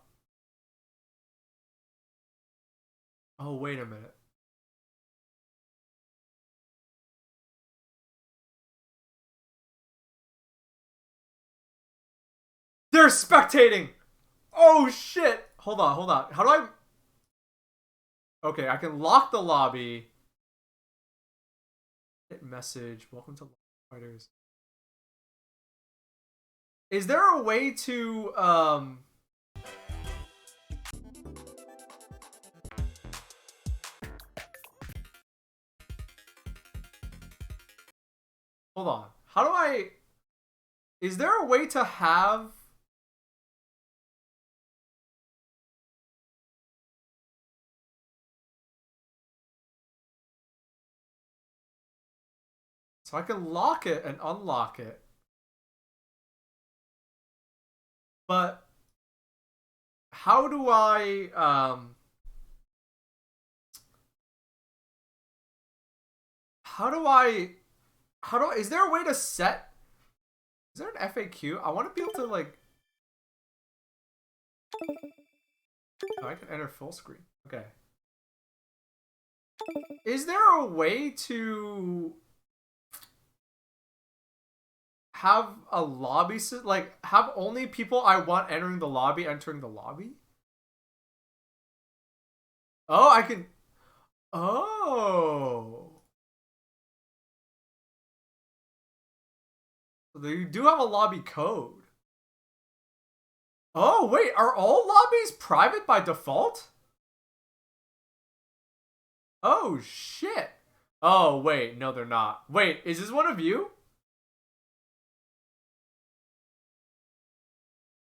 wait a minute. They're spectating! Oh shit! Hold on, hold on. How do I... Okay, I can lock the lobby. Hit message. Welcome to Fighters. Is there a way to, Hold on. How do I... Is there a way to have... So I can lock it and unlock it. But how do I is there a way to set, is there an FAQ? I want to be able to like, oh, I can enter full screen. Okay. Is there a way to have a lobby, like have only people I want entering the lobby entering the lobby? Oh, I can. Oh. So you do have a lobby code. Oh, wait, are all lobbies private by default? Oh, shit. Oh, wait, no, they're not. Wait, is this one of you?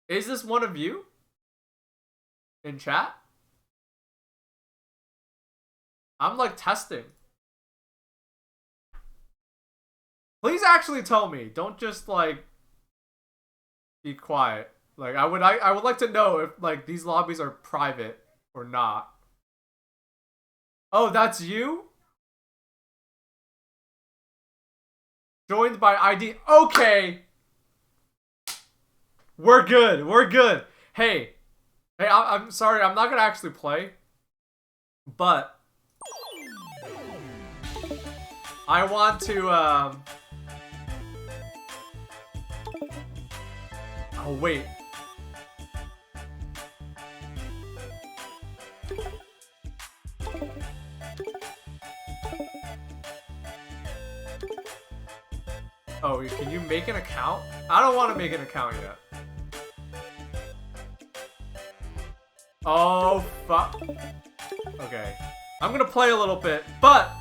Is this one of you? In chat? I'm like testing. Please actually tell me. Don't just like be quiet. Like I would like to know if like these lobbies are private or not. Oh, that's you? Joined by ID. Okay. We're good. We're good. Hey, I'm sorry. I'm not gonna actually play, but I want to. Oh wait. Oh, can you make an account? I don't want to make an account yet. Oh, fuck. Okay. I'm gonna play a little bit, but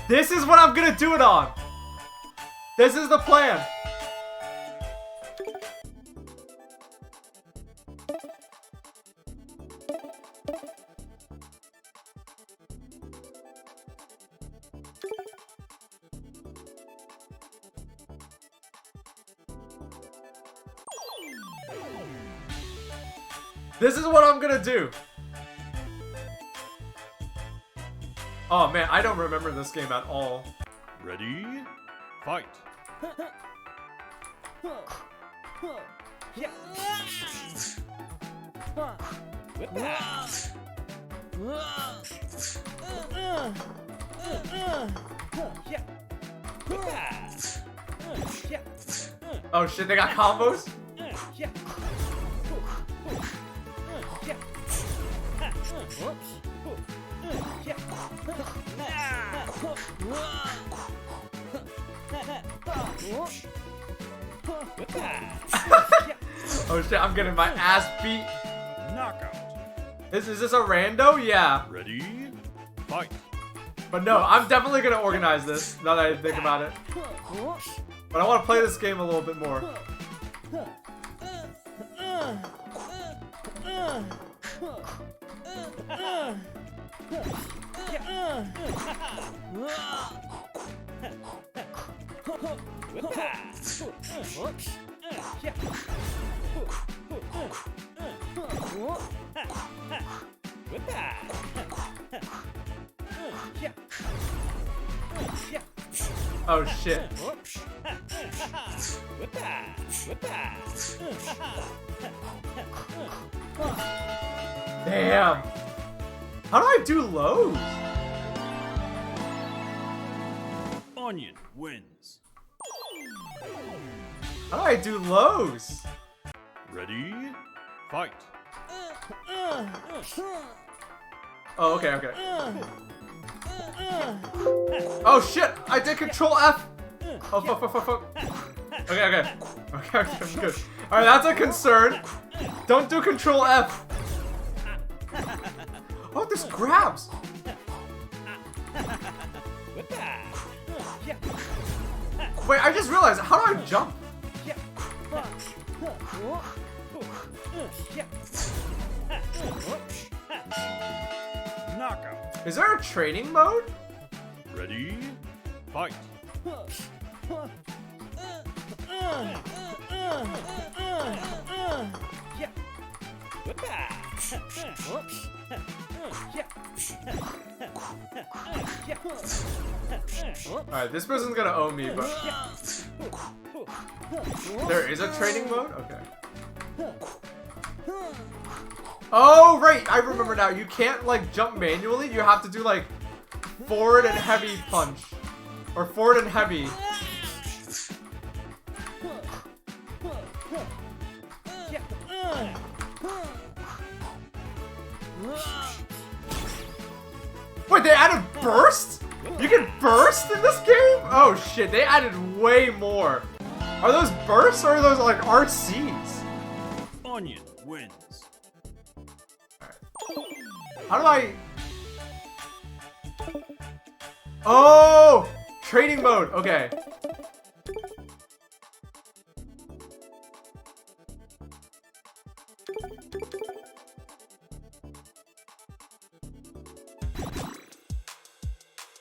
this is what I'm gonna do it on. This is the plan. This is what I'm gonna do. Oh man, I don't remember this game at all. Ready? Fight. Oh shit, they got combos? Oh shit, I'm getting my ass beat. Knockout. Is this a rando? Yeah. Ready? Fight. But no, I'm definitely gonna organize this now that I think about it. But I want to play this game a little bit more. Oh shit. Damn. How do I do lows? Onion wins. How do I do lows? Ready? Fight. Oh, okay, okay. Oh shit! I did Control F. Oh fuck, fuck, fuck, fuck. Okay, okay, okay, okay, I'm good. All right, that's a concern. Don't do Control F. Oh, this grabs. Wait, I just realized. How do I jump? Knockout. Is there a training mode? Ready? Fight. Alright, this person's gonna owe me, but... There is a training mode? Okay. Oh, right! I remember now. You can't, like, jump manually. You have to do, like, forward and heavy punch. Or forward and heavy. Wait, they added burst? You can burst in this game? Oh shit, they added way more. Are those bursts or are those like RCs? Onion wins. How do I... Oh! Training mode, okay.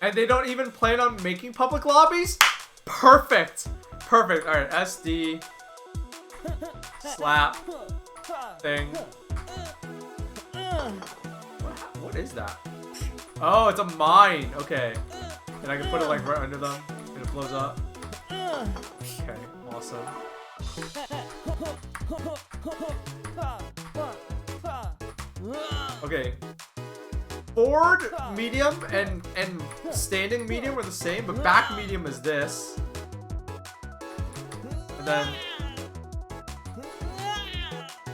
And they don't even plan on making public lobbies? Perfect! Perfect. Alright, SD. Slap. Thing. What is that? Oh, it's a mine. Okay. And I can put it like right under them. And it blows up. Okay, awesome. Okay. Forward medium and standing medium are the same, but back medium is this. And then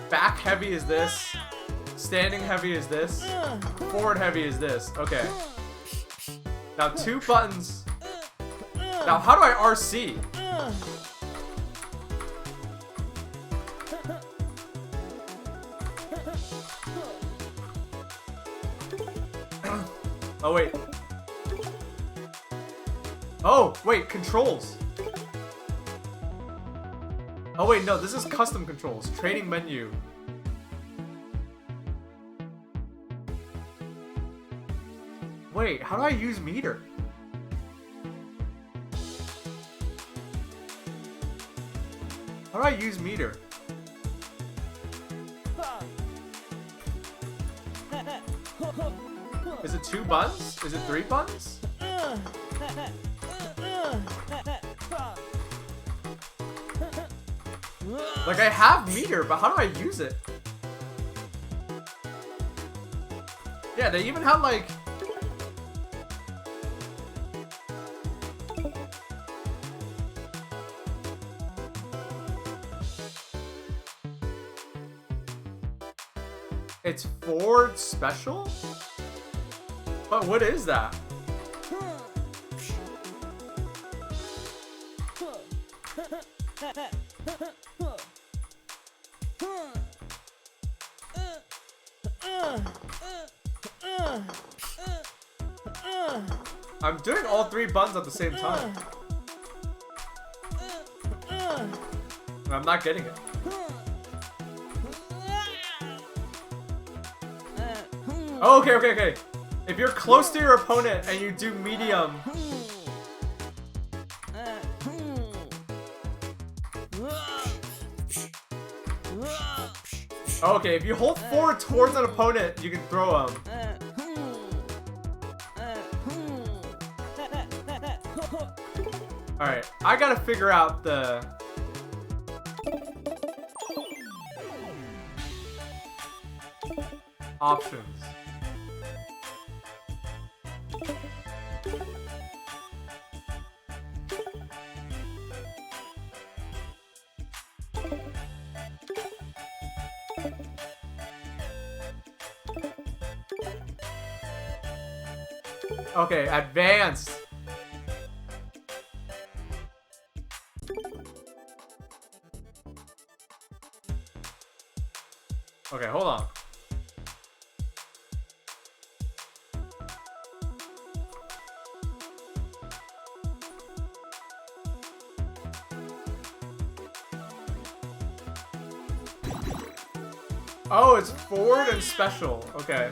back heavy is this. Standing heavy is this. Forward heavy is this. Okay. Now 2 buttons. Now how do I RC? Oh wait. Oh wait, controls. Oh wait, no, this is custom controls. Training menu. Wait, how do I use meter? How do I use meter? Is it 2 buttons? Is it 3 buttons? Like, I have meter, but how do I use it? Yeah, they even have, like... It's forward special? But what is that? I'm doing all 3 buttons at the same time. And I'm not getting it. Oh, okay, okay, okay. If you're close to your opponent and you do medium. Okay, if you hold forward towards an opponent, you can throw them. Alright, I gotta figure out the Options. Okay, advanced. Okay, hold on. Oh, it's forward and special. Okay.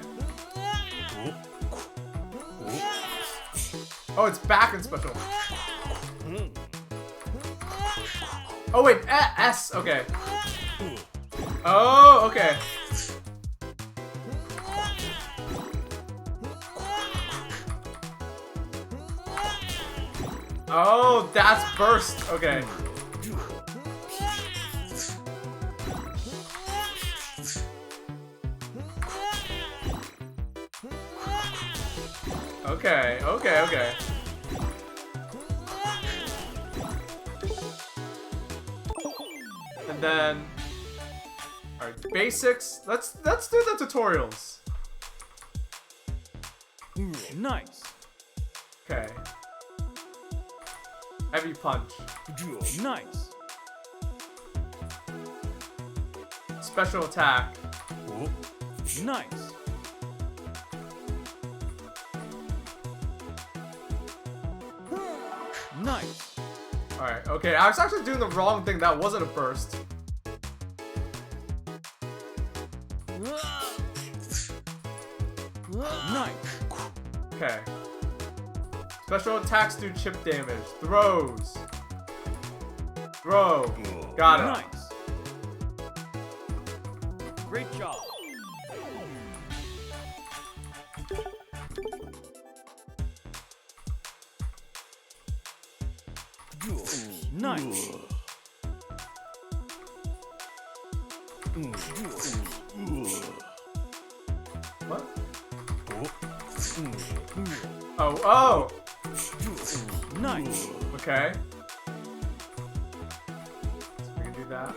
Oh, it's back and special. Oh, wait. S. Okay. Oh, okay. Oh, that's burst. Okay. Okay, okay, okay. And then, all right, basics. Let's do the tutorials. Nice. Okay. Heavy punch. Nice. Special attack. Nice. Nice. Alright, okay. I was actually doing the wrong thing. That wasn't a burst. Nice. Okay. Special attacks do chip damage. Throws. Throw. Got it. Nice. Great job. Nice. What? Oh, oh! Nice. Okay. So we can do that.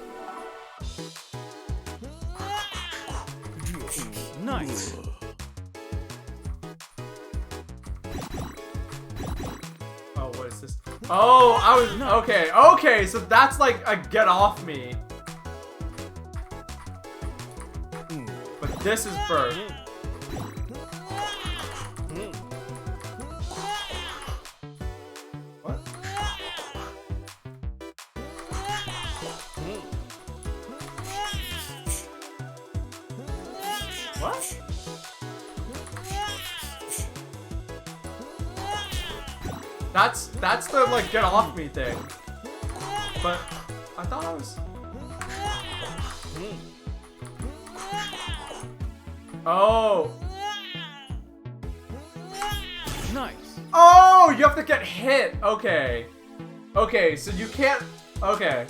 Nice. Oh, what is this? Oh, I was... Okay, okay, so that's like a get off me. But this is burst. What? What? That's the like get off me thing. But I thought I was. Oh. Nice. Oh, you have to get hit. Okay. Okay, so you can't. Okay.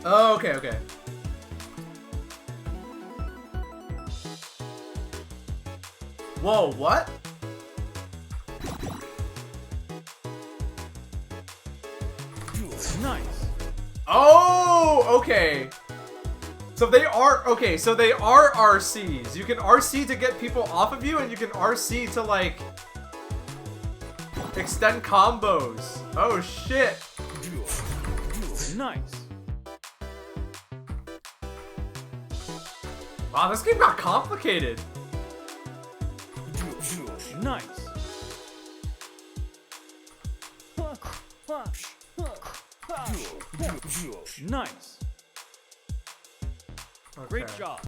Oh, okay, okay. Whoa, what? Nice. Oh, okay. So they are, okay, so they are RCs. You can RC to get people off of you, and you can RC to, like, extend combos. Oh, shit. Nice. Wow, this game got complicated. Nice. Nice. Okay. Great job.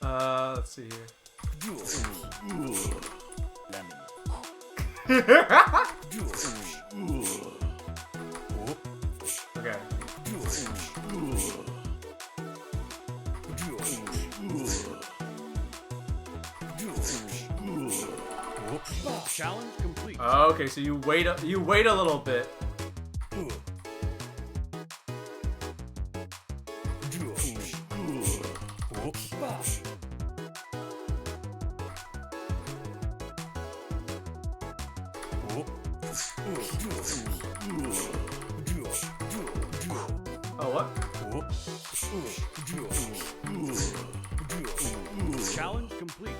Let's see here. Okay. Challenge complete. Okay, so you wait a little bit. Oh, what? Challenge complete.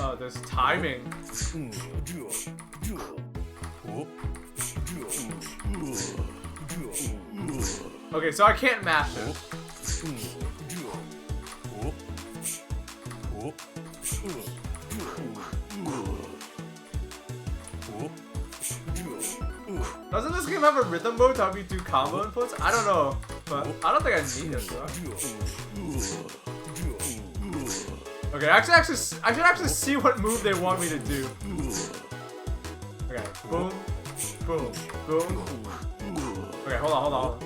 Oh, there's timing. Okay, so I can't mash it. Doesn't this game have a rhythm mode to help you do combo inputs? I don't know, but I don't think I need it, bro. Okay, I should actually see what move they want me to do. Okay, boom, boom, boom. Okay, hold on.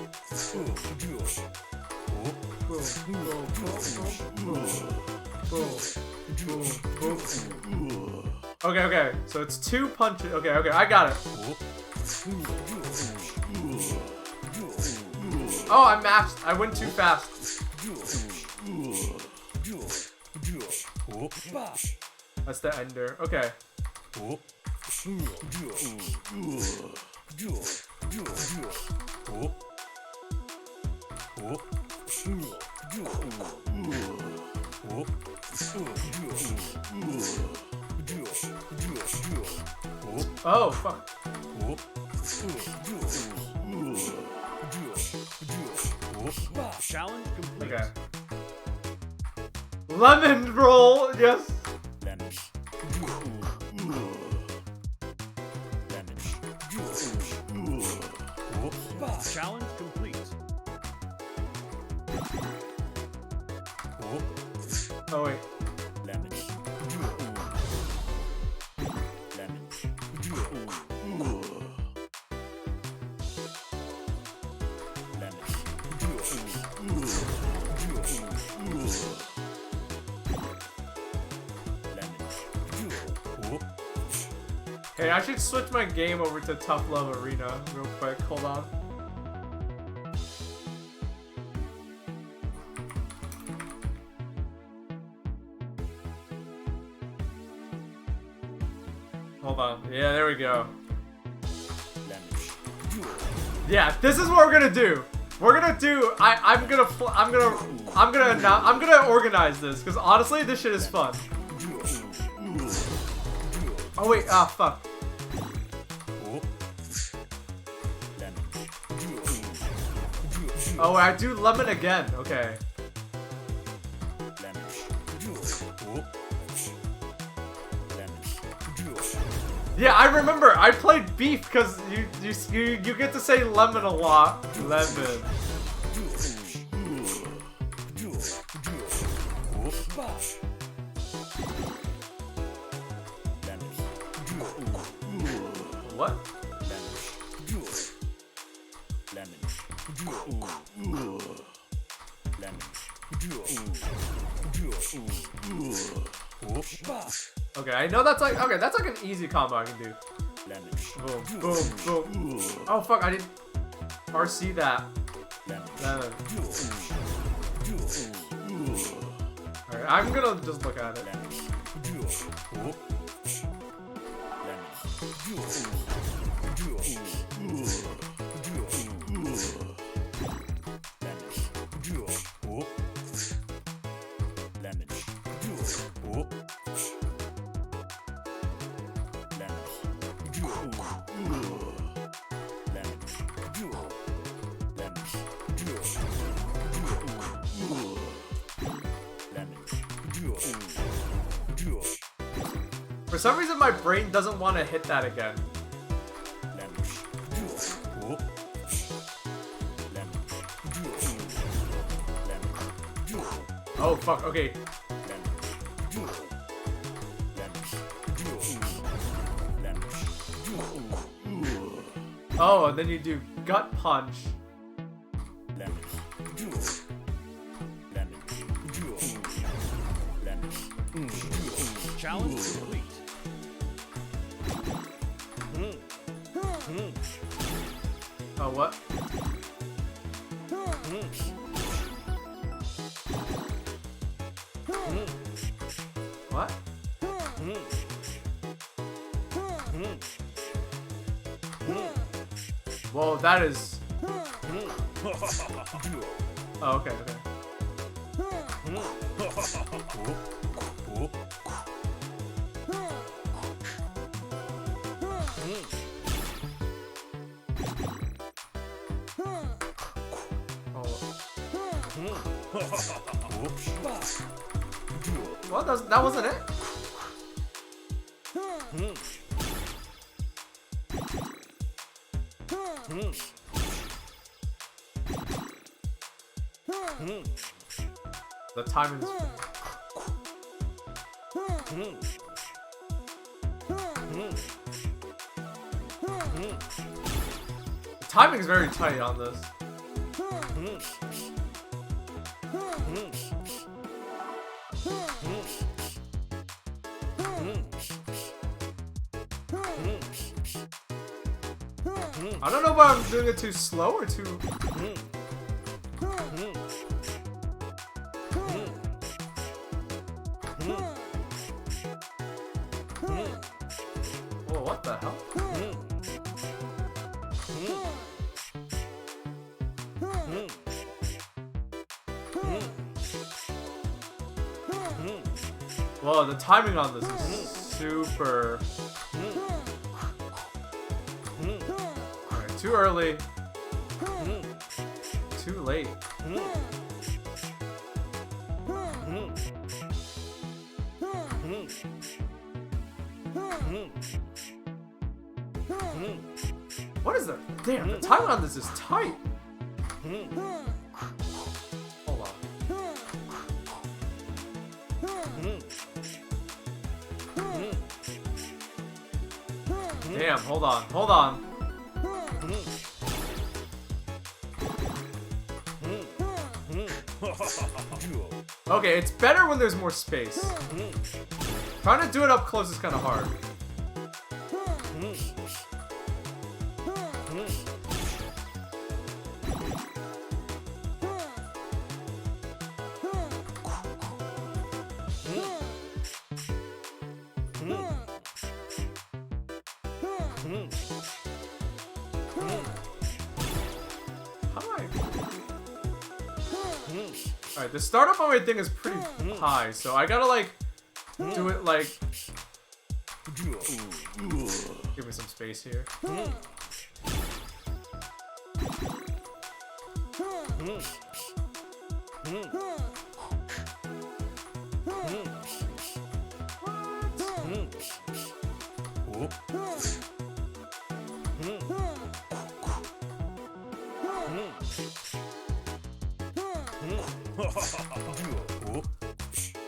Okay, so it's 2 punches. Okay, I got it. Oh, I mashed. I went too fast. That's the ender. Okay. Oh, fuck. Challenge complete. Okay. Lemon roll, yes. Challenge complete. Oh wait. Hey, I should switch my game over to Tough Love Arena real quick. Hold on. Hold on. Yeah, there we go. Yeah, this is what we're gonna do. We're gonna do. I'm gonna organize this because honestly, this shit is fun. Oh wait, fuck. Oh, I do lemon again. Okay. Yeah, I remember. I played beef because you get to say lemon a lot. Lemon. What? Okay, I know that's like an easy combo I can do. Boom, boom, boom. Oh fuck, I didn't RC that. Lemon. Alright, I'm gonna just look at it. For some reason, my brain doesn't want to hit that again. Oh fuck, okay. Oh, and then you do gut punch. Challenge complete. Oh, what? What? Whoa, that is... Oh, okay, okay. What? That wasn't it? The timing is... The timing is very tight on this. I don't know if I'm doing it too slow or too... Whoa, what the hell? Whoa, the timing on this is super... Alright, too early. Too late. What is that? Damn, the timing on this is tight. Hold on. Damn, hold on, hold on. Okay, it's better when there's more space. Trying to do it up close is kind of hard. Alright, the startup on my thing is pretty high, so I gotta like do it like... Give me some space here.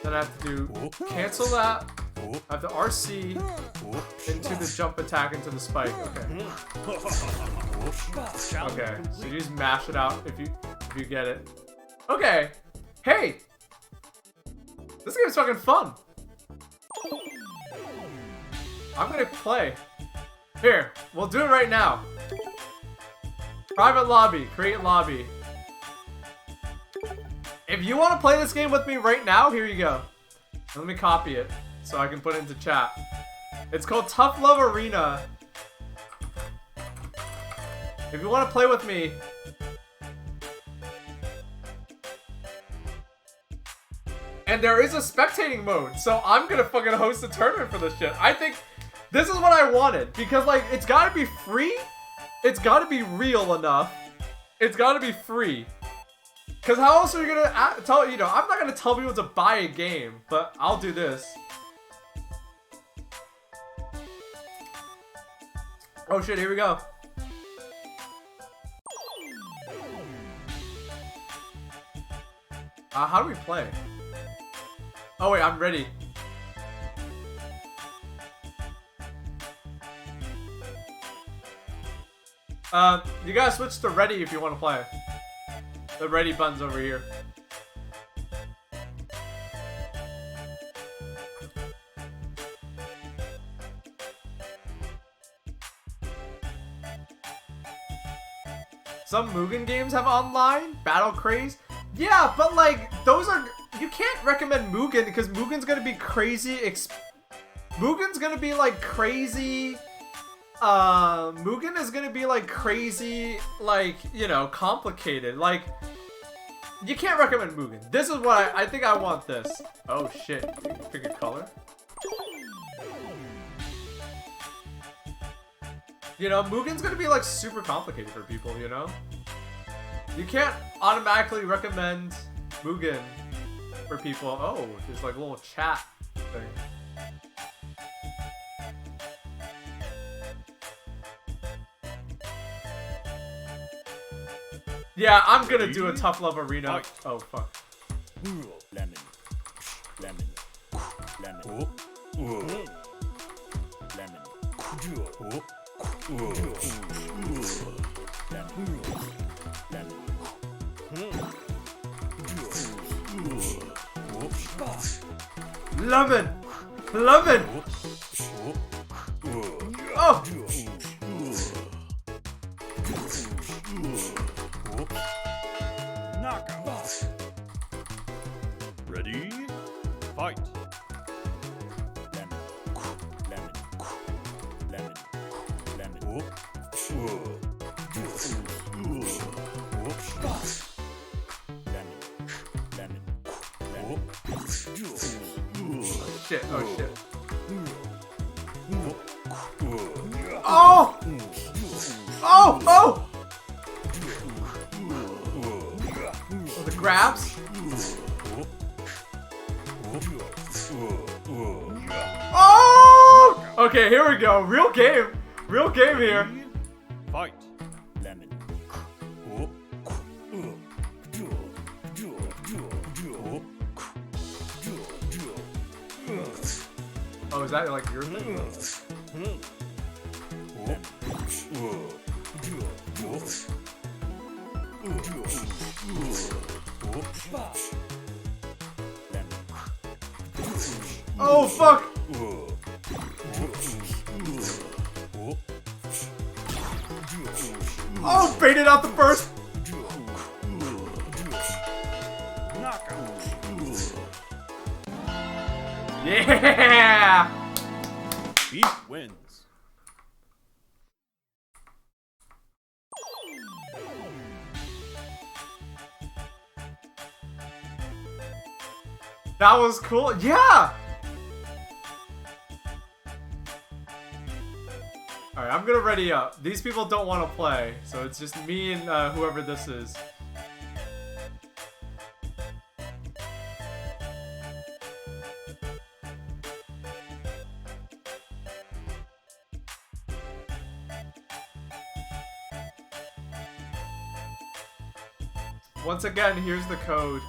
Then I have to do cancel that. I have to RC into the jump attack into the spike. Okay. Okay. So you just mash it out if you get it. Okay. Hey. This game's fucking fun. I'm gonna play. Here, we'll do it right now. Private lobby. Create lobby. If you want to play this game with me right now, here you go. Let me copy it so I can put it into chat. It's called Tough Love Arena. If you want to play with me, and there is a spectating mode, so I'm gonna fucking host a tournament for this shit. I think this is what I wanted because like it's gotta be free, it's gotta be real enough, it's gotta be free. Cause how else are you gonna tell, I'm not gonna tell people to buy a game, but I'll do this. Oh shit, here we go. How do we play? Oh wait, I'm ready. You gotta switch to ready if you want to play. The ready button's over here. Some Mugen games have online battle craze. Yeah, but like those are, you can't recommend Mugen because Mugen's gonna be crazy. Mugen's gonna be like crazy. Mugen is gonna be like crazy, like, you know, complicated. Like, you can't recommend Mugen. This is what I think I want this. Oh shit! Pick a color. You know, Mugen's gonna be like super complicated for people, you know? You can't automatically recommend Mugen for people. Oh, there's like a little chat thing. Yeah, I'm gonna do a tough love arena. Oh fuck. Lemon. Lemon. Lemon. Lemon. Lemon! Lemon! Oh! Knockout. Ready? Fight. Lemon. Lemon. Lemon. Lemon. Shit, oh shit. Oh! Oh! Oh! Oh, the grabs? Oh! Okay, here we go. Real game. Real game here. Fight. Lemon. Oh, is that like your thing? Oh fuck! Oh, baited out the first. Yeah! Beef wins. That was cool. Yeah! Alright, I'm gonna ready up. These people don't want to play, so it's just me and whoever this is. Once again, here's the code.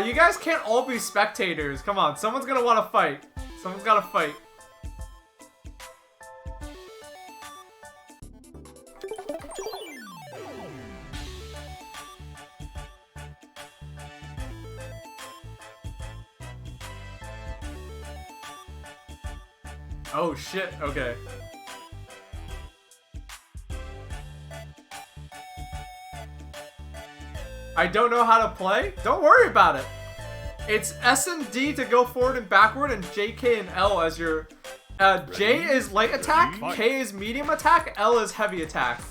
You guys can't all be spectators. Come on, someone's gonna want to fight. Someone's gotta fight. Oh shit, okay. I don't know how to play? Don't worry about it. It's S and D to go forward and backward, and J, K, and L as your... J is light attack, K is medium attack, L is heavy attack.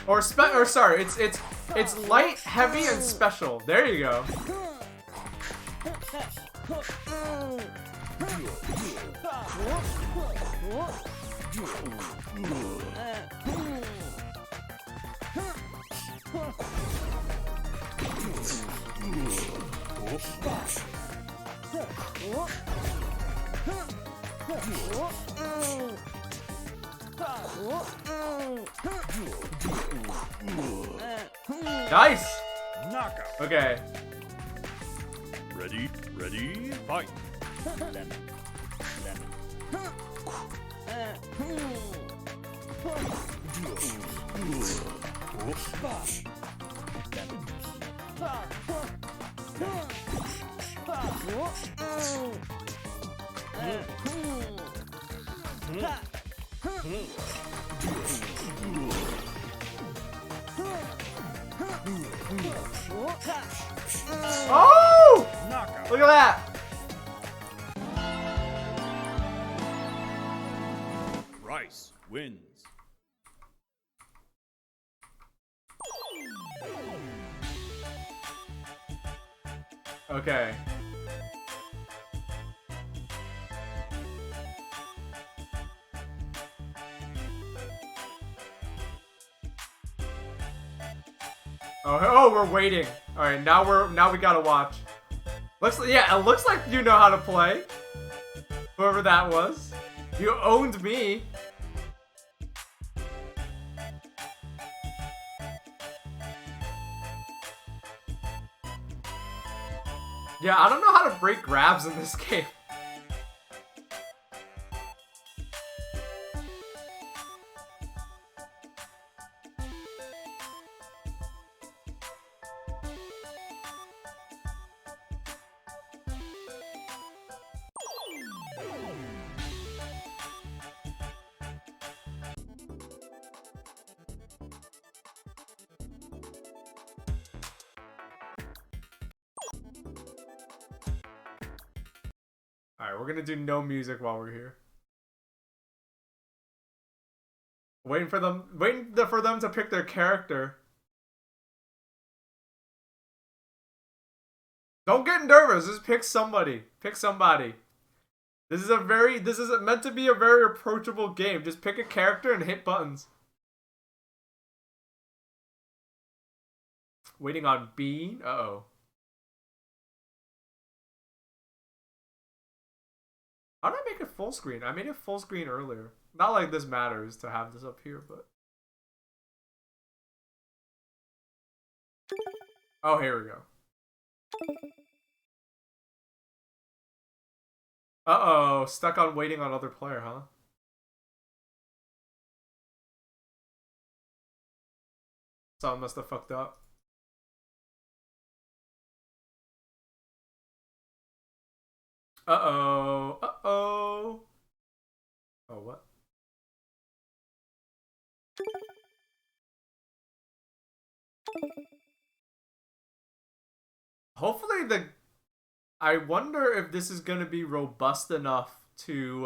Or sorry, it's light, heavy, and special. There you go. Nice! Knockout. Okay. Ready, fight. Lemon. Oh! Knockout. Look at that! Rice wins. Okay. Oh, we're waiting. All right, now we gotta watch. Yeah, it looks like you know how to play. Whoever that was, you owned me. Yeah, I don't know how to break grabs in this game. Alright, we're gonna do no music while we're here. Waiting for them to pick their character. Don't get nervous, just pick somebody. Pick somebody. This is meant to be a very approachable game. Just pick a character and hit buttons. Waiting on B. Uh-oh. How did I make it full screen? I made it full screen earlier. Not like this matters to have this up here, but... Oh, here we go. Uh-oh, stuck on waiting on other player, huh? Someone must have fucked up. Uh-oh. Uh-oh. Oh, what? Hopefully I wonder if this is gonna be robust enough to,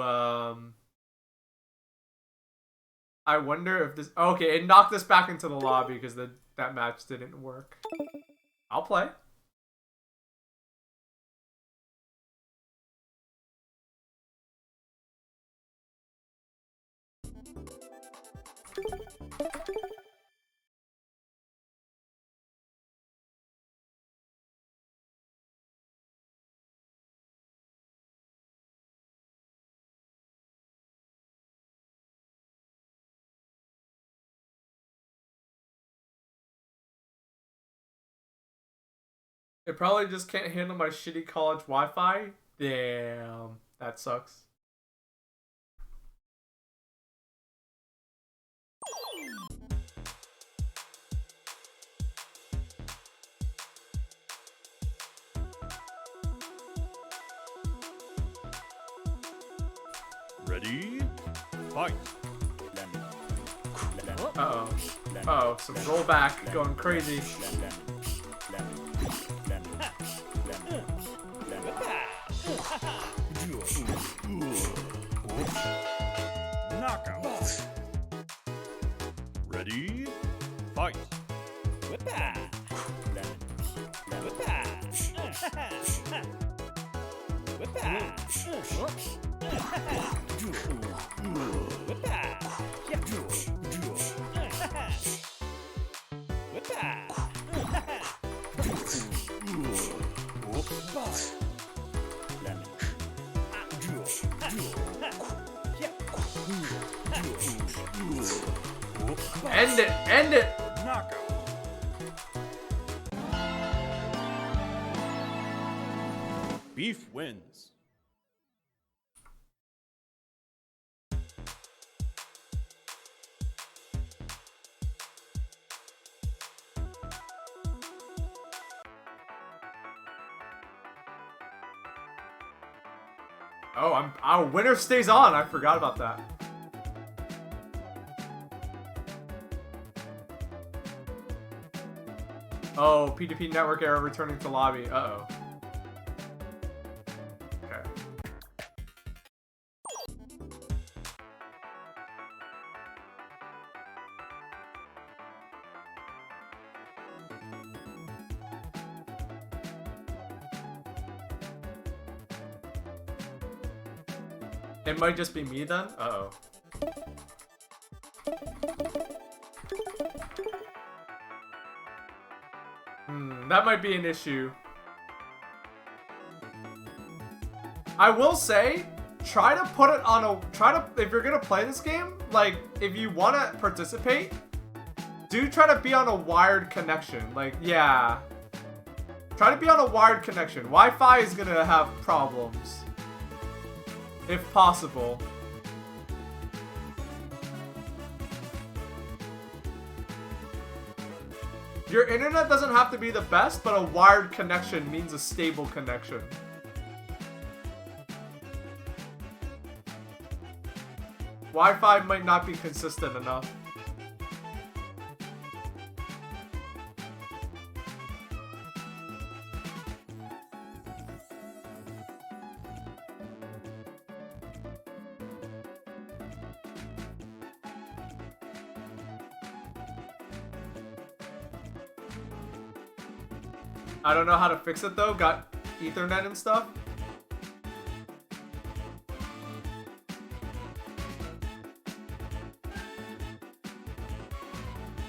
I wonder if this... Okay, it knocked us back into the lobby because that match didn't work. I'll play. It probably just can't handle my shitty college Wi-Fi. Damn, that sucks. Ready? Fight. Uh-oh. Uh-oh, so roll back, going crazy. Knockout. Ready? Fight. End it! End it! Knockout. Beef wins. Oh, our winner stays on. I forgot about that. Oh, P2P network error returning to lobby. Uh-oh. Okay. It might just be me then? Uh-oh. That might be an issue. I will say, try to put it on a, if you're gonna play this game, like, if you want to participate, do try to be on a wired connection. Like, yeah. Try to be on a wired connection. Wi-Fi is gonna have problems. If possible. Your internet doesn't have to be the best, but a wired connection means a stable connection. Wi-Fi might not be consistent enough. I don't know how to fix it though. Got Ethernet and stuff.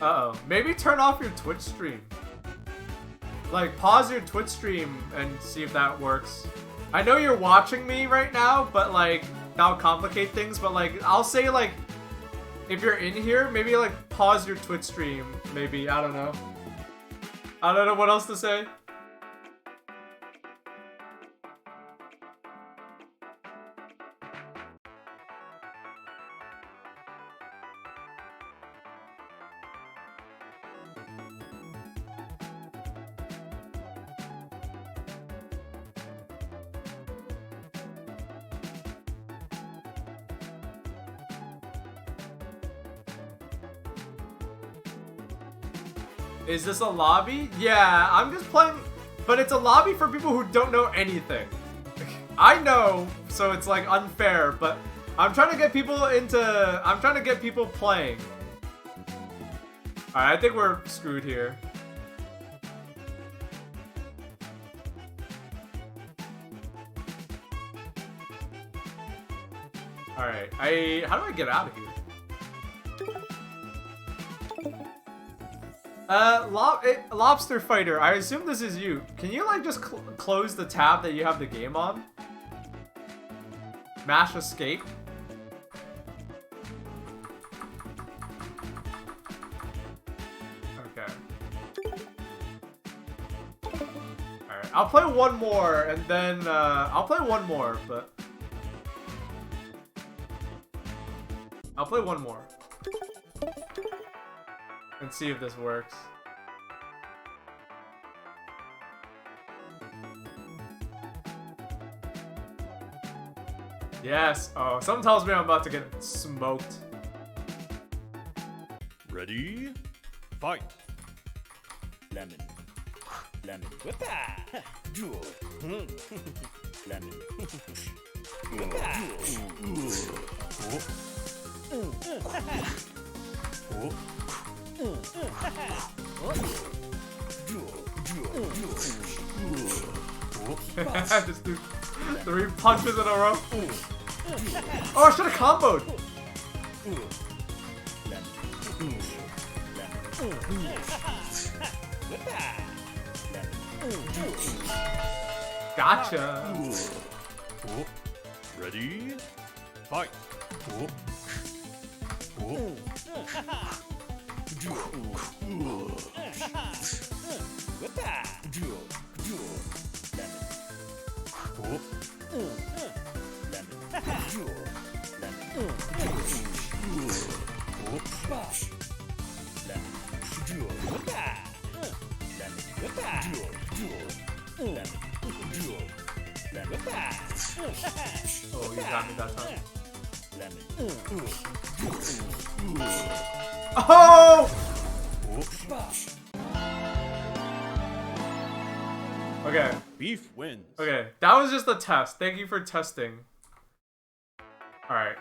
Uh-oh. Maybe turn off your Twitch stream. Like, pause your Twitch stream and see if that works. I know you're watching me right now, but like, that'll complicate things. But like, I'll say like, if you're in here, maybe like pause your Twitch stream. Maybe, I don't know. I don't know what else to say. Is this a lobby? Yeah, I'm just playing, but it's a lobby for people who don't know anything. I know, so it's like unfair, but I'm trying to get people playing. Alright, I think we're screwed here. Alright, how do I get out of here? Lobster Fighter, I assume this is you. Can you like just close the tab that you have the game on? Mash escape. Okay. Alright, I'll play one more and then, I'll play one more, but... I'll play one more. And see if this works. Yes. Oh, something tells me I'm about to get smoked. Ready? Fight. Lemon. Lemon. Whippa! Jewel. Lemon. Just do 3 punches in a row. Oh, I should have comboed. Gotcha. Ready? Fight. Oh, you got me that time. Oh! Okay. Beef wins. Okay, that was just a test. Thank you for testing. Alright.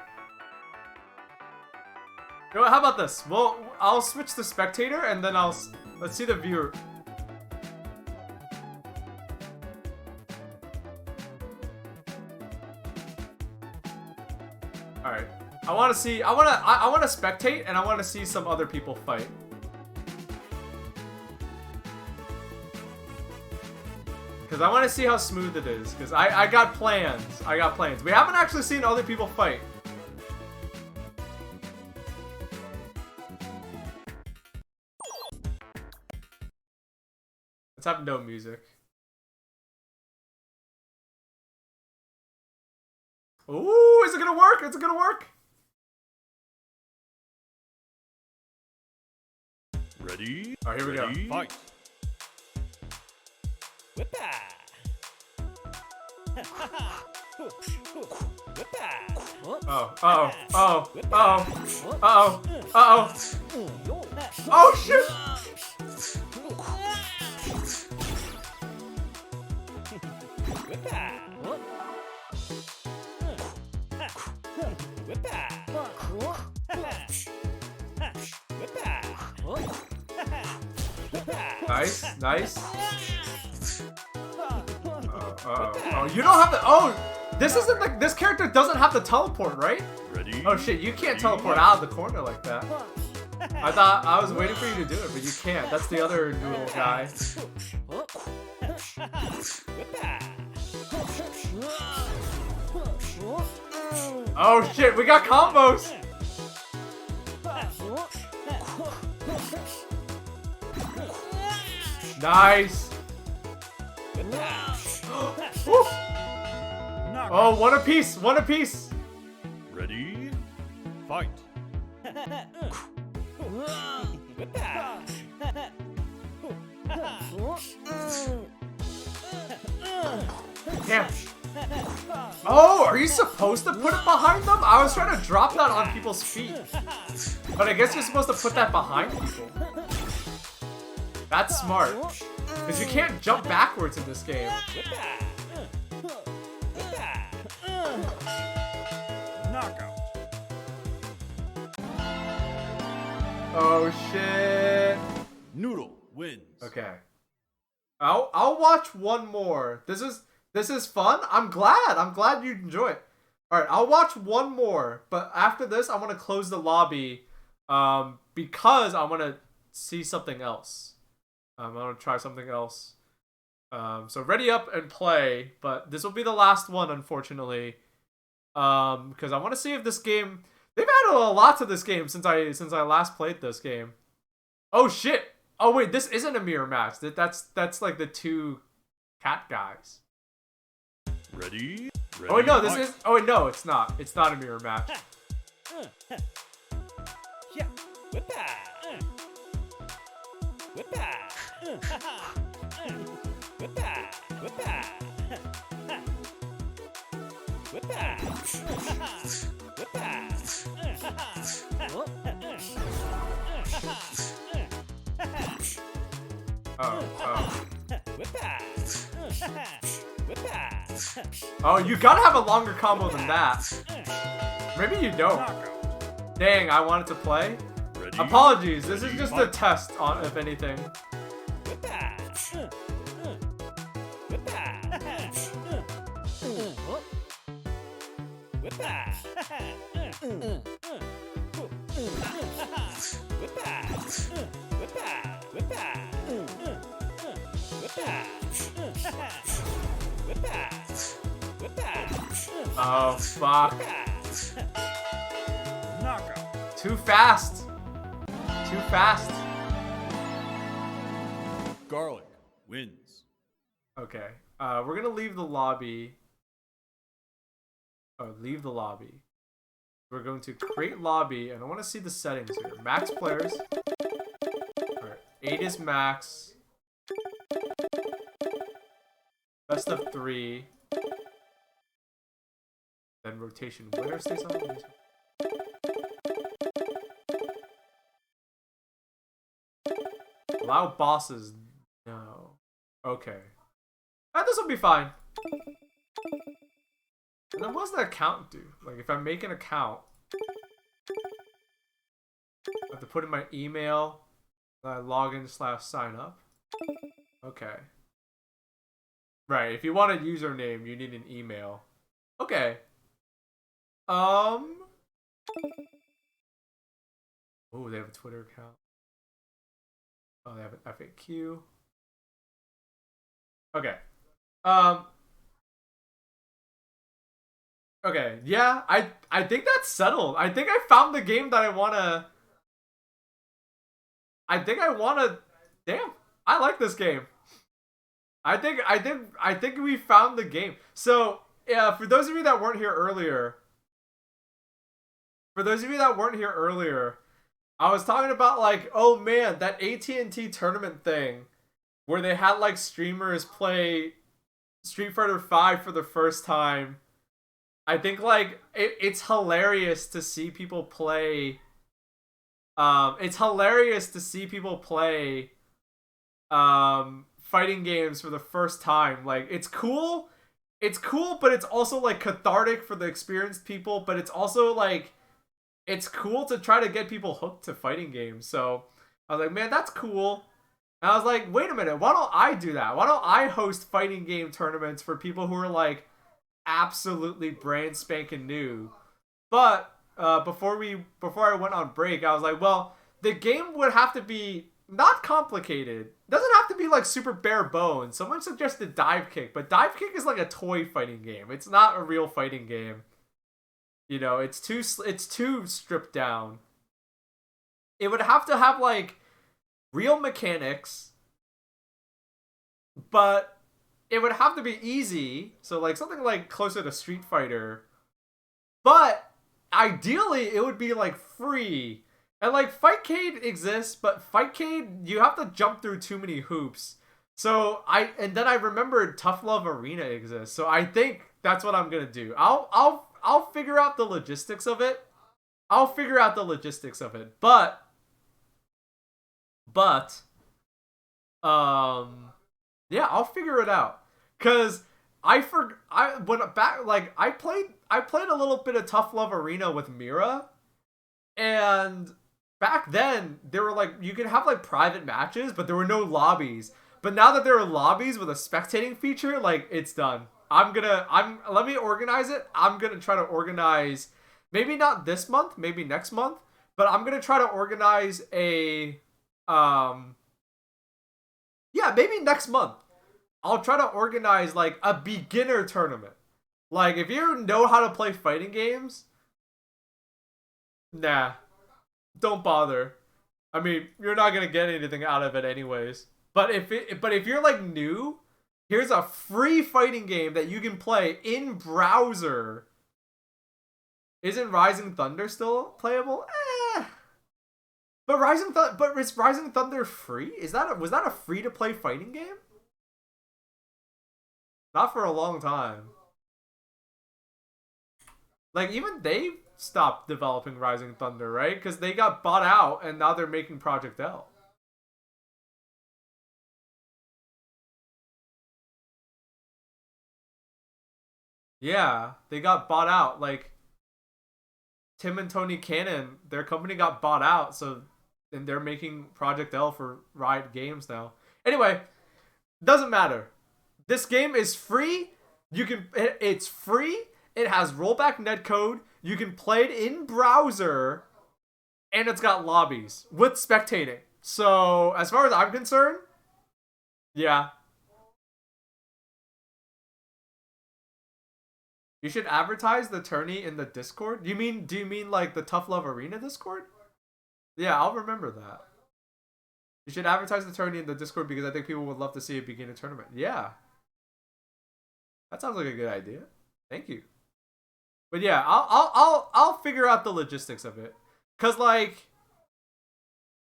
You know what, how about this? Well, I'll switch to spectator and then let's see the viewer. Alright. I wanna spectate and I wanna see some other people fight. Because I want to see how smooth it is. Because I got plans. I got plans. We haven't actually seen other people fight. Let's have no music. Ooh, is it gonna work? Is it gonna work? Ready? Alright, here we go. Fight. Oh, oh shit! Nice, nice. Oh, you don't have to. Oh, this isn't like this character doesn't have to teleport, right? Ready? Oh shit, you can't teleport out of the corner like that. I thought I was waiting for you to do it, but you can't. That's the other noodle guy. Oh shit, we got combos. Nice. Oh, one apiece, one apiece. Ready? Fight. Damn. Oh, are you supposed to put it behind them? I was trying to drop that on people's feet. But I guess you're supposed to put that behind people. That's smart. Because you can't jump backwards in this game. Knockout. Oh shit. Noodle wins. Okay. I'll watch one more. This is fun. I'm glad you enjoy it. Alright, I'll watch one more, but after this I want to close the lobby because I want to see something else. I want to try something else. So ready up and play, but this will be the last one, unfortunately. Because I want to see if this game... They've added a lot to this game since I last played this game. Oh shit! Oh wait, this isn't a mirror match. That's like the two cat guys. Ready? Oh wait, no, this is... Oh wait, no, it's not. It's not a mirror match. Oh, you gotta have a longer combo than that. Maybe you don't. Dang, I wanted to play. Ready? Apologies, this is just a test, on, if anything. Oh, fuck. Knockout. Too fast. Too fast. Garlic wins. Okay. We're gonna leave the lobby. Oh, leave the lobby. We're going to create lobby, and I want to see the settings here. Max players. Alright, 8 is max. Best of 3. Then rotation winner stays on. Allow bosses. No. Okay. This will be fine. And then what's the account do? Like, if I make an account, I have to put in my email, log in / sign up. Okay. Right, if you want a username, you need an email. Okay. Oh, they have a Twitter account. Oh, they have an FAQ. Okay. Okay, yeah, I think that's settled. I think I found the game that I wanna... Damn, I like this game. I think we found the game. So, yeah, for those of you that weren't here earlier, I was talking about, like, oh man, that AT&T tournament thing where they had, like, streamers play Street Fighter V for the first time. I think, like, it's hilarious to see people play. It's hilarious to see people play fighting games for the first time. Like, it's cool, but it's also, like, cathartic for the experienced people, but it's also, like, it's cool to try to get people hooked to fighting games. So I was like, man, that's cool. And I was like, wait a minute, why don't I do that? Why don't I host fighting game tournaments for people who are, like, absolutely brand spanking new? But before I went on break, I was like, well, the game would have to be not complicated. It doesn't have to be, like, super bare bones. Someone suggested Dive Kick, but Dive Kick is like a toy fighting game. It's not a real fighting game. You know, it's too stripped down. It would have to have, like, real mechanics, but it would have to be easy. So, like, something like closer to Street Fighter. But ideally, it would be, like, free. And, like, Fightcade exists, but Fightcade, you have to jump through too many hoops. So, then I remembered Tough Love Arena exists. So I think that's what I'm gonna do. I'll figure out the logistics of it. But yeah, I'll figure it out. Cause I played a little bit of Tough Love Arena with Mira, and back then there were, like, you could have, like, private matches, but there were no lobbies. But now that there are lobbies with a spectating feature, like, it's done. Let me organize it. I'm gonna try to organize, maybe not this month, maybe next month, but I'm gonna try to organize a, yeah, maybe next month. I'll try to organize, like, a beginner tournament. Like, if you know how to play fighting games, nah, don't bother. I mean, you're not gonna get anything out of it anyways. But if you're, like, new, here's a free fighting game that you can play in browser. Isn't Rising Thunder still playable? But is Rising Thunder free? Was that a free to play fighting game? Not for a long time. Like, even they stopped developing Rising Thunder, right? Because they got bought out and now they're making Project L. Yeah, they got bought out. Like, Tim and Tony Cannon, their company got bought out, so and they're making Project L for Riot Games now. Anyway, doesn't matter. This game is free. It's free. It has rollback netcode. You can play it in browser, and it's got lobbies with spectating. So, as far as I'm concerned, yeah. You should advertise the tourney in the Discord? Do you mean like the Tough Love Arena Discord? Yeah, I'll remember that. You should advertise the tourney in the Discord because I think people would love to see a beginner tournament. Yeah. That sounds like a good idea. Thank you. But yeah, I'll figure out the logistics of it. Cause like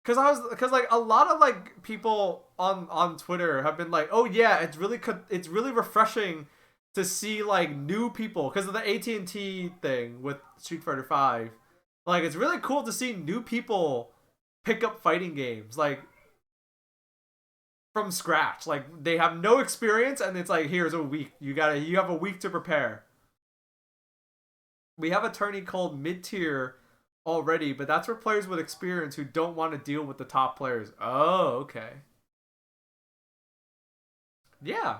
a lot of, like, people on Twitter have been like, "Oh yeah, it's really refreshing to see like new people because of the AT&T thing with Street Fighter 5. Like it's really cool to see new people pick up fighting games like from scratch. Like they have no experience and it's like here's a week. You have a week to prepare. We have a tourney called mid-tier already, but that's for players with experience who don't want to deal with the top players. Oh, okay. Yeah.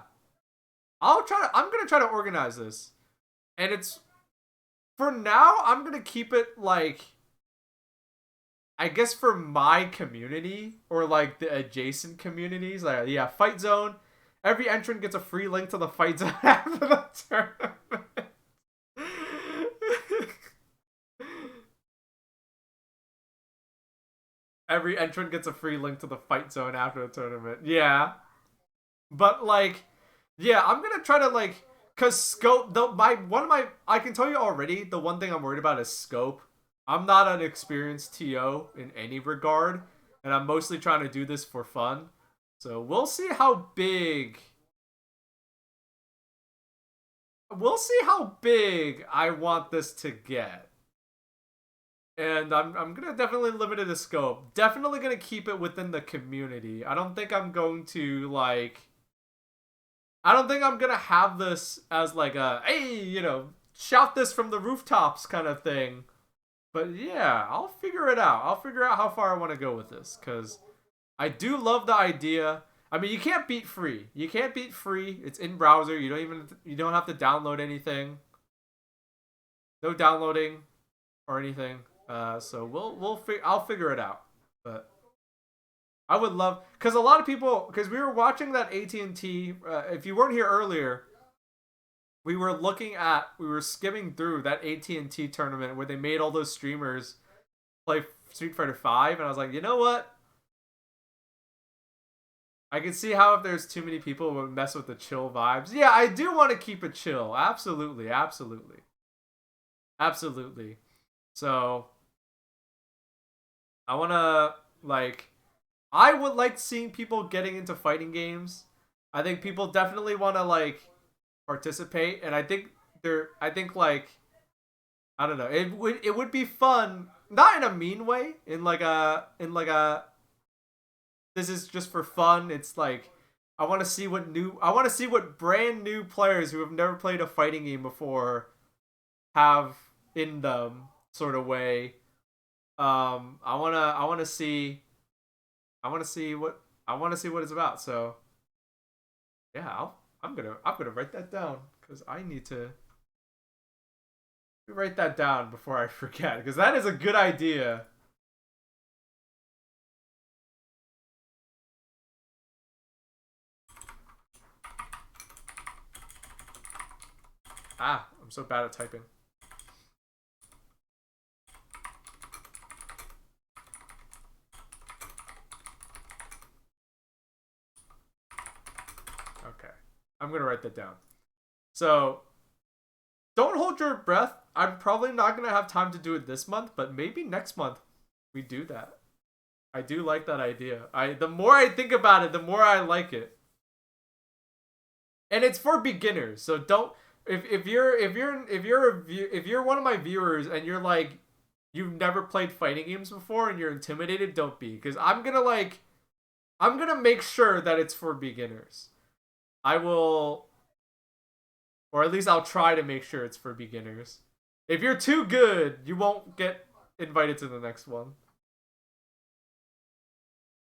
I'm gonna try to organize this. And it's for now, I'm gonna keep it like I guess for my community or like the adjacent communities. Like yeah, Fight Zone. Every entrant gets a free link to the Fight Zone after the tournament. Every entrant gets a free link to the Fight Zone after the tournament. Yeah. But like, yeah, I'm gonna try to like, cause scope. I can tell you already. The one thing I'm worried about is scope. I'm not an experienced TO in any regard, and I'm mostly trying to do this for fun. So we'll see how big. We'll see how big I want this to get. And I'm gonna definitely limit it to scope. Definitely gonna keep it within the community. I don't think I'm going to like. I don't think I'm gonna have this as like a hey, you know, shout this from the rooftops kind of thing. But yeah, I'll figure it out. I'll figure out how far I want to go with this because I do love the idea. I mean, you can't beat free. You can't beat free. It's in browser. You don't have to download anything. No downloading or anything. So I'll figure it out. But I would love because a lot of people because we were watching that AT&T. If you weren't here earlier, we were skimming through that AT&T tournament where they made all those streamers play Street Fighter 5, and I was like, you know what? I can see how if there's too many people it would mess with the chill vibes. Yeah, I do want to keep it chill. Absolutely, absolutely, absolutely. So I want to like. I would like seeing people getting into fighting games. I think people definitely want to like participate, and I think like I don't know. It would be fun, not in a mean way, in like a this is just for fun. It's like I want to see what brand new players who have never played a fighting game before have in them sort of way. I want to see what it's about. So yeah, I'm gonna write that down because I need to write that down before I forget because that is a good idea. I'm so bad at typing. Okay. I'm going to write that down. So, don't hold your breath. I'm probably not going to have time to do it this month, but maybe next month we do that. I do like that idea. The more I think about it, the more I like it. And it's for beginners. So don't if you're one of my viewers and you're like you've never played fighting games before and you're intimidated, don't be, cuz I'm going to make sure that it's for beginners. I will, or at least I'll try to make sure it's for beginners. If you're too good, you won't get invited to the next one.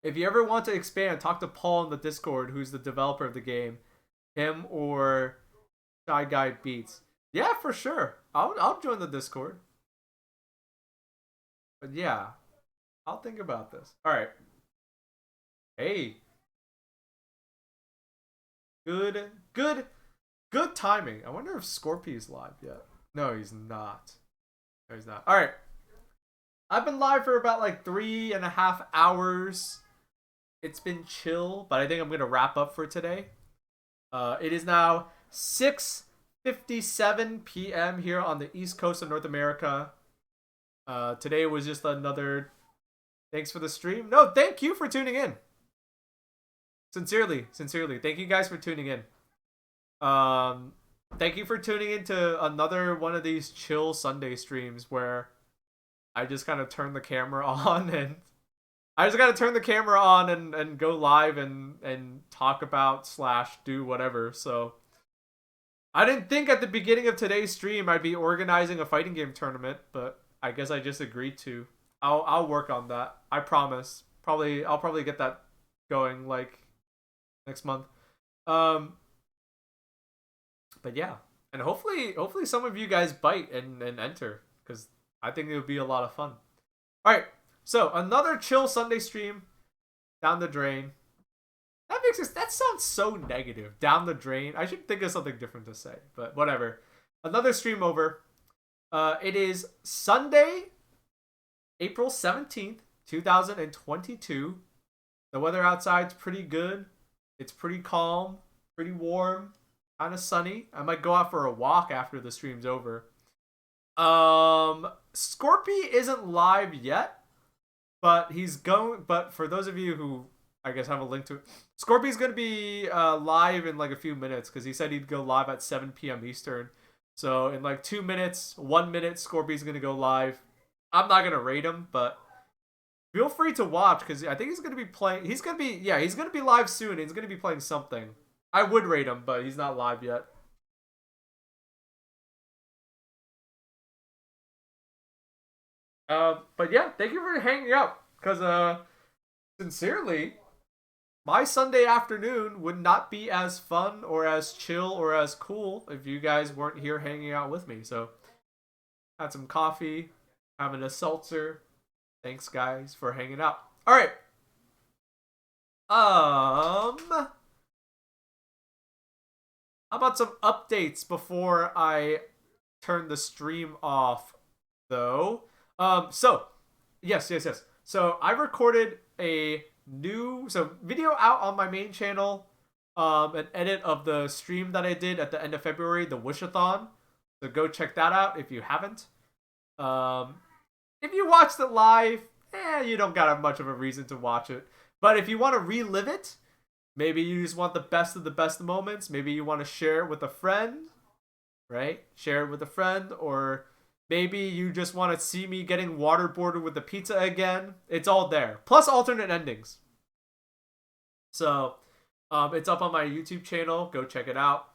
If you ever want to expand, talk to Paul in the Discord, who's the developer of the game. Him or Shy Guy Beats. Yeah, for sure. I'll join the Discord. But yeah, I'll think about this. All right. Hey. Good timing. I wonder if Scorpy's live yet. No, he's not. No, he's not. All right. I've been live for about like 3.5 hours. It's been chill, but I think I'm going to wrap up for today. It is now 6:57 p.m. here on the East Coast of North America. Today was just another thanks for the stream. No, thank you for tuning in. Sincerely. Thank you guys for tuning in. thank you for tuning into another one of these chill Sunday streams where I just kind of turn the camera on and and go live and talk about / do whatever. So I didn't think at the beginning of today's stream I'd be organizing a fighting game tournament, but I guess I just agreed to. I'll work on that. I promise. I'll probably get that going like next month. But yeah, and hopefully some of you guys bite and enter, because I think it would be a lot of fun. All right, so another chill Sunday stream down the drain. That sounds so negative. Down the drain. I should think of something different to say, but whatever. Another stream over. It is Sunday, April 17th, 2022. The weather outside's pretty good. It's pretty calm, pretty warm, kind of sunny. I might go out for a walk after the stream's over. Scorpy isn't live yet, but for those of you who I guess have a link to it, Scorpy's gonna be live in like a few minutes, because he said he'd go live at 7 p.m. Eastern. So in like 2 minutes, 1 minute, Scorpy's gonna go live. I'm not gonna rate him, but feel free to watch, because I think he's gonna be playing. He's gonna be live soon. He's gonna be playing something. I would rate him, but he's not live yet. But yeah, thank you for hanging out, because sincerely, my Sunday afternoon would not be as fun or as chill or as cool if you guys weren't here hanging out with me. So, had some coffee, having a seltzer. Thanks, guys, for hanging out. All right. How about some updates before I turn the stream off, though? Yes. So I recorded a new video out on my main channel, an edit of the stream that I did at the end of February, the Wishathon. So go check that out if you haven't. If you watched it live, you don't got much of a reason to watch it. But if you want to relive it, maybe you just want the best of the best moments, maybe you want to share it with a friend, right? Share it with a friend, or maybe you just want to see me getting waterboarded with the pizza again. It's all there. Plus alternate endings. So, it's up on my YouTube channel. Go check it out.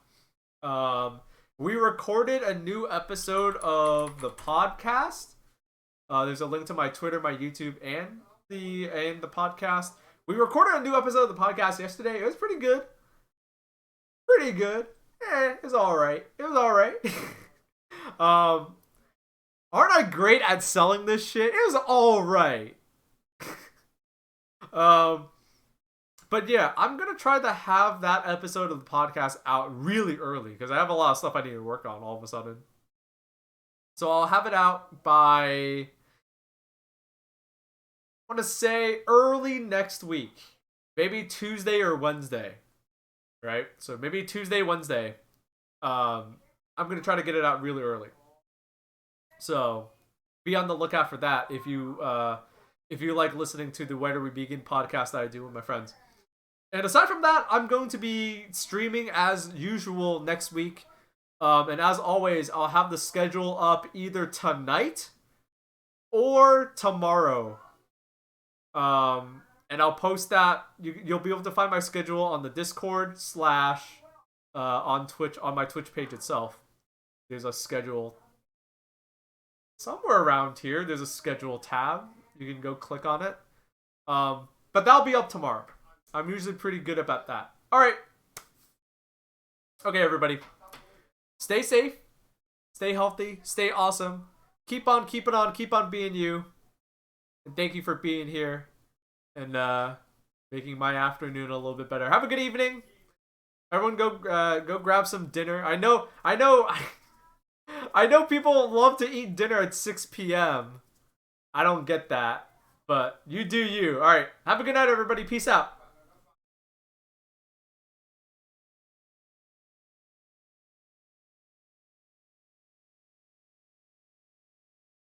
We recorded a new episode of the podcast. There's a link to my Twitter, my YouTube, and the podcast. We recorded a new episode of the podcast yesterday. It was pretty good. It was alright. Aren't I great at selling this shit? It was alright. But yeah, I'm gonna try to have that episode of the podcast out really early, because I have a lot of stuff I need to work on all of a sudden. So I'll have it out by, I want to say, early next week. Maybe Tuesday or Wednesday. Right? So maybe Tuesday, Wednesday. I'm going to try to get it out really early. So be on the lookout for that if you like listening to the Where Do We Begin podcast that I do with my friends. And aside from that, I'm going to be streaming as usual next week. And as always, I'll have the schedule up either tonight or tomorrow. And I'll post that. You'll be able to find my schedule on the Discord / on Twitch, on my Twitch page itself. There's a schedule somewhere around here. There's a schedule tab. You can go click on it. But that'll be up tomorrow. I'm usually pretty good about that. All right. Okay, everybody. Stay safe. Stay healthy. Stay awesome. Keep on keeping on. Keep on being you. And thank you for being here and making my afternoon a little bit better. Have a good evening. Everyone go grab some dinner. I know people love to eat dinner at 6 p.m. I don't get that, but you do you. All right. Have a good night, everybody. Peace out.